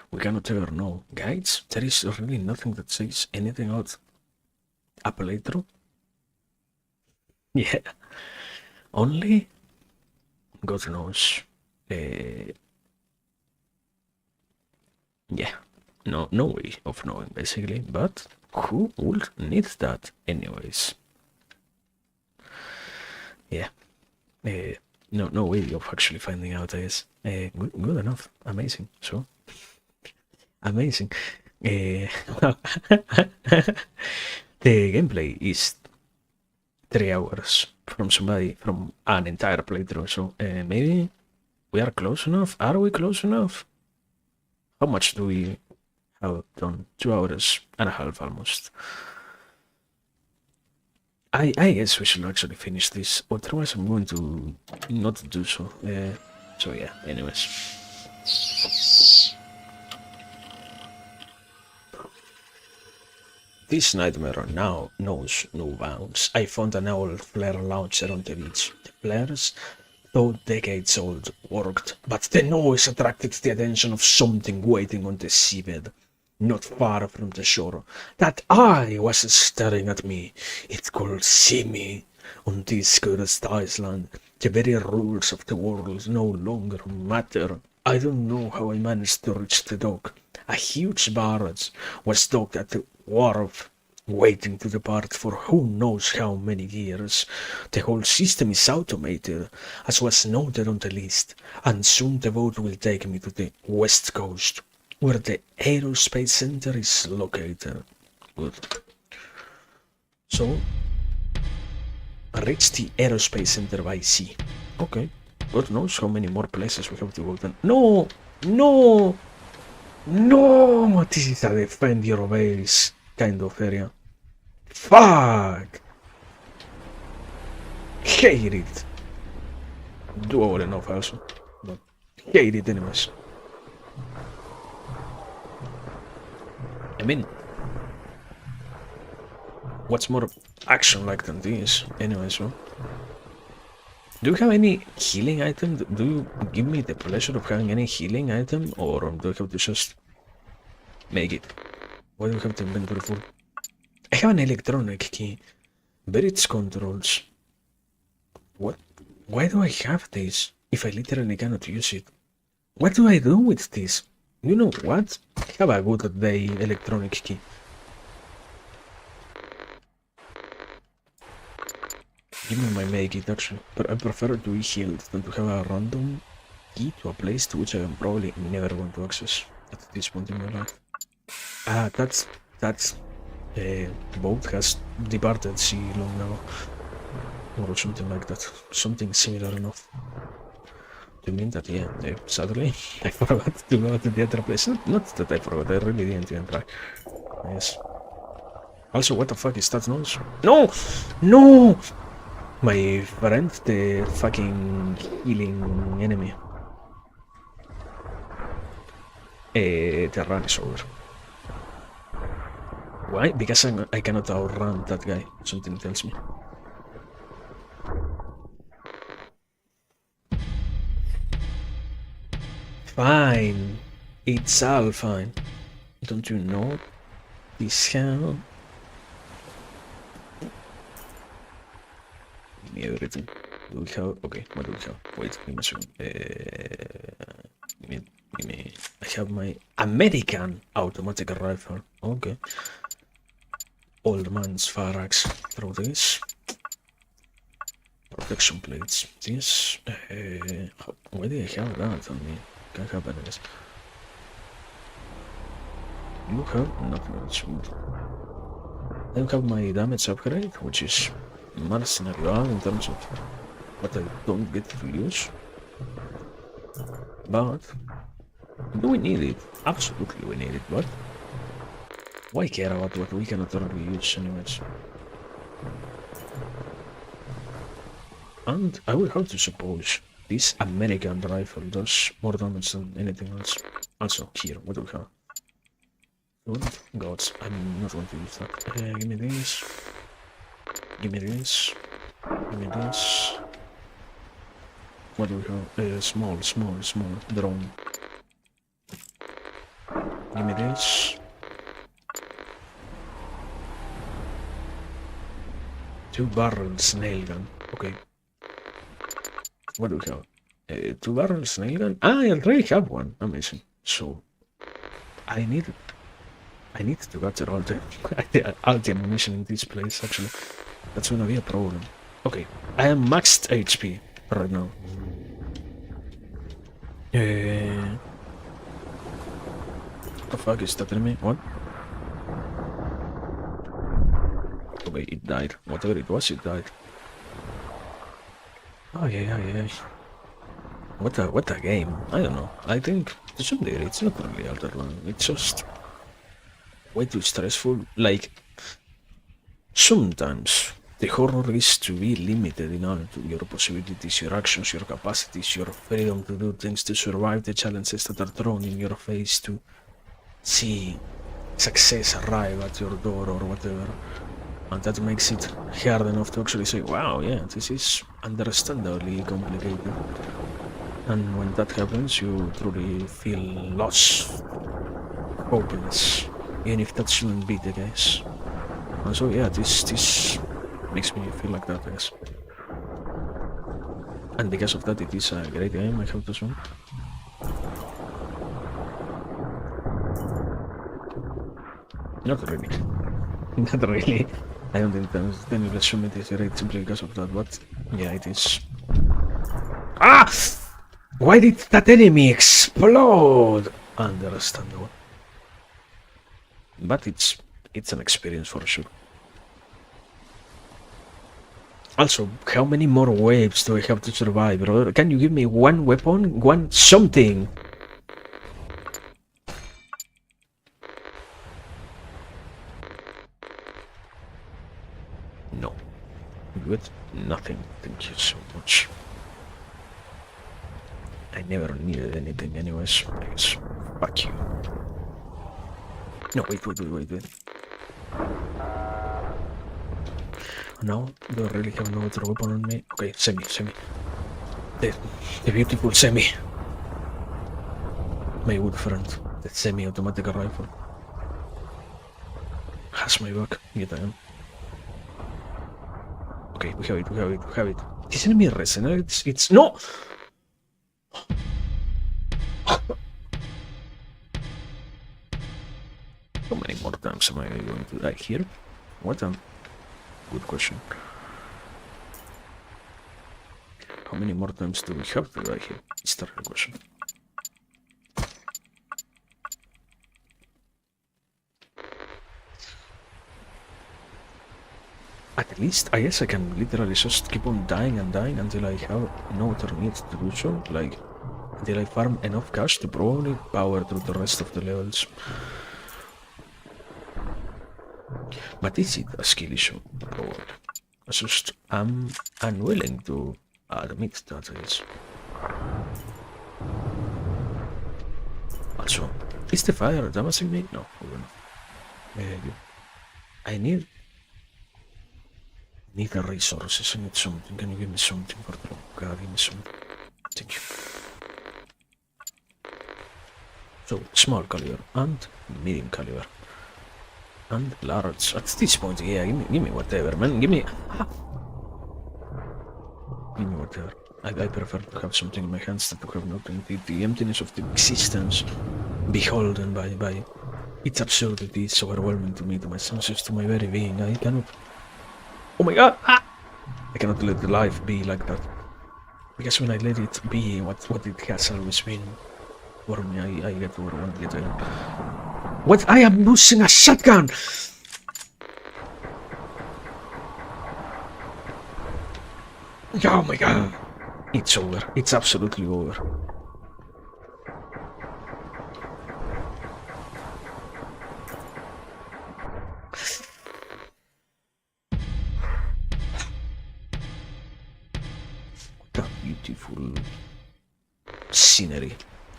we cannot ever know. Guides? There is really nothing that says anything about a playthrough. Yeah. Only God knows. Yeah. No way of knowing, basically. But who would need that anyways? Yeah. No way of actually finding out, I guess. Good enough. Amazing. So, amazing. The gameplay is 3 hours from an entire playthrough, so maybe we are close enough. Are we close enough? How much do we have done? 2 hours and a half almost. I guess we should actually finish this, otherwise I'm going to not do so. So yeah, anyways. This nightmare now knows no bounds. I found an old flare launcher on the beach. The flares, though decades old, worked, but the noise attracted the attention of something waiting on the seabed, not far from the shore. That eye was staring at me. It could see me. On this cursed island, the very rules of the world no longer matter. I don't know how I managed to reach the dock. A huge barge was docked at the wharf, waiting to depart for who knows how many years. The whole system is automated, as was noted on the list, and soon the boat will take me to the west coast, where the aerospace center is located. Good. So, reach the aerospace center by sea. Okay. God knows how many more places we have to go then. No! No! No! This is a defend your base kind of area. Fuck! Hate it. Doable enough also. But hate it anyways. I mean, what's more action-like than this? Anyways, so. Do you have any healing item? Do you give me the pleasure of having any healing item? Or do I have to just make it? Why do you have the inventory full? I have an electronic key. But its controls. What? Why do I have this if I literally cannot use it? What do I do with this? You know what? Have a good day, electronic key. Give me my make it actually, but I prefer to be healed than to have a random key to a place to which I am probably never going to access at this point in my life. Ah, that boat has departed sea long ago, or something like that. Something similar enough. You mean that, yeah, sadly, I forgot to go to the other place. Not that I forgot, I really didn't even try. Yes. Also, what the fuck is that noise? No! No! My friend, the fucking healing enemy. The run is over. Why? Because I cannot outrun that guy, something tells me. Fine. It's all fine. Don't you know this how? Give me everything. Do we have? Okay, what do we have? Wait, give me a second. Give me. I have my American automatic rifle. Okay. Old man's fire axe. Throw this. Protection plates. This. Why do I have that on me? Can't have any of this. You have nothing. I have my damage upgrade, which is mercenary in terms of what I don't get to use. But do we need it? Absolutely we need it, but why care about what we cannot really use anyways? And I will have to suppose this American rifle does more damage than anything else. Also, here, what do we have? Good gods, I'm not going to use that. Give me this. Give me this. Give me this. What do we have? Small drone. Give me this. 2-barrel snail gun. Okay. What do we have? 2-barrel snail gun? Ah, I already have one. Amazing. So, I need to gather all the ammunition in this place, actually. That's gonna be a problem. Okay, I am maxed HP right now. What the fuck is that enemy? What? Okay, it died. Whatever it was, it died. Oh yeah. What a game. I don't know. I think to some degree it's not really Elder Run. It's just way too stressful. Like, sometimes the horror is to be limited in all to your possibilities, your actions, your capacities, your freedom to do things, to survive the challenges that are thrown in your face, to see success arrive at your door or whatever. And that makes it hard enough to actually say, wow, yeah, this is understandably complicated. And when that happens, you truly feel lost, hopeless, even if that shouldn't be the case. And so yeah, this makes me feel like that, I guess. And because of that, it is a great game, I have to say. Not really. Not really. I don't think the assume it is great simply because of that, but yeah, it is. Ah! Why did that enemy explode? Understandable. But it's an experience for sure. Also, how many more waves do I have to survive, brother? Can you give me one weapon? One something? No. Good. Nothing. Thank you so much. I never needed anything anyways. I guess. Fuck you. No, wait. No, do I really have no other weapon on me? Okay, semi. The beautiful semi. My good friend. The semi-automatic rifle. Has my back. Yet I am. Okay, we have it. This enemy resonates. It's no! How many more times am I going to die here? What a good question. How many more times do we have to die here? It's the real question. At least, I guess I can literally just keep on dying and dying until I have no other need to do so. Like, until I farm enough cash to probably power through the rest of the levels. But is it a skill issue? Or just I'm unwilling to admit that it is. Also, is the fire damaging me? No, maybe. I need the resources. I need something. Can you give me something for the God? Give me something. Thank you. So small caliber and medium caliber and large. At this point, yeah, give me whatever, man. Give me whatever. I prefer to have something in my hands than to have nothing. The emptiness of the existence, beholden by its absurdity, is overwhelming to me, to my senses, to my very being. I cannot. Oh my God! Ah! I cannot let the life be like that. Because when I let it be what it has always been for me, I get overwhelmed. What? I am using a shotgun! Oh my God! It's over. It's absolutely over. What a beautiful scenery.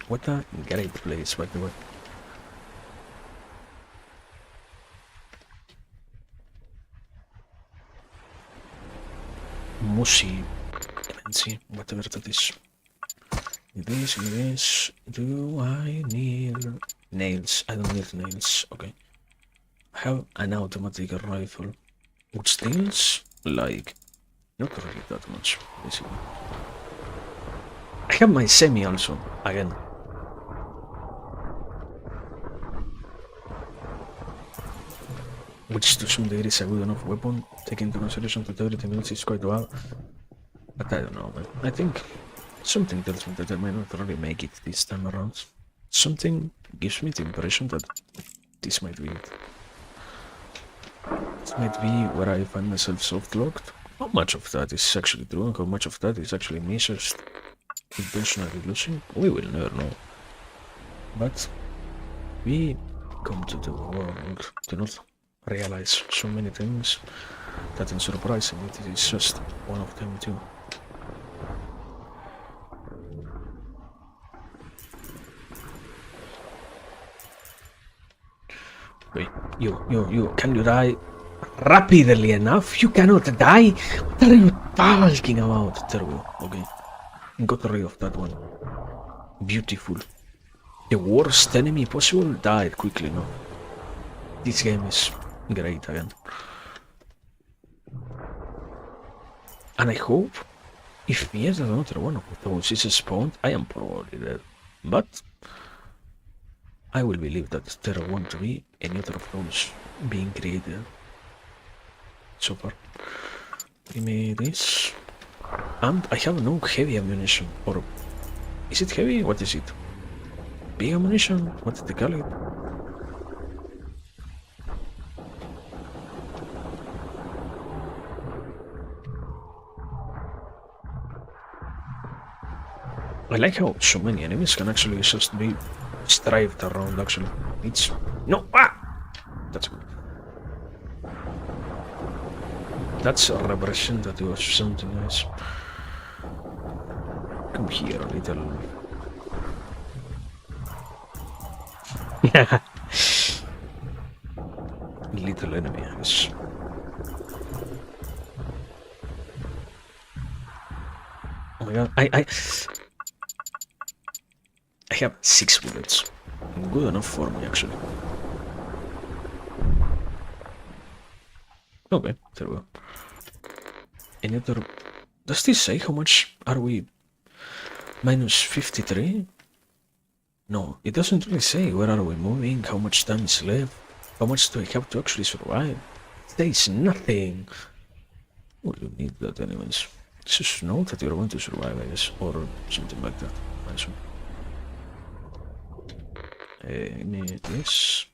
What a great place, by the way. Mushy, clemency, whatever that is. This. Do I need nails? I don't need nails. Okay. I have an automatic rifle, which steals like not really that much, basically. I have my semi also, again. Which to some degree is a good enough weapon, taking into consideration that everything else is quite well. But I don't know, man. I think something tells me that I might not really make it this time around. Something gives me the impression that this might be it. This might be where I find myself soft-locked. How much of that is actually true and how much of that is actually me just intentionally losing? We will never know. But we come to the world to not realize so many things that unsurprisingly this is just one of them too. Wait, you, can you die rapidly enough? You cannot die? What are you talking about? There we go, okay. Got rid of that one. Beautiful. The worst enemy possible died quickly, no? This game is great again. And I hope, if yet another one of those is spawned, I am probably dead. But I will believe that there won't be any other of those being created so far. Give me this. And I have no heavy ammunition. Or is it heavy? What is it? Big ammunition? What did they call it? I like how so many enemies can actually just be strafed around, actually. It's... No! Ah! That's good. That's representative of something else. Come here, little... little enemy, I guess. Oh my God, I have 6 bullets. Good enough for me, actually. Okay, there we go. Any other... Does this say how much are we? Minus 53? No, it doesn't really say where are we moving, how much time is left, how much do I have to actually survive. It says nothing. Well, you need that anyways. Just know that you're going to survive, I guess, or something like that. I assume. Need this.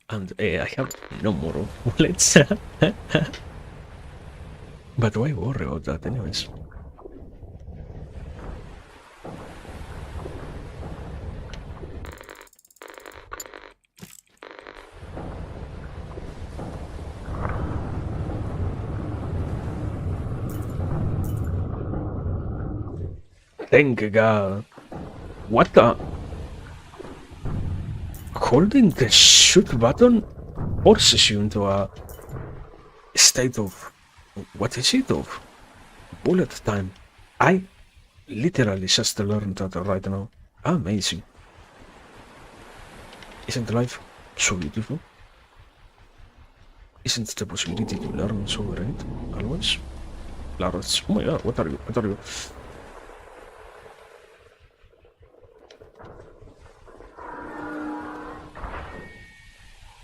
And I have no more bullets. But why worry about that anyways? Thank God. What the? Holding the shoot button forces you into a state of... What is it of? Bullet time. I literally just learned that right now. Amazing. Isn't life so beautiful? Isn't the possibility to learn so great? Always? Lars. Oh my god, what are you? What are you?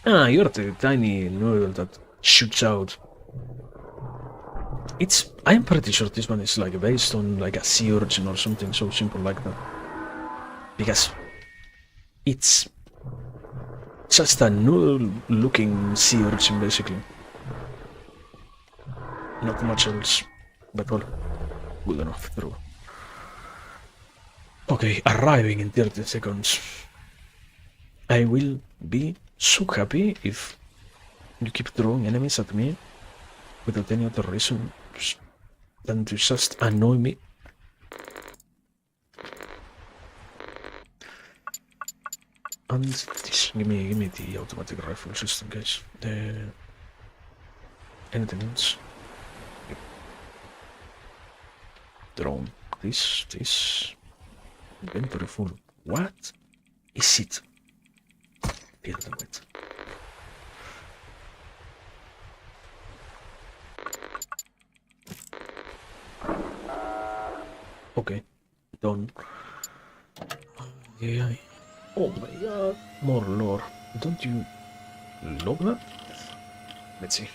Ah, you're the tiny noodle that shoots out. I'm pretty sure this one is like based on like a sea urchin or something so simple like that. Because it's just a noodle looking sea urchin basically. Not much else, but well, good enough, true. Okay, arriving in 30 seconds. I will be so happy if you keep throwing enemies at me without any other reason than to just annoy me. And this, give me the automatic rifle just in case. Anything else? Drone. This. Inventory full. What is it? Feel the weight. Okay, done. Yeah. Oh my god, more lore. Don't you love that? Let's see.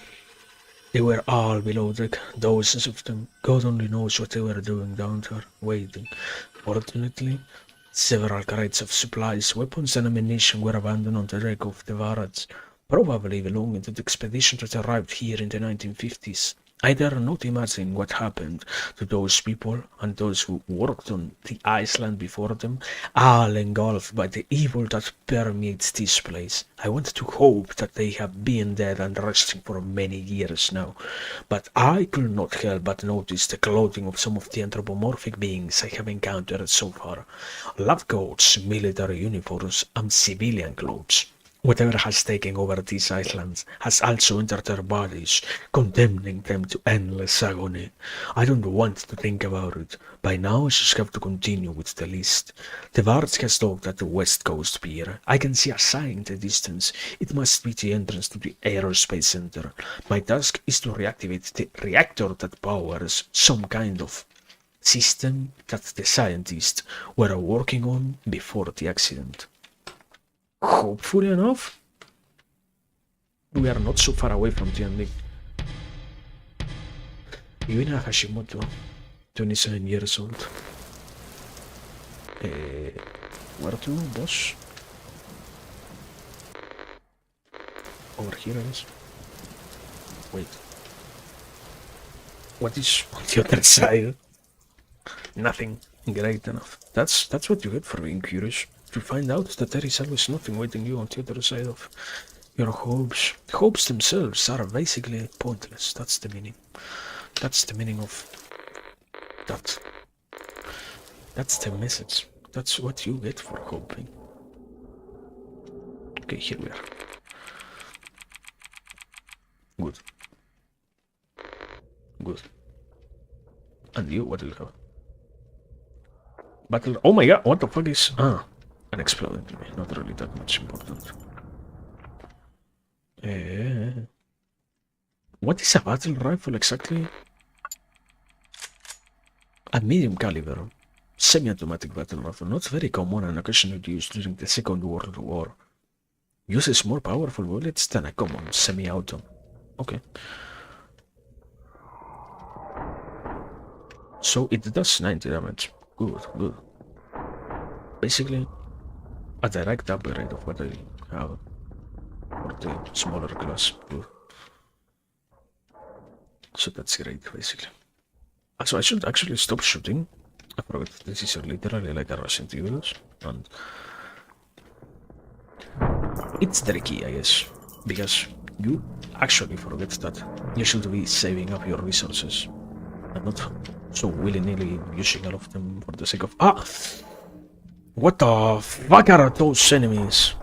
They were all below deck, dozens of them. God only knows what they were doing down there, waiting. Fortunately, several crates of supplies, weapons and ammunition were abandoned on the deck of the Varats, probably belonging to the expedition that arrived here in the 1950s. I dare not imagine what happened to those people and those who worked on the island before them, all engulfed by the evil that permeates this place. I want to hope that they have been dead and resting for many years now, but I could not help but notice the clothing of some of the anthropomorphic beings I have encountered so far. Lab coats, military uniforms, and civilian clothes. Whatever has taken over these islands has also entered their bodies, condemning them to endless agony. I don't want to think about it. By now I just have to continue with the list. The Vard has docked at the West Coast Pier. I can see a sign in the distance. It must be the entrance to the Aerospace Center. My task is to reactivate the reactor that powers some kind of system that the scientists were working on before the accident. Hopefully enough, we are not so far away from the ending. Yuina Hashimoto, 27 years old. Where to, boss? Over here, I guess. Wait. What is on the other side? Nothing. Great enough. That's what you get for being curious. To find out that there is always nothing waiting you on the other side of your hopes. Hopes themselves are basically pointless. That's the meaning. That's the meaning of that. That's the message. That's what you get for hoping. Okay, here we are. Good. Good. And you, what do you have? Battle. Oh my god, what the fuck is. An exploding to me. Not really that much important. What is a battle rifle exactly? A medium caliber, semi-automatic battle rifle, not very common and occasionally used during the Second World War. Uses more powerful bullets than a common semi-auto. Okay. So it does 90 damage. Good, good. Basically, a direct upgrade of what I have for the smaller class. Good. So that's great, basically. So I should actually stop shooting. I forgot this is literally like a Resident Evil, and it's tricky, I guess, because you actually forget that you should be saving up your resources and not so willy-nilly using all of them for the sake of... Ah! What the fuck are those enemies?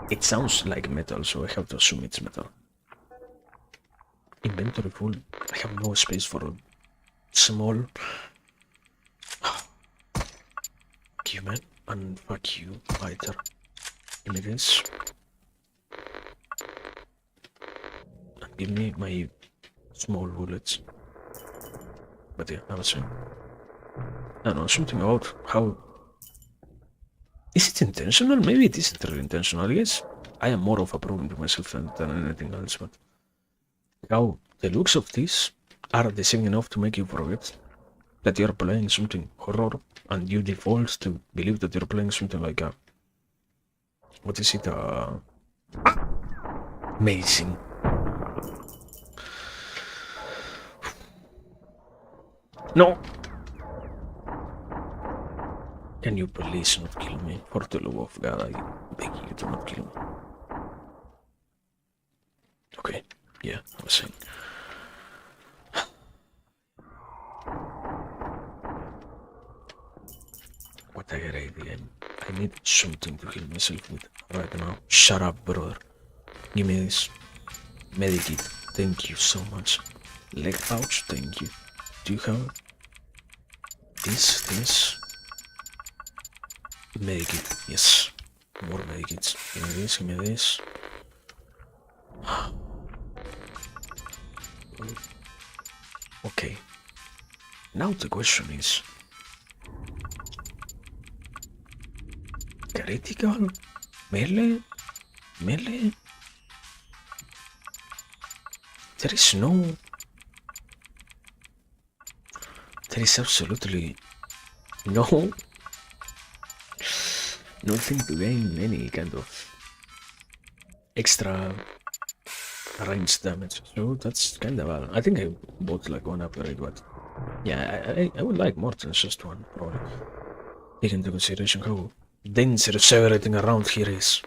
It sounds like metal, so I have to assume it's metal. Inventory full. I have no space for a small... Fuck you, man. And fuck you, fighter. Give me this. And give me my small bullets. But yeah, I was saying. I don't know, something about how... Is it intentional? Maybe it isn't really intentional. I guess I am more of a problem to myself than anything else, but... How the looks of this are deceiving enough to make you forget that you're playing something horror, and you default to believe that you're playing something like a... What is it? Amazing. No! Can you please not kill me? For the love of God, I beg you to not kill me. Okay, yeah, I was saying. What a great game. I need something to heal myself with right now. Shut up, brother. Give me this. Medikit. Thank you so much. Leg pouch. Thank you. Do you have this? Medikit. Yes. More medikits. Give me this. Give me this. Okay. Now the question is... Critical? Melee? Melee? There is no... There is absolutely no... Nothing to gain any kind of extra range damage. So that's kind of... I think I bought like one upgrade, but... Yeah, I would like more than just one, probably. Take into consideration how dangerous everything around here is.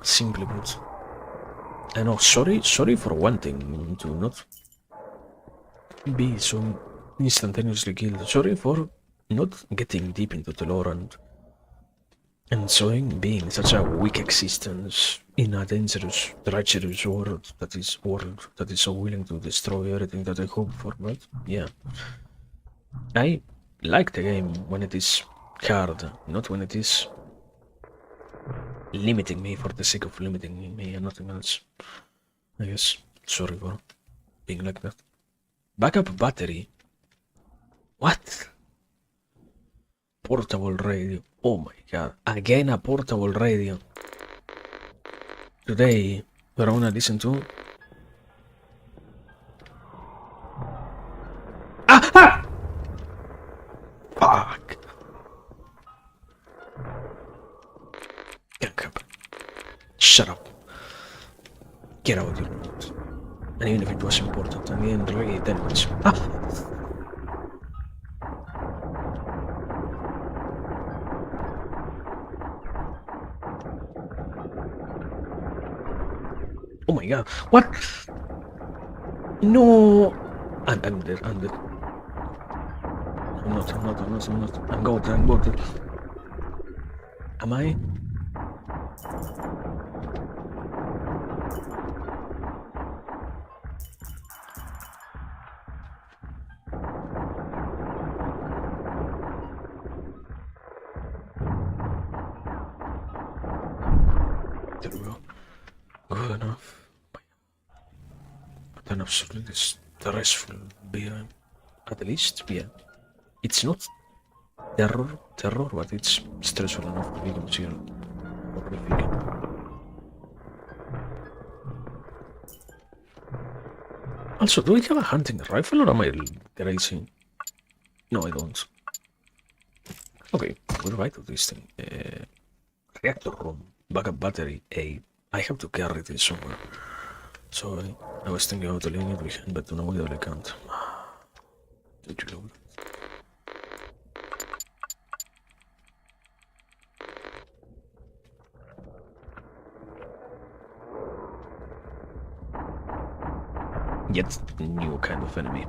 Simply put. I know, sorry for wanting to not be so instantaneously killed. Sorry for not getting deep into the lore and enjoying being such a weak existence in a dangerous, treacherous world that is so willing to destroy everything that I hope for, but yeah. I like the game when it is hard, not when it is limiting me for the sake of limiting me and nothing else. I guess. Sorry for being like that. Backup battery. What? Portable radio. Oh my god. Again a portable radio. Today we're gonna listen to... Ah! Fuck. Can't happen. Shut up. Get out your mouth. And even if it was important, I didn't really that much. Ah! Oh my god, what? No! I'm dead. I'm not. I'm going. Am I? There we go. Good enough. But an absolutely stressful beer. At least, yeah. It's not terror, but it's stressful enough to be considered horrific. Also, do I have a hunting rifle or am I crazy? No, I don't. Okay, we're right to this thing. Reactor room, backup battery, A. I have to carry this somewhere. So I was thinking about leaving it behind, but no way I can't. Did you load? Yet new kind of enemy.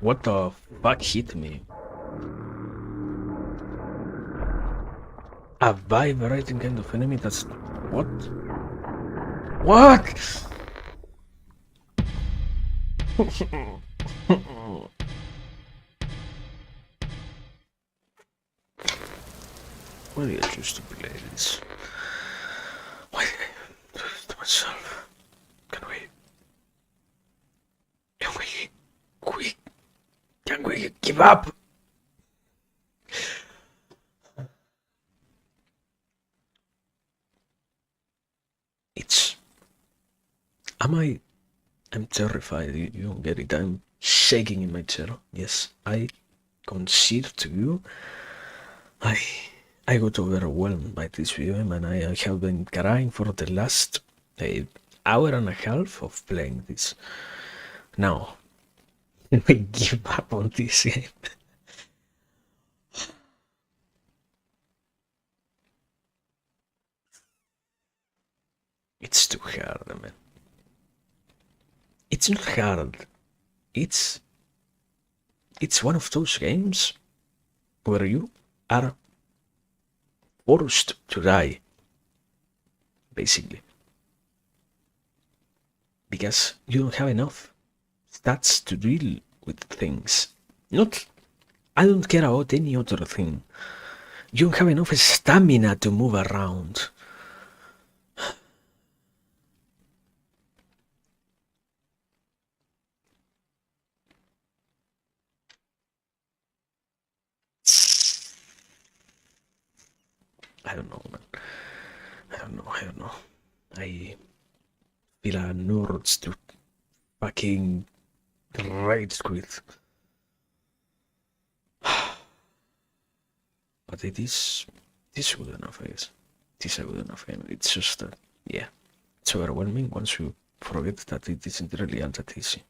What the fuck hit me? A vibrating kind of enemy? That's... what? What? Why did I choose to play this? Why did I do this to myself? Can we give up? I'm terrified, you don't get it. I'm shaking in my chair. Yes, I concede to you. I got overwhelmed by this video, and I have been crying for the last hour and a half of playing this. Now, I give up on this game. It's too hard, man. It's not hard. It's one of those games where you are forced to die, basically, because you don't have enough stats to deal with things. I don't care about any other thing. You don't have enough stamina to move around. I don't know, man. I don't know. I feel an urge to fucking rage quit. But it is good enough, I guess. It is a good enough game. It's just that, yeah, it's overwhelming once you forget that it isn't really that easy.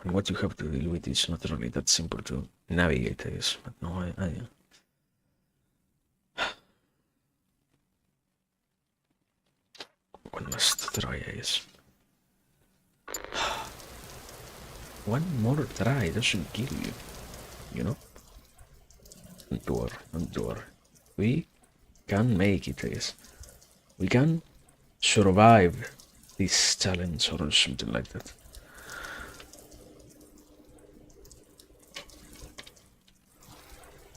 And what you have to deal with is not really that simple to navigate, I guess. But no, one must try, I guess. One more try doesn't kill you, you know? Don't worry. We can make it, I guess. We can survive this challenge or something like that.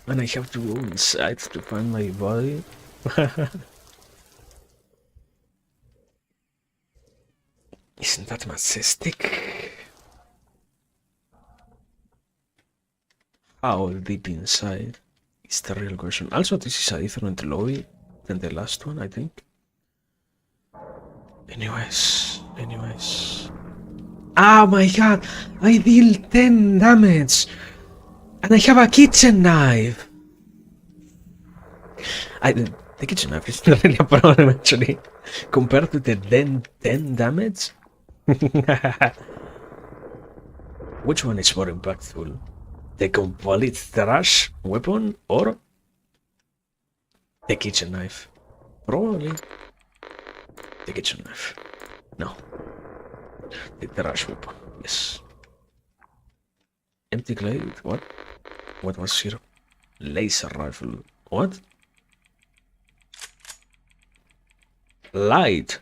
And I have to go inside to find my body. Isn't that majestic? How deep inside is the real question. Also, this is a different lobby than the last one, I think. Anyways. Oh my god! I deal 10 damage! And I have a kitchen knife! The kitchen knife is not really a problem, actually. Compared to the 10 damage? Which one is more impactful? The complete trash weapon or the kitchen knife? Probably the kitchen knife. No. The trash weapon, yes. Empty glade, what? What was here? Laser rifle, what? Light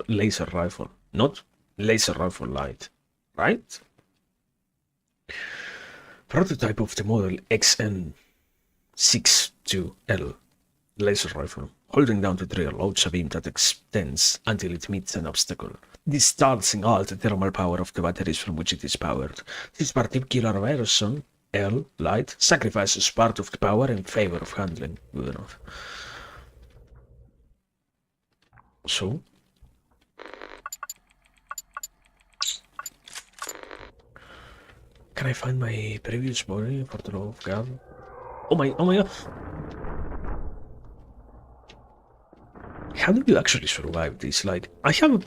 laser rifle, not laser rifle light, right? Prototype of the model XN62L laser rifle. Holding down the trigger loads a beam that extends until it meets an obstacle, discharging all the thermal power of the batteries from which it is powered. This particular version, L light, sacrifices part of the power in favor of handling. Good enough. So, can I find my previous body for the love of God? Oh my god! How do you actually survive this? Like, I have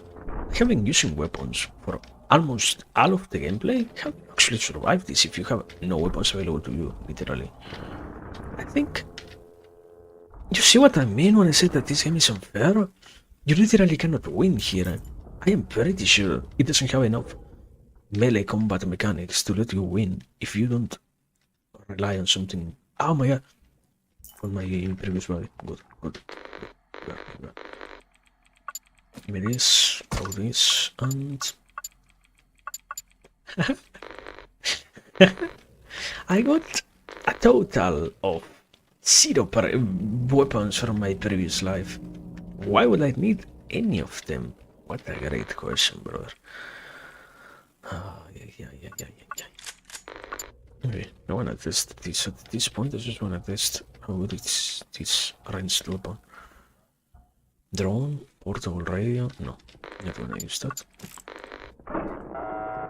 been using weapons for almost all of the gameplay. How do you actually survive this if you have no weapons available to you, literally? I think You see what I mean when I say that this game is unfair? You literally cannot win here. I am pretty sure it doesn't have enough melee combat mechanics to let you win if you don't rely on something. Oh my god. On my previous body. Good, good. Good. Give me this, all this, and I got a total of 0 weapons from my previous life. Why would I need any of them? What a great question, brother. Yeah. Okay, I wanna test this at this point. I just wanna test how good this ranged weapon. Drone, portable radio. No, not gonna use that.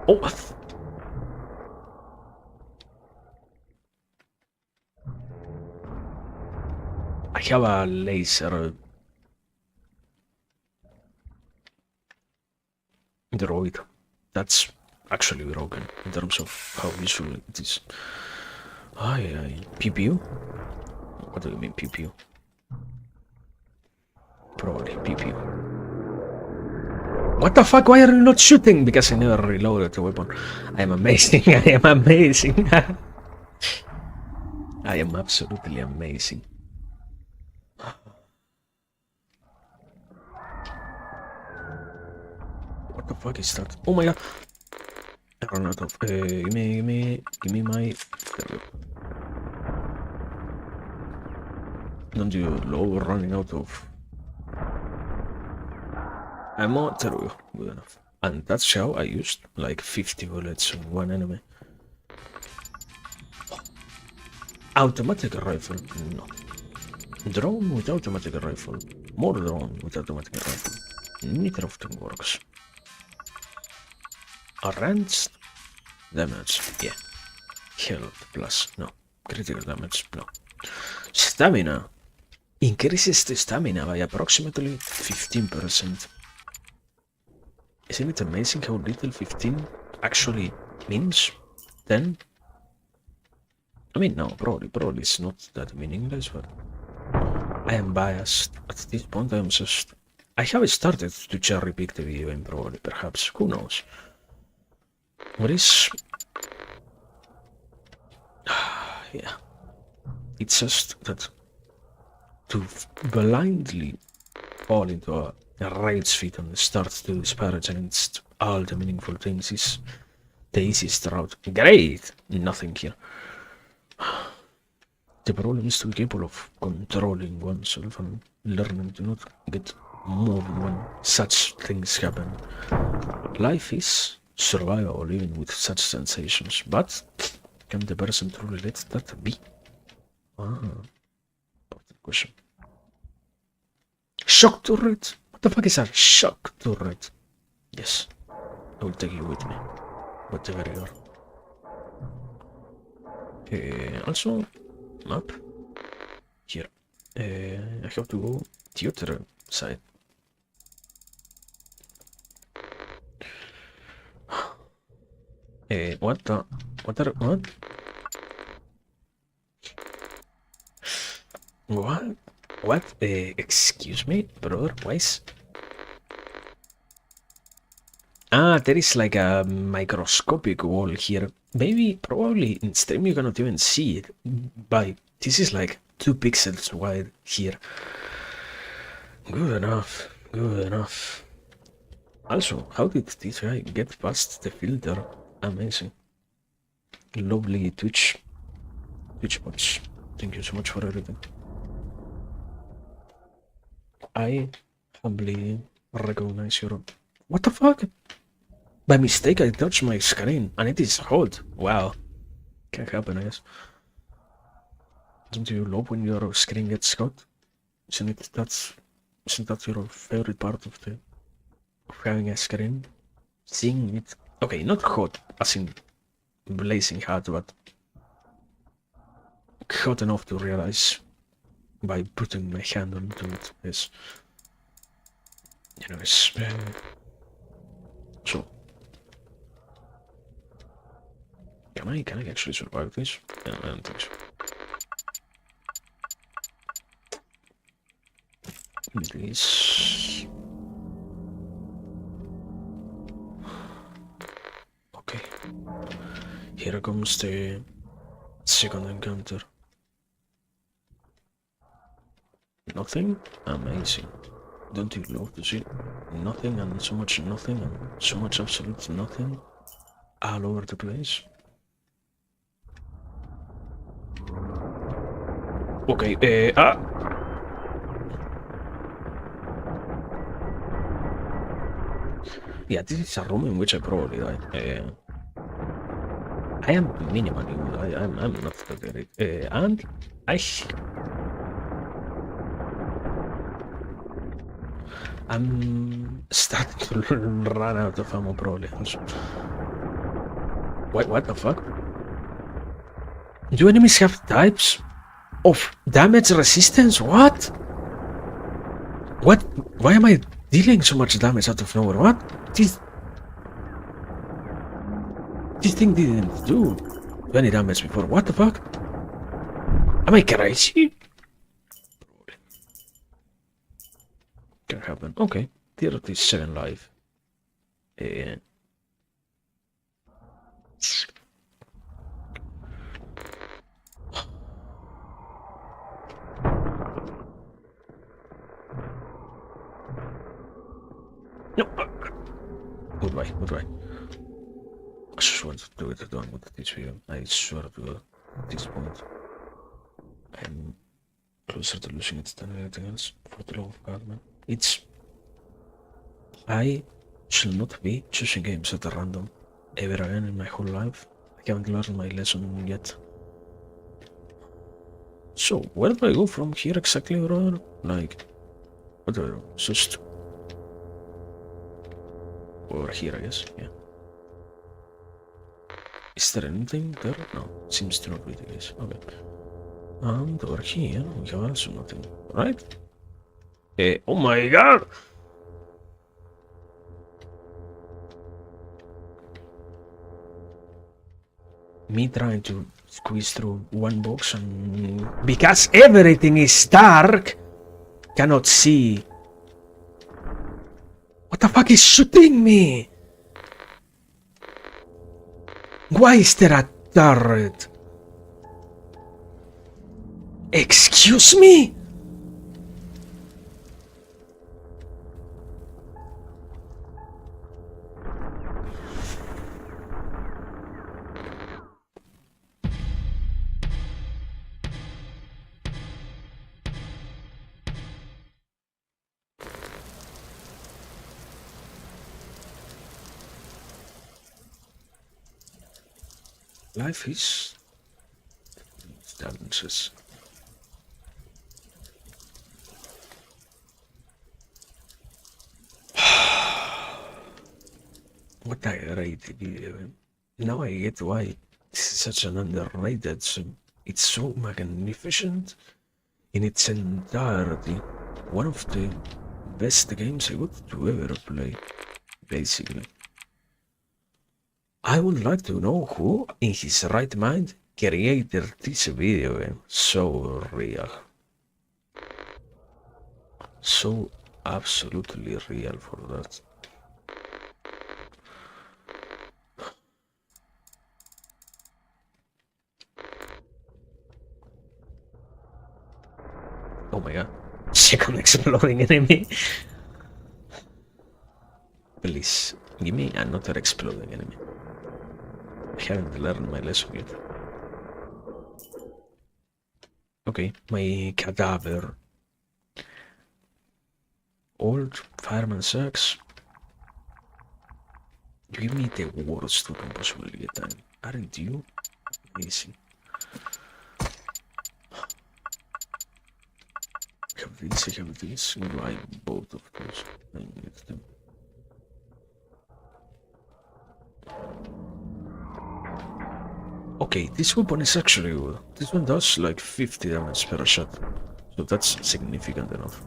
Oh, I have a laser droid. That's actually broken in terms of how useful it is. PPU? What do you mean PPU? Probably PPU. What the fuck? Why are you not shooting? Because I never reloaded the weapon. I am amazing. I am amazing. I am absolutely amazing. What the fuck is that? Oh my god! I ran out of. Give me my. There we go. Don't you love running out of ammo? There we go. Good enough. And that's how I used like 50 bullets on one enemy. Automatic rifle? No. Drone with automatic rifle. More drone with automatic rifle. Neither of them works. Ranged damage, yeah. Health plus, no. Critical damage, no. Stamina. Increases the stamina by approximately 15%. Isn't it amazing how little 15 actually means? 10? I mean, no, probably it's not that meaningless, but I am biased. At this point, I have started to cherry pick the video game, probably, perhaps, who knows. What is... yeah. It's just that to blindly fall into a rage fit and start to disparage against all the meaningful things is the easiest route. Great! Nothing here. The problem is to be capable of controlling oneself and learning to not get moved when such things happen. Life is survivable even with such sensations, but can the person truly let that be? Important question. Shock turret? What the fuck is a shock turret? Yes, I will take you with me, whatever you are. Also, map here. I have to go the other side. What? What? Excuse me, brother, why is... Ah, there is like a microscopic wall here. Maybe, probably, in stream you cannot even see it. But this is like 2 pixels wide here. Good enough, good enough. Also, how did this guy get past the filter? Amazing. Lovely Twitch bots. Thank you so much for everything. I humbly recognize your... What the fuck? By mistake I touched my screen and it is hot. Wow. Can happen, I guess. Don't you love when your screen gets hot? Isn't that your favorite part of having a screen? Seeing it. Okay, not hot as in blazing hot, but hot enough to realize by putting my hand onto it. Yes. Anyways, so can I actually survive this? I don't think so. It is. Okay. Here comes the second encounter. Nothing? Amazing. Don't you love to see nothing and so much nothing and so much absolute nothing all over the place? Okay, yeah, this is a room in which I probably die. I am minimally good. I'm not that great. And I'm starting to run out of ammo probably also. Wait, what the fuck? Do enemies have types of damage resistance? What? What? Why am I dealing so much damage out of nowhere? What? This thing didn't do any damage before. What the fuck? Am I crazy? Can happen. Okay. 37 life. No. Goodbye. I just want to do it done with this video. I swear to at this point. I'm closer to losing it than anything else. For the love of God, man. I shall not be choosing games at random ever again in my whole life. I haven't learned my lesson yet. So, where do I go from here exactly, brother? Like, what do I do? Just over here, I guess, yeah. Is there anything there? No, seems to not be the case. Okay. And over here, we have also nothing, right? Oh my god! Me trying to squeeze through one box and... Because everything is dark! Cannot see. What the fuck is shooting me? Why is there a turret? Excuse me? Life is challenges. What a great video. Now I get why this is such an underrated. It's so magnificent in its entirety. One of the best games I got to ever play, basically. I would like to know who, in his right mind, created this video game. So real. So absolutely real for that. Oh my god. Second exploding enemy. Please, give me another exploding enemy. I haven't learned my lesson yet. Okay, my cadaver. Old fireman sucks. You give me the worst you can possibly get time. Aren't you? Amazing. I have this. Why both of those? I need them. Okay, this weapon is actually good. This one does like 50 damage per shot. So that's significant enough.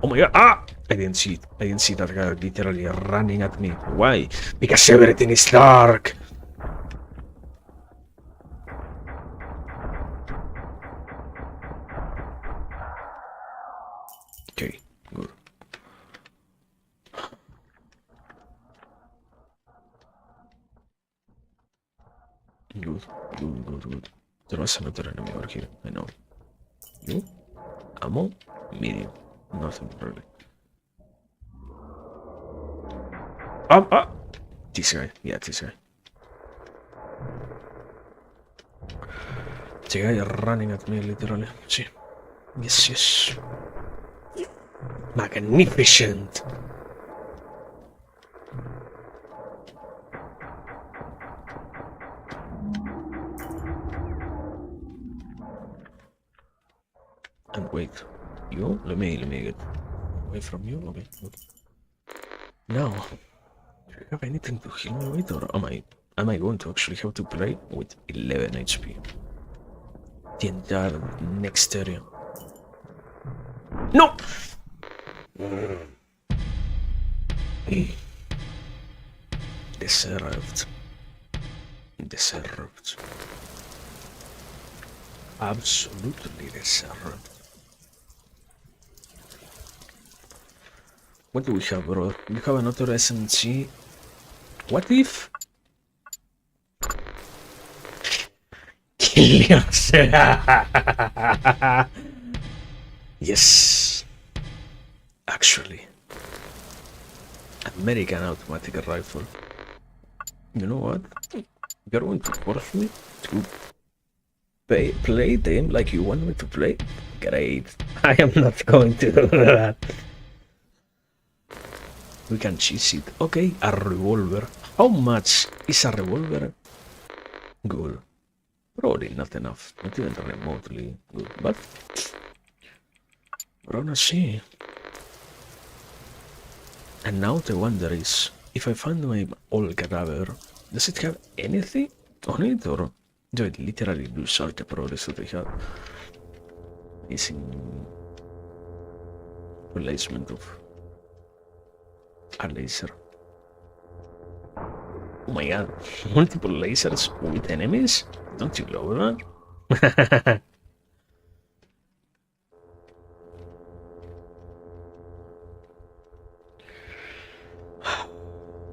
Oh my god, ah! I didn't see it. I didn't see that guy literally running at me. Why? Because everything is dark! Good. Good, good. There was another enemy over here, I know. You? Ammo? Medium. Nothing really. Ah! This guy. Yeah, this guy. The guy running at me, literally. See. Yes. Magnificent! And wait. You? Let me get away from you. Okay, good. Now, do you have anything to heal me with, or am I going to actually have to play with 11 HP? The entire next area. No! Deserved. Absolutely deserved. What do we have, bro? We have another SMG. What if? Kill yourself. Yes. Actually. American automatic rifle. You know what? You're going to force me to play them like you want me to play? Great. I am not going to do that. We can cheese it. Okay, a revolver. How much is a revolver? Good. Probably not enough. Not even remotely good. But we're gonna see. And now the wonder is, if I find my old cadaver, does it have anything on it, or do I literally lose all the progress that I have? Missing replacement of a laser. Oh my god, multiple lasers with enemies? Don't you love that?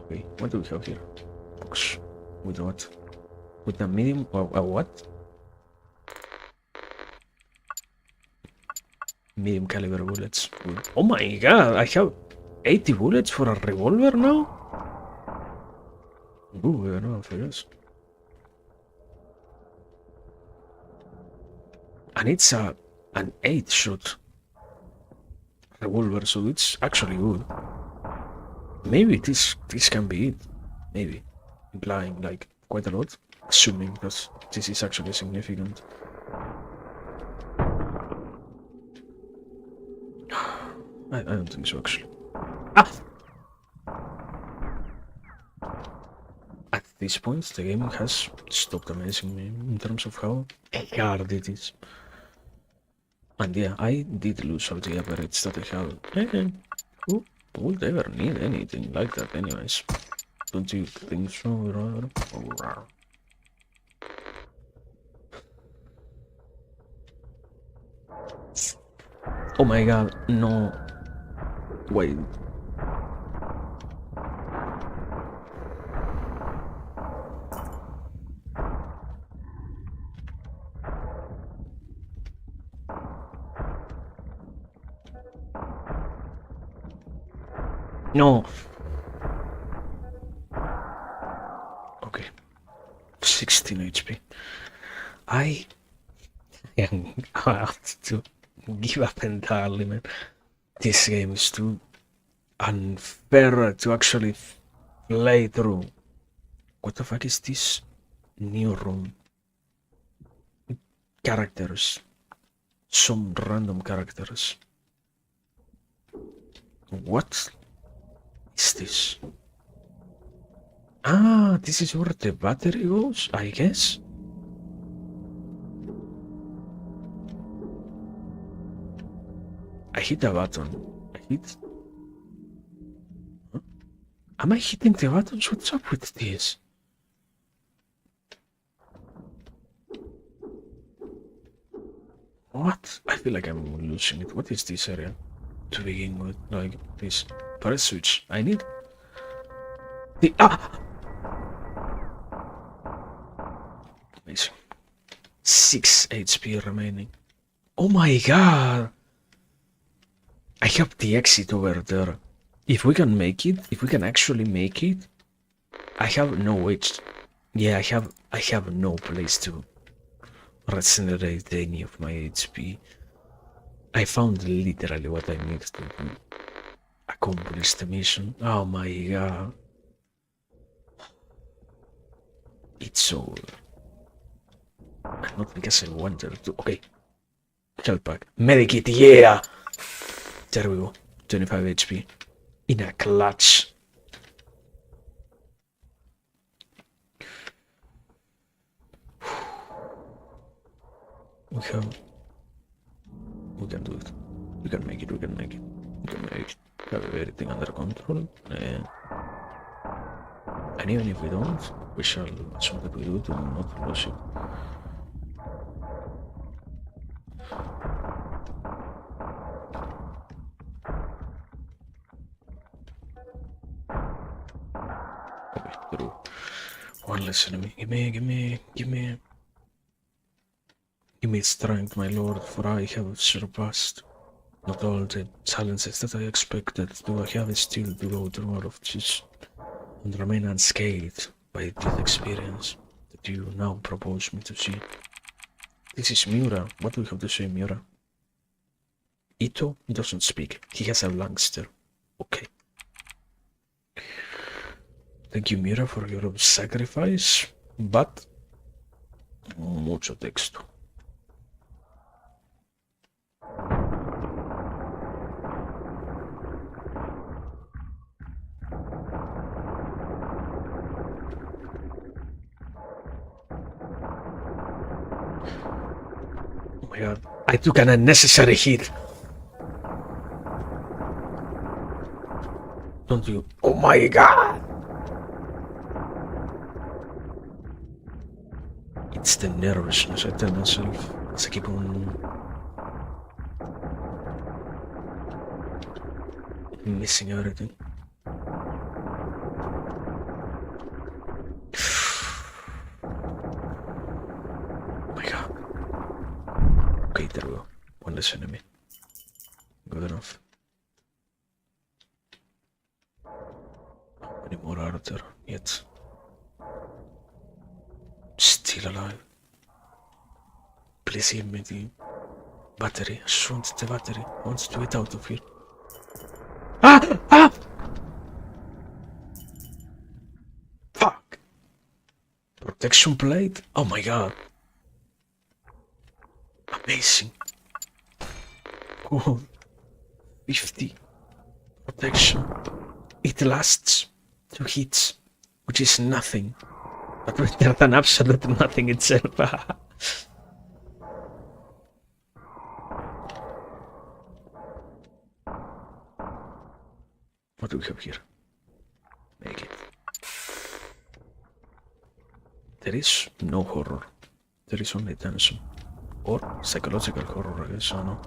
Okay, what do we have here? Box. With what? With a medium or a what? Medium caliber bullets. Good. Oh my god, I have 80 bullets for a revolver now? Ooh, I don't know if it is. And it's an 8-shot revolver, so it's actually good. Maybe this can be it. Maybe. Implying like quite a lot. Assuming that this is actually significant. I don't think so actually. Ah! At this point the game has stopped amazing me in terms of how hard it is. And yeah, I did lose all the upgrades that I have. Who would ever need anything like that anyways? Don't you think so, brother? Oh my god, no. Wait. No. Okay. 16 HP. I am about to give up entirely, man. This game is too unfair to actually play through. What the fuck is this new room? Characters. Some random characters. What is this? Ah, this is where the battery goes, I guess. I hit a button. I hit... Huh? Am I hitting the buttons? What's up with this? What? I feel like I'm losing it. What is this area? to begin with. Like this. Press switch. I need the Amazing. 6 HP remaining. Oh my god! I have the exit over there. If we can make it, if we can actually make it, I have no H. Yeah, I have no place to regenerate any of my HP. I found literally what I need to accomplish the mission. Oh my god. It's over. Not because I wanted to. Okay. Health pack. Medikit, yeah! There we go. 25 HP. In a clutch. We can do it. We can make it. We can make it. We can make it. Have everything under control. And even if we don't, we shall assume that we do to not lose it. Okay, through. One less enemy. Give me strength, my lord, for I have surpassed not all the challenges that I expected, though I have still to go through all of this and remain unscathed by this experience that you now propose me to see. This is Miura. What do we have to say, Miura? Ito doesn't speak. He has a blank stare. Okay. Thank you, Miura, for your sacrifice, but mucho texto. Oh my god, I took an unnecessary hit. Don't you? Oh my god! It's the nervousness, I tell myself, as I keep on missing everything. Oh my god. Okay, there we go. One less enemy. Good enough. How many more are there yet? Still alive. Please give me the battery. I just want the battery. I want to get out of here. Ah! Fuck! Protection plate? Oh my god. Amazing. Oh, 50 protection. It lasts 2 hits, which is nothing. But better than absolute nothing itself. What do we have here? Make it. There is no horror. There is only tension. Or psychological horror, I guess, I don't know.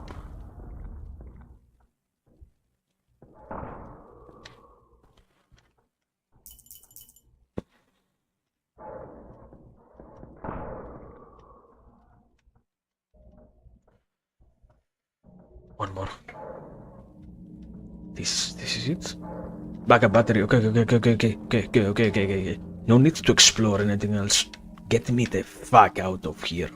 One more. This is it? Backup battery. Okay. No need to explore anything else. Get me the fuck out of here.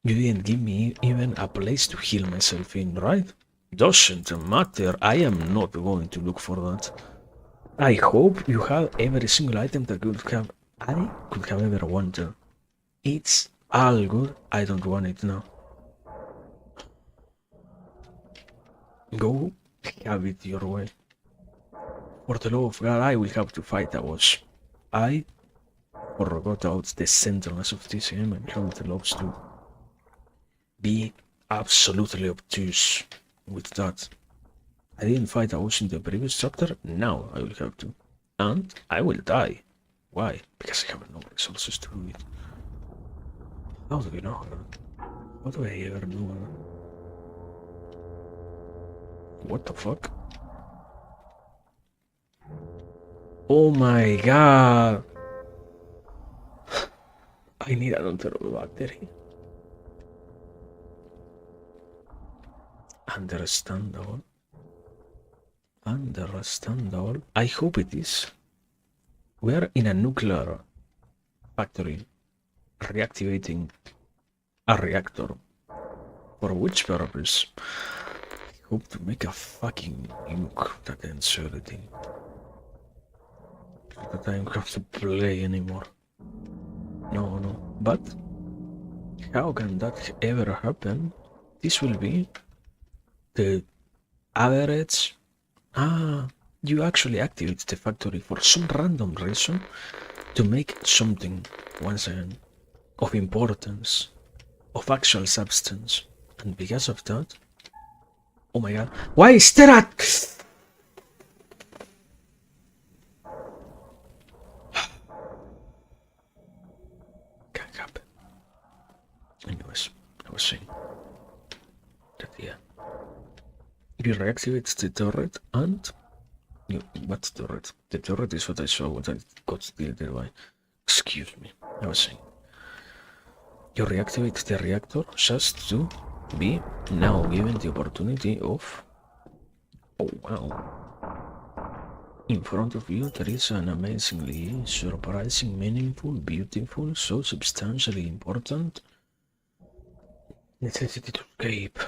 You didn't give me even a place to heal myself in, right? Doesn't matter. I am not going to look for that. I hope you have every single item that I could have ever wanted. It's all good. I don't want it now. Go have it your way. For the love of God, I will have to fight a boss. I forgot out the centerness of this game and how it loves to be absolutely obtuse with that. I didn't fight a boss in the previous chapter, now I will have to. And I will die. Why? Because I have no resources to do it. How do you know her? How do I ever know her? What the fuck? Oh my god! I need another battery. Understandable. Understandable. I hope it is. We are in a nuclear factory reactivating a reactor. For which purpose? I hope to make a fucking nuke that ends everything. So that I don't have to play anymore. No, no. But how can that ever happen? This will be the average. You actually activate the factory for some random reason to make something, once again, of importance, of actual substance. And because of that, oh my god, why is that? Can't happen. Anyways, I was saying that, yeah. You reactivate the turret and what turret? The turret is what I saw, what I got deleted by. Excuse me, I was saying. You reactivate the reactor just to be now given the opportunity of... Oh wow. In front of you there is an amazingly surprising, meaningful, beautiful, so substantially important necessity to escape.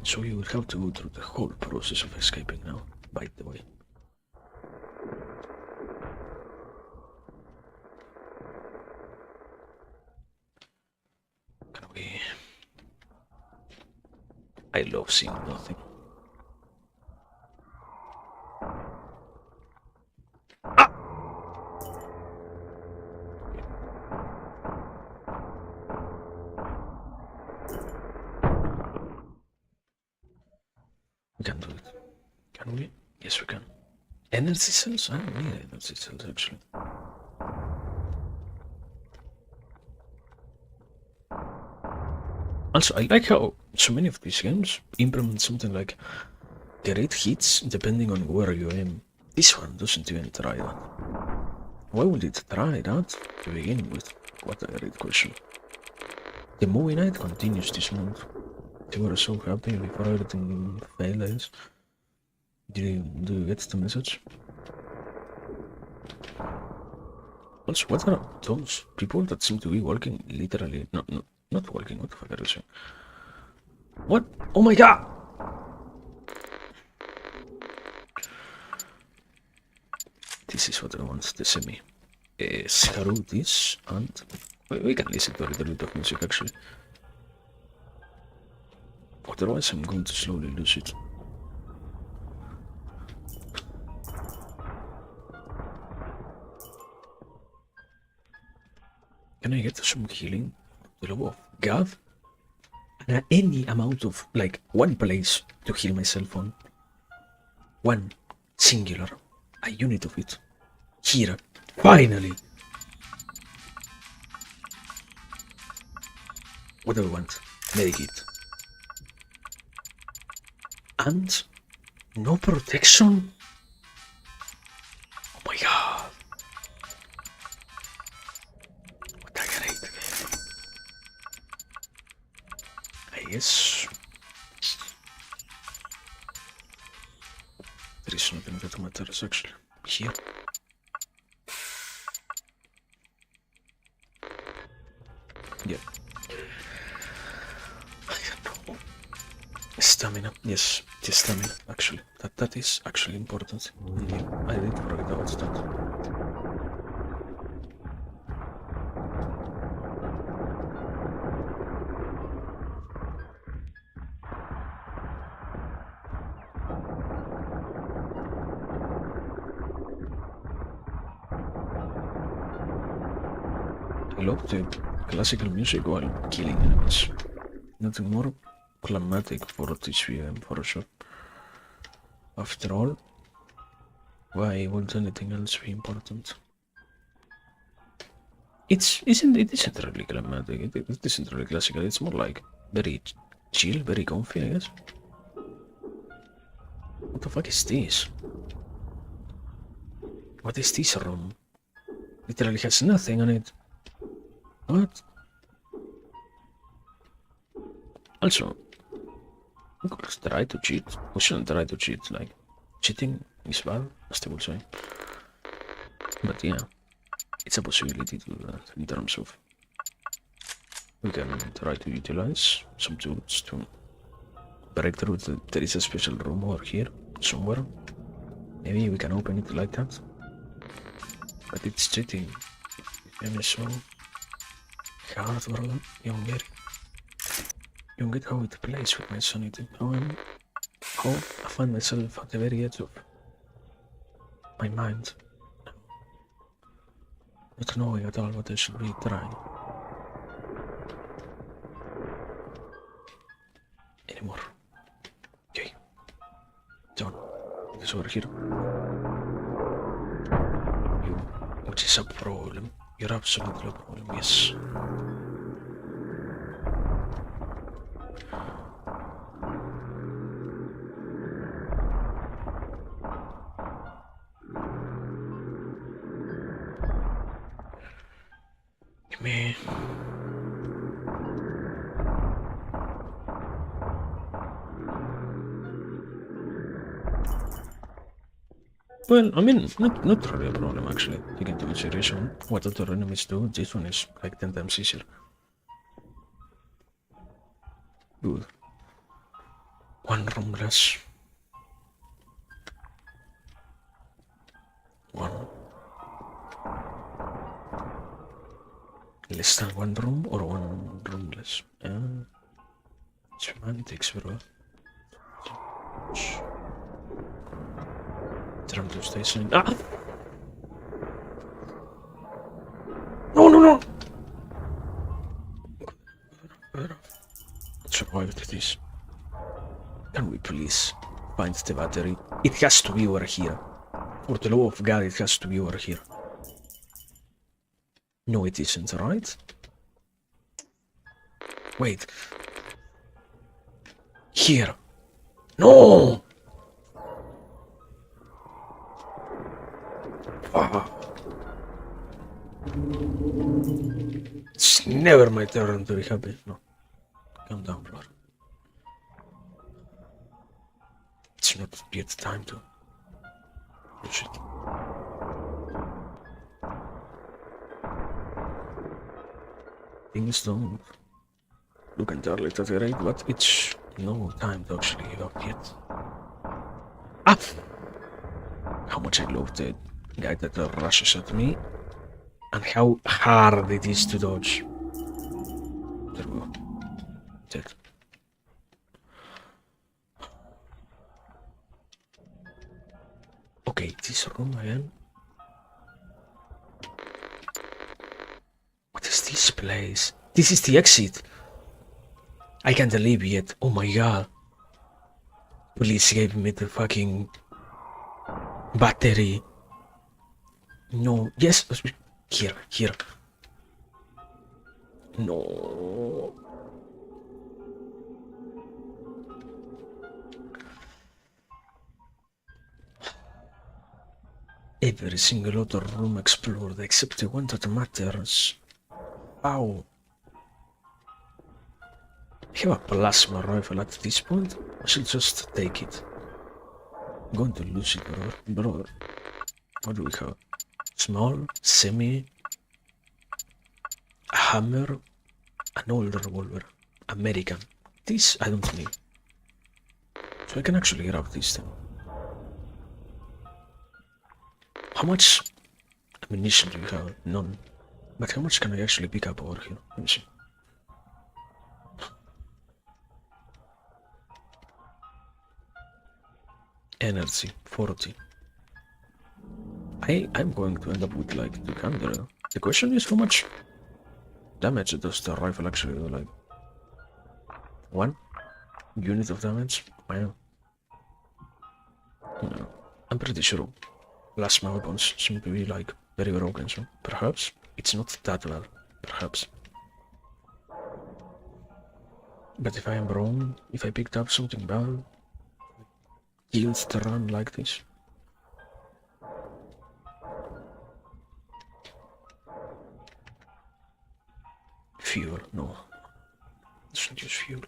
So you will have to go through the whole process of escaping now, by the way. Can we... I love seeing nothing. Ah! We can do it. Can we? Yes, we can. Energy cells? I don't need energy cells, actually. Also, I like how so many of these games implement something like great hits depending on where you aim. This one doesn't even try that. Why would it try that to begin with? What a great question. The movie night continues this month. They were so happy before everything failed. Do you get the message? Also, what are those people that seem to be walking literally? No, not walking. What the fuck are you saying? What? Oh my god! This is what I want to see me. Screw this, and we can listen to a little bit of music actually. Otherwise, I'm going to slowly lose it. Can I get some healing? The love of God? And any amount of, like, one place to heal myself on. One singular, a unit of it. Here, finally! What do I want? Medikit. And no protection? Oh my god. What a great game. I guess there is nothing that matters actually. Here. Yeah. I don't know. Stamina. Yes, the stamina actually. That is actually important. Yeah, I did forget about that. I love the classical music while killing enemies. Nothing more climatic for this VM for sure. After all, why would anything else be important? It isn't really climatic, it isn't really classical, it's more like very chill, very comfy, I guess. What the fuck is this? What is this room? Literally has nothing on it. What? Also, we could try to cheat. We shouldn't try to cheat, like, cheating is bad, as they will say. But yeah, it's a possibility to do that in terms of we can try to utilize some tools to break through. There is a special room over here, somewhere. Maybe we can open it like that. But it's cheating. I'm so hard, bro. You don't get how it plays with my sanity. How I find myself at the very edge of my mind. Not knowing at all what I should be trying. Anymore. Okay. John, it's over here. Which is a problem. You're absolutely a problem, yes. Me. Well, I mean, not really a problem actually. Taking into consideration what other enemies do, this one is like 10 times easier. Good. One room less. One. Less than one room or one room less? Semantics, bro. Trying to stay sane. Ah! No! Survived this. Can we please find the battery? It has to be over here. For the love of God, it has to be over here. No, it isn't, right? Wait. Here. No! It's never my turn to be happy. No. Calm down, brother. It's not yet time to push it. Things don't look entirely that great, but it's no time to actually give up yet. Ah! How much I love the guy that rushes at me, and how hard it is to dodge. There we go. Dead. Okay, this room again. What is this place? This is the exit. I can't leave yet. Oh my god. Please give me the fucking battery. No. Yes. Here. No. Every single other room explored except the one that matters. Ow. I have a plasma rifle at this point. I should just take it. I'm going to lose it, brother. What do we have? Small, semi, a hammer, an old revolver, American. This I don't need. So I can actually grab this thing. How much ammunition do you have? None. But how much can I actually pick up over here? Let me see. Energy, 40. I'm going to end up with like 200. The question is how much damage does the rifle actually do, like 1 unit of damage? Wow. No. I'm pretty sure plasma weapons seem to be like very broken, so perhaps it's not that bad. Perhaps. But if I am wrong, if I picked up something bad, used to run like this. Fuel, no. Shouldn't use fuel.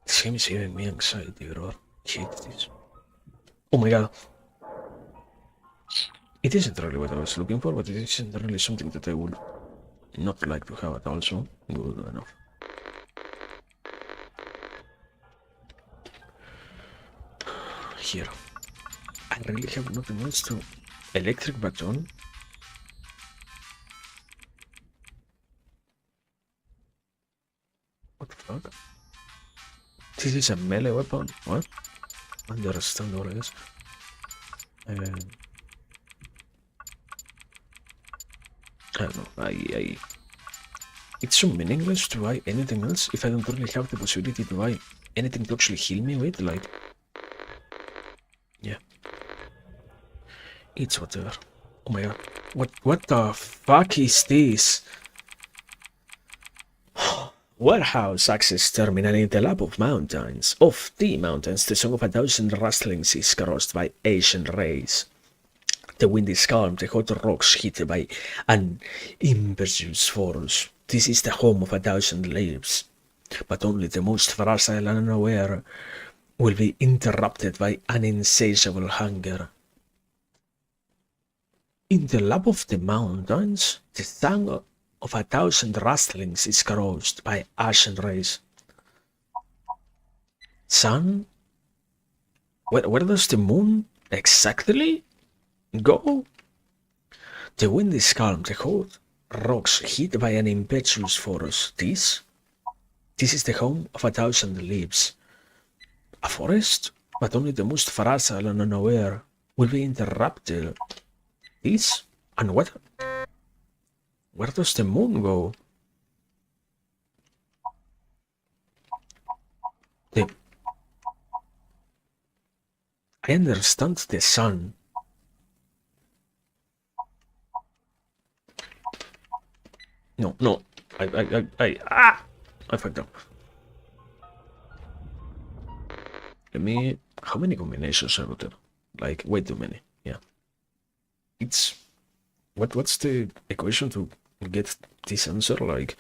This game is giving me anxiety, bro. Hate this. Oh my god. It isn't really what I was looking for, but it isn't really something that I would not like to have at all, so good enough. Here. I really have nothing else to... Electric baton? What the fuck? This is a melee weapon? What? Understand what it is. I don't know, it's so meaningless to buy anything else if I don't really have the possibility to buy anything to actually heal me with, like... Yeah. It's whatever. Oh my god. What the fuck is this? Warehouse access terminal in the lap of mountains. Of the mountains, the song of 1,000 rustlings is caused by Asian rays. The wind is calm, the hot rocks hit by an impetuous force. This is the home of 1,000 lives, but only the most fragile and unaware will be interrupted by an insatiable hunger. In the lap of the mountains, the song of 1,000 rustlings is caused by ashen rays. Sun? Where does the moon exactly go? The wind is calm, the hot rocks hit by an impetuous force. This is the home of 1,000 leaves. A forest, but only the most fragile and unaware will be interrupted. This? And what? Where does the moon go? I understand the sun. No. I fucked up. Let me... How many combinations are there? Like, way too many. Yeah. It's... What's the equation to get this answer? Like...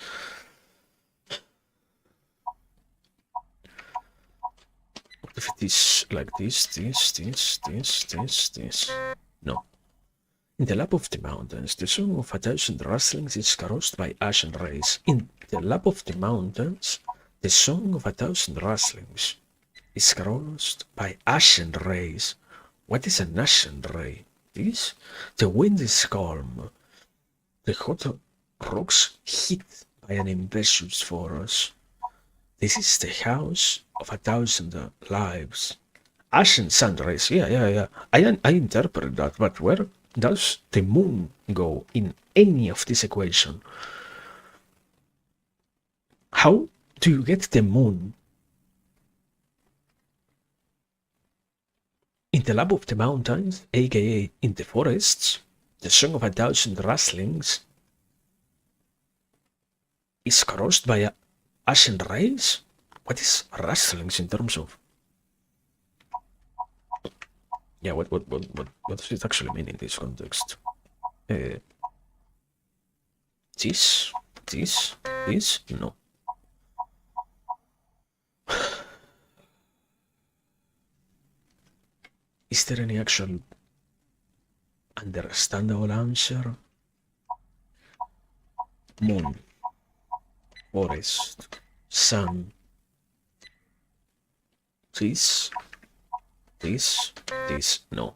What if it is like this? No. In the lap of the mountains, the song of 1,000 rustlings is caused by ashen rays. In the lap of the mountains, the song of 1,000 rustlings is caused by ashen rays. What is an ashen ray? This? The wind is calm. The hot rocks hit by an impetuous force. This is the house of 1,000 lives. Ashen sun rays, yeah. I interpret that, but where does the moon go in any of this equation? How do you get the moon? In the lap of the mountains, aka in the forests, the song of 1,000 rustlings is caused by ashen rays? What is rustlings in terms of... Yeah, what does it actually mean in this context? This? No. Is there any actual understandable answer? Moon, forest, sun. This, no.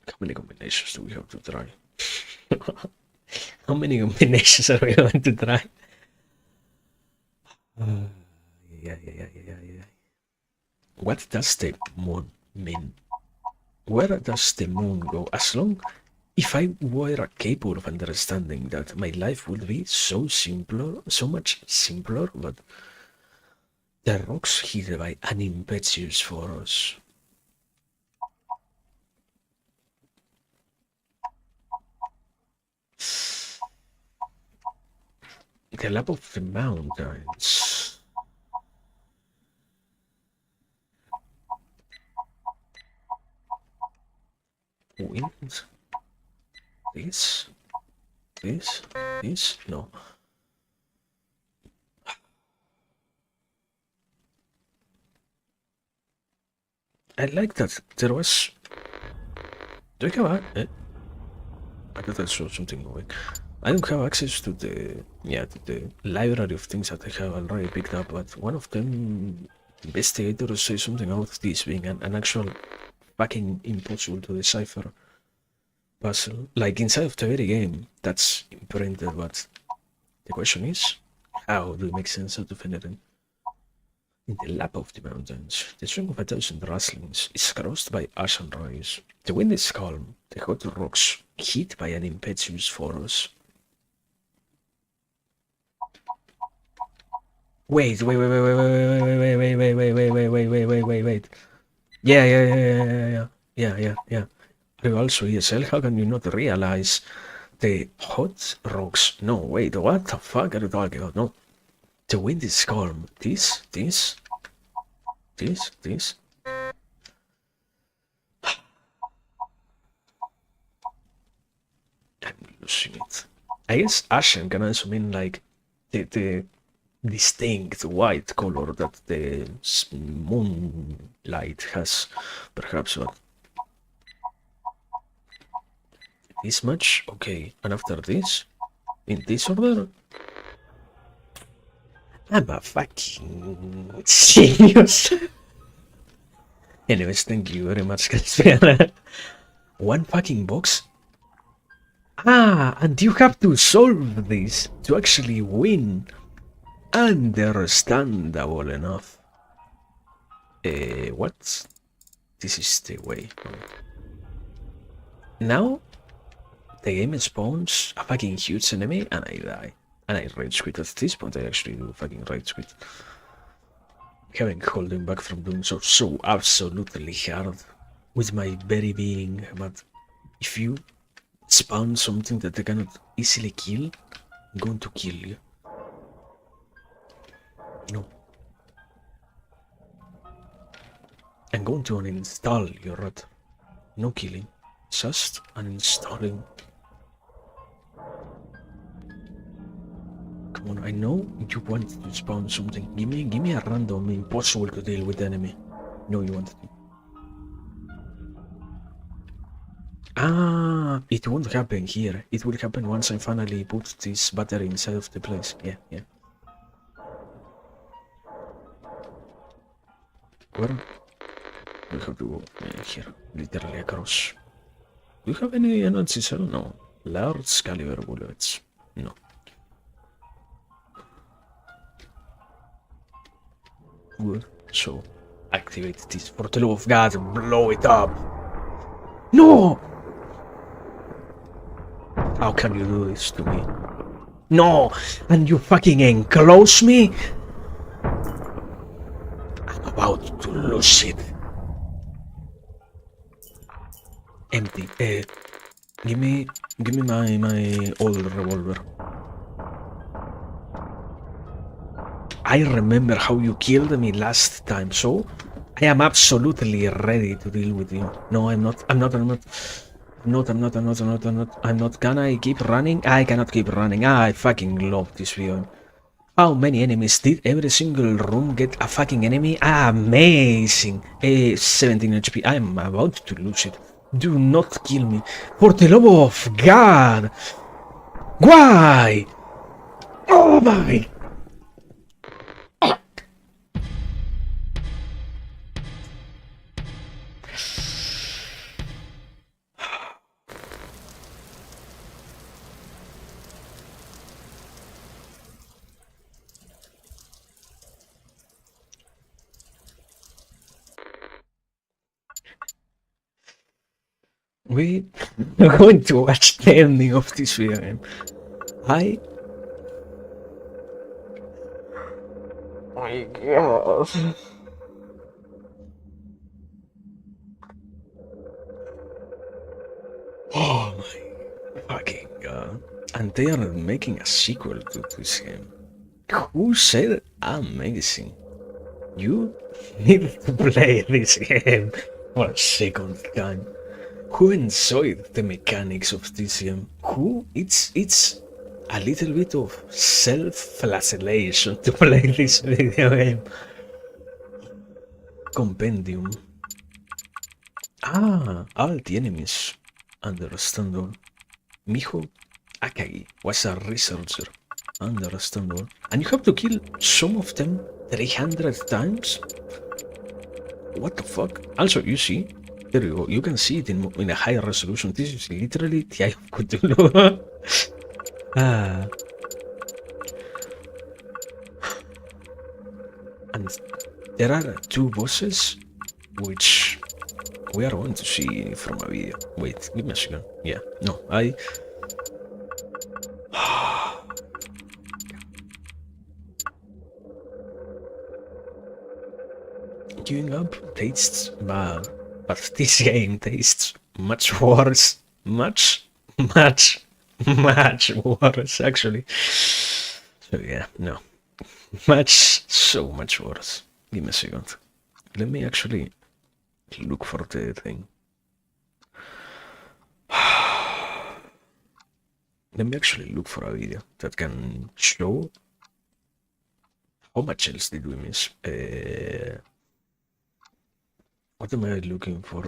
How many combinations do we have to try? How many combinations are we going to try? Yeah. What does the moon mean? Where does the moon go? As long... If I were capable of understanding that, my life would be so much simpler, but the rocks hit by an impetuous force. The lap of the mountains. Wind. This. No. I like that there was. Do I have I thought I saw something going. I don't have access to the library of things that I have already picked up, but one of them investigators say something about this being an actual fucking impossible to decipher puzzle. Like inside of the very game, that's imprinted, but the question is, how do we make sense out of anything? In the lap of the mountains, the string of 1,000 rustlings is crossed by ash and rise. The wind is calm, the hot rocks hit by an impetuous force. Wait. Yeah. Are you also ESL? How can you not realize the hot rocks? No, wait, what the fuck are you talking about? No. The wind is calm. This. I'm losing it. I guess ashen can also mean like the distinct white color that the moonlight has, perhaps, but this much? Okay, and after this? In this order? I'm a fucking serious. Anyways, thank you very much, guys. One fucking box? Ah, and you have to solve this to actually win. Understandable enough. What? This is the way. Now, the game spawns a fucking huge enemy and I die. And I rage quit. At this point, I actually do fucking rage quit. Having holding back from doing so absolutely hard with my very being, but if you spawn something that I cannot easily kill, I'm going to kill you. No. I'm going to uninstall your rat. No killing. Just uninstalling. Come on, I know you want to spawn something. Give me a random impossible to deal with enemy. No, you wanted to. Ah, it won't happen here. It will happen once I finally put this battery inside of the place. Yeah. Where? We have to go here, literally across. Do you have any energies? No. Large caliber bullets. No. Good. So, activate this. For the love of God, blow it up. No! How can you do this to me? No! And you fucking enclose me? I'm about to lose it. Empty. Give me my old revolver. I remember how you killed me last time, so I am absolutely ready to deal with you. No, I'm not. I'm not. Can I keep running? I cannot keep running. I fucking love this video. How many enemies? Did every single room get a fucking enemy? Amazing! 17 HP. I'm about to lose it. Do not kill me. For the love of God! Why? Oh my! We are going to watch the ending of this video game. My God. Oh my fucking God. And they are making a sequel to this game. Who said amazing? You need to play this game for a second time. Who enjoyed the mechanics of this game? Who it's a little bit of self-flagellation to play this video game. Compendium. All the enemies. Understandable. Miho Akagi was a researcher. Understandable. And you have to kill some of them 300 times? What the fuck? Also, you see, there you go. You can see it in a higher resolution. This is literally the Eye of Cthulhu. And there are two bosses which we are going to see from a video. Wait, give me a second. Yeah, no, Giving up tastes bad, but this game tastes much worse. Much worse, actually. So yeah, no. So much worse. Give me a second. Let me actually look for the thing. Let me actually look for a video that can show how much else did we miss. What am I looking for?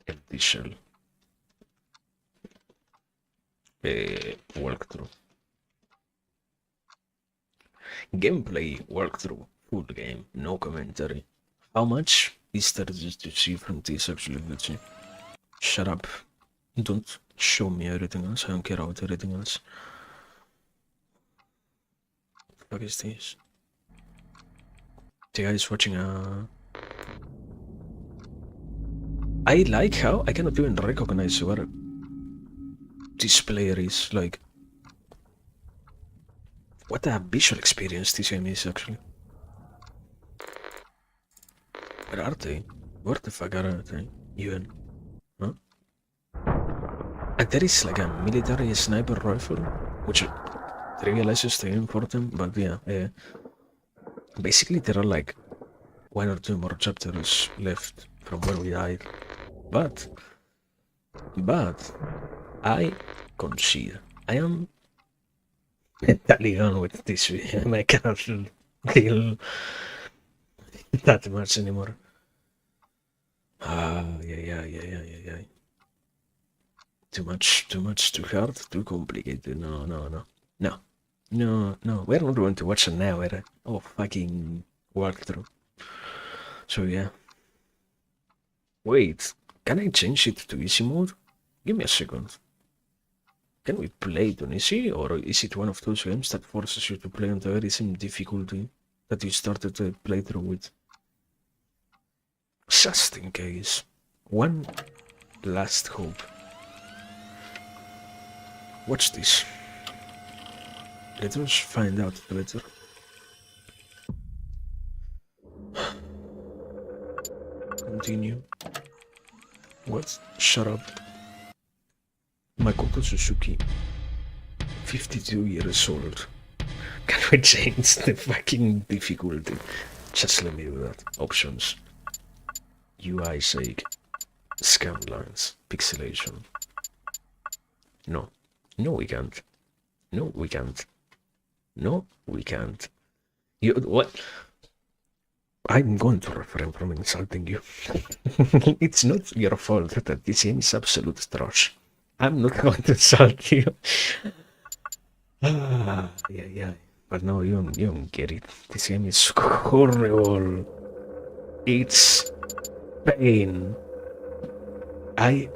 Empty shell. Walkthrough. Gameplay walkthrough. Full game. No commentary. How much is there just to see from this actually? Let's see. Shut up. Don't show me everything else. I don't care about everything else. What the fuck is this? The guy is watching a... I like how I cannot even recognize where this player is. Like, what a visual experience this game is actually. Where are they? Where the fuck are they even? Huh? And there is like a military sniper rifle, which trivializes the game for them, but yeah. Basically there are like 1 or 2 more chapters left from where we died. But I concede. I am mentally on with this video and I cannot deal that much anymore. Yeah. Too much, too hard, too complicated. No. We're not going to watch an hour of fucking walkthrough. So yeah. Wait, can I change it to easy mode? Give me a second. Can we play it on easy, or is it one of those games that forces you to play on the very same difficulty that you started the playthrough with? Just in case. One last hope. Watch this. Let us find out better. Continue. What? Shut up. Makoto Suzuki. 52 years old. Can we change the fucking difficulty? Just let me do that. Options. UI sake. Scan lines. Pixelation. No. No, we can't. No, we can't. No, we can't. You, what? I'm going to refrain from insulting you. It's not your fault that this game is absolute trash. I'm not going to insult you. Yeah. But no, you don't get it. This game is horrible. It's pain. There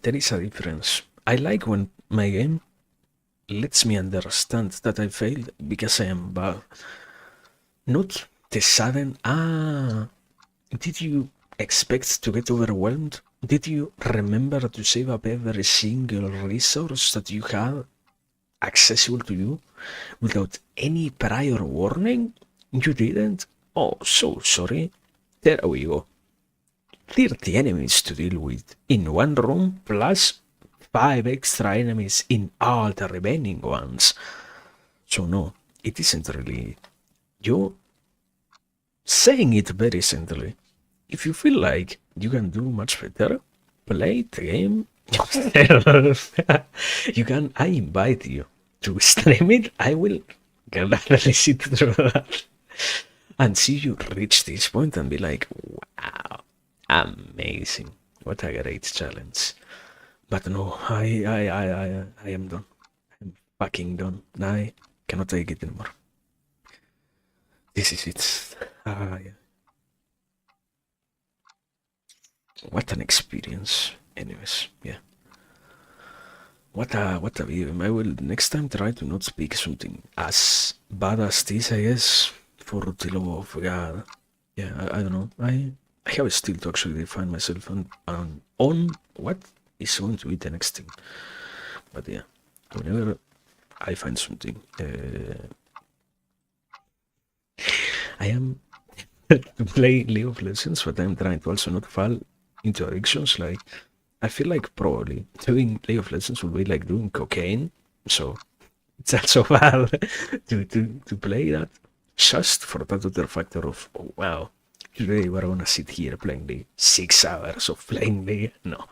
is a difference. I like when my game lets me understand that I failed because I am bad. Not the sudden, did you expect to get overwhelmed? Did you remember to save up every single resource that you had accessible to you without any prior warning? You didn't? Oh, so sorry. There we go. 30 enemies to deal with in one room plus 5 extra enemies in all the remaining ones. So no, it isn't really you saying it very simply. If you feel like you can do much better, play the game yourself. You can. I invite you to stream it. I will gladly sit through that and see you reach this point and be like, wow, amazing. What a great challenge. But no, I am done. I'm fucking done. I cannot take it anymore. This is it. Yeah. What an experience. Anyways, yeah. What a video. I will next time try to not speak something as bad as this, I guess. For the love of God. Yeah, I don't know. I have still to actually define myself on what is going to be the next thing. But yeah, whenever I find something, I am to play League of Legends, but I'm trying to also not fall into addictions. Like, I feel like probably doing League of Legends will be like doing cocaine, so it's also bad to play that just for that other factor of, oh wow, today we're gonna sit here playing the 6 hours of playing League. No,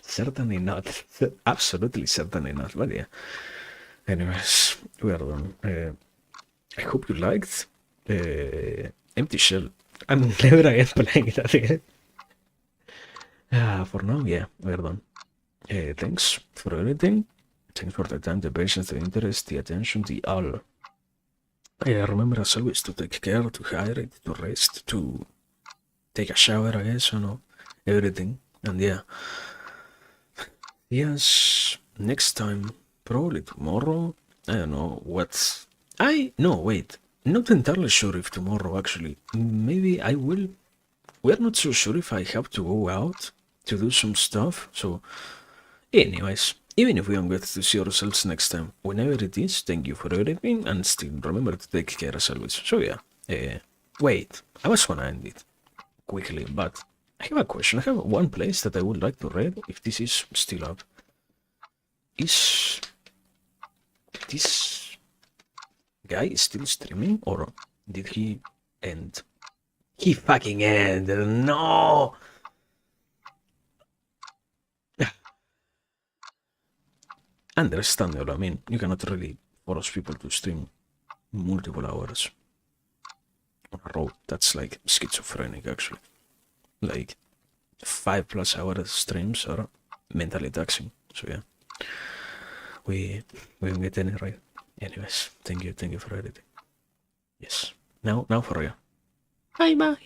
certainly not. Absolutely, certainly not. But yeah, anyways, we are done. I hope you liked Empty Shell. I'm never again playing that again. For now, yeah, we're done. Thanks for everything. Thanks for the time, the patience, the interest, the attention, the all. Remember as always to take care, to hydrate, to rest, to take a shower, I guess, you know, everything. And yeah, yes, next time, probably tomorrow. I don't know what. No, wait, not entirely sure if tomorrow actually. Maybe I will. We're not so sure if I have to go out to do some stuff, so anyways, even if we don't get to see ourselves next time, whenever it is, thank you for everything, and still remember to take care as always. So yeah, wait, I was gonna end it quickly, but I have a question. I have one place that I would like to read, if this is still up. Is this guy still streaming, or did he end? He fucking ended, no! Understandable, I mean, you cannot really force people to stream multiple hours on a row. That's like schizophrenic, actually. Like 5+ hours streams are mentally taxing. So yeah, we don't get any right. Anyways, thank you for everything. Yes, now for real. Bye bye.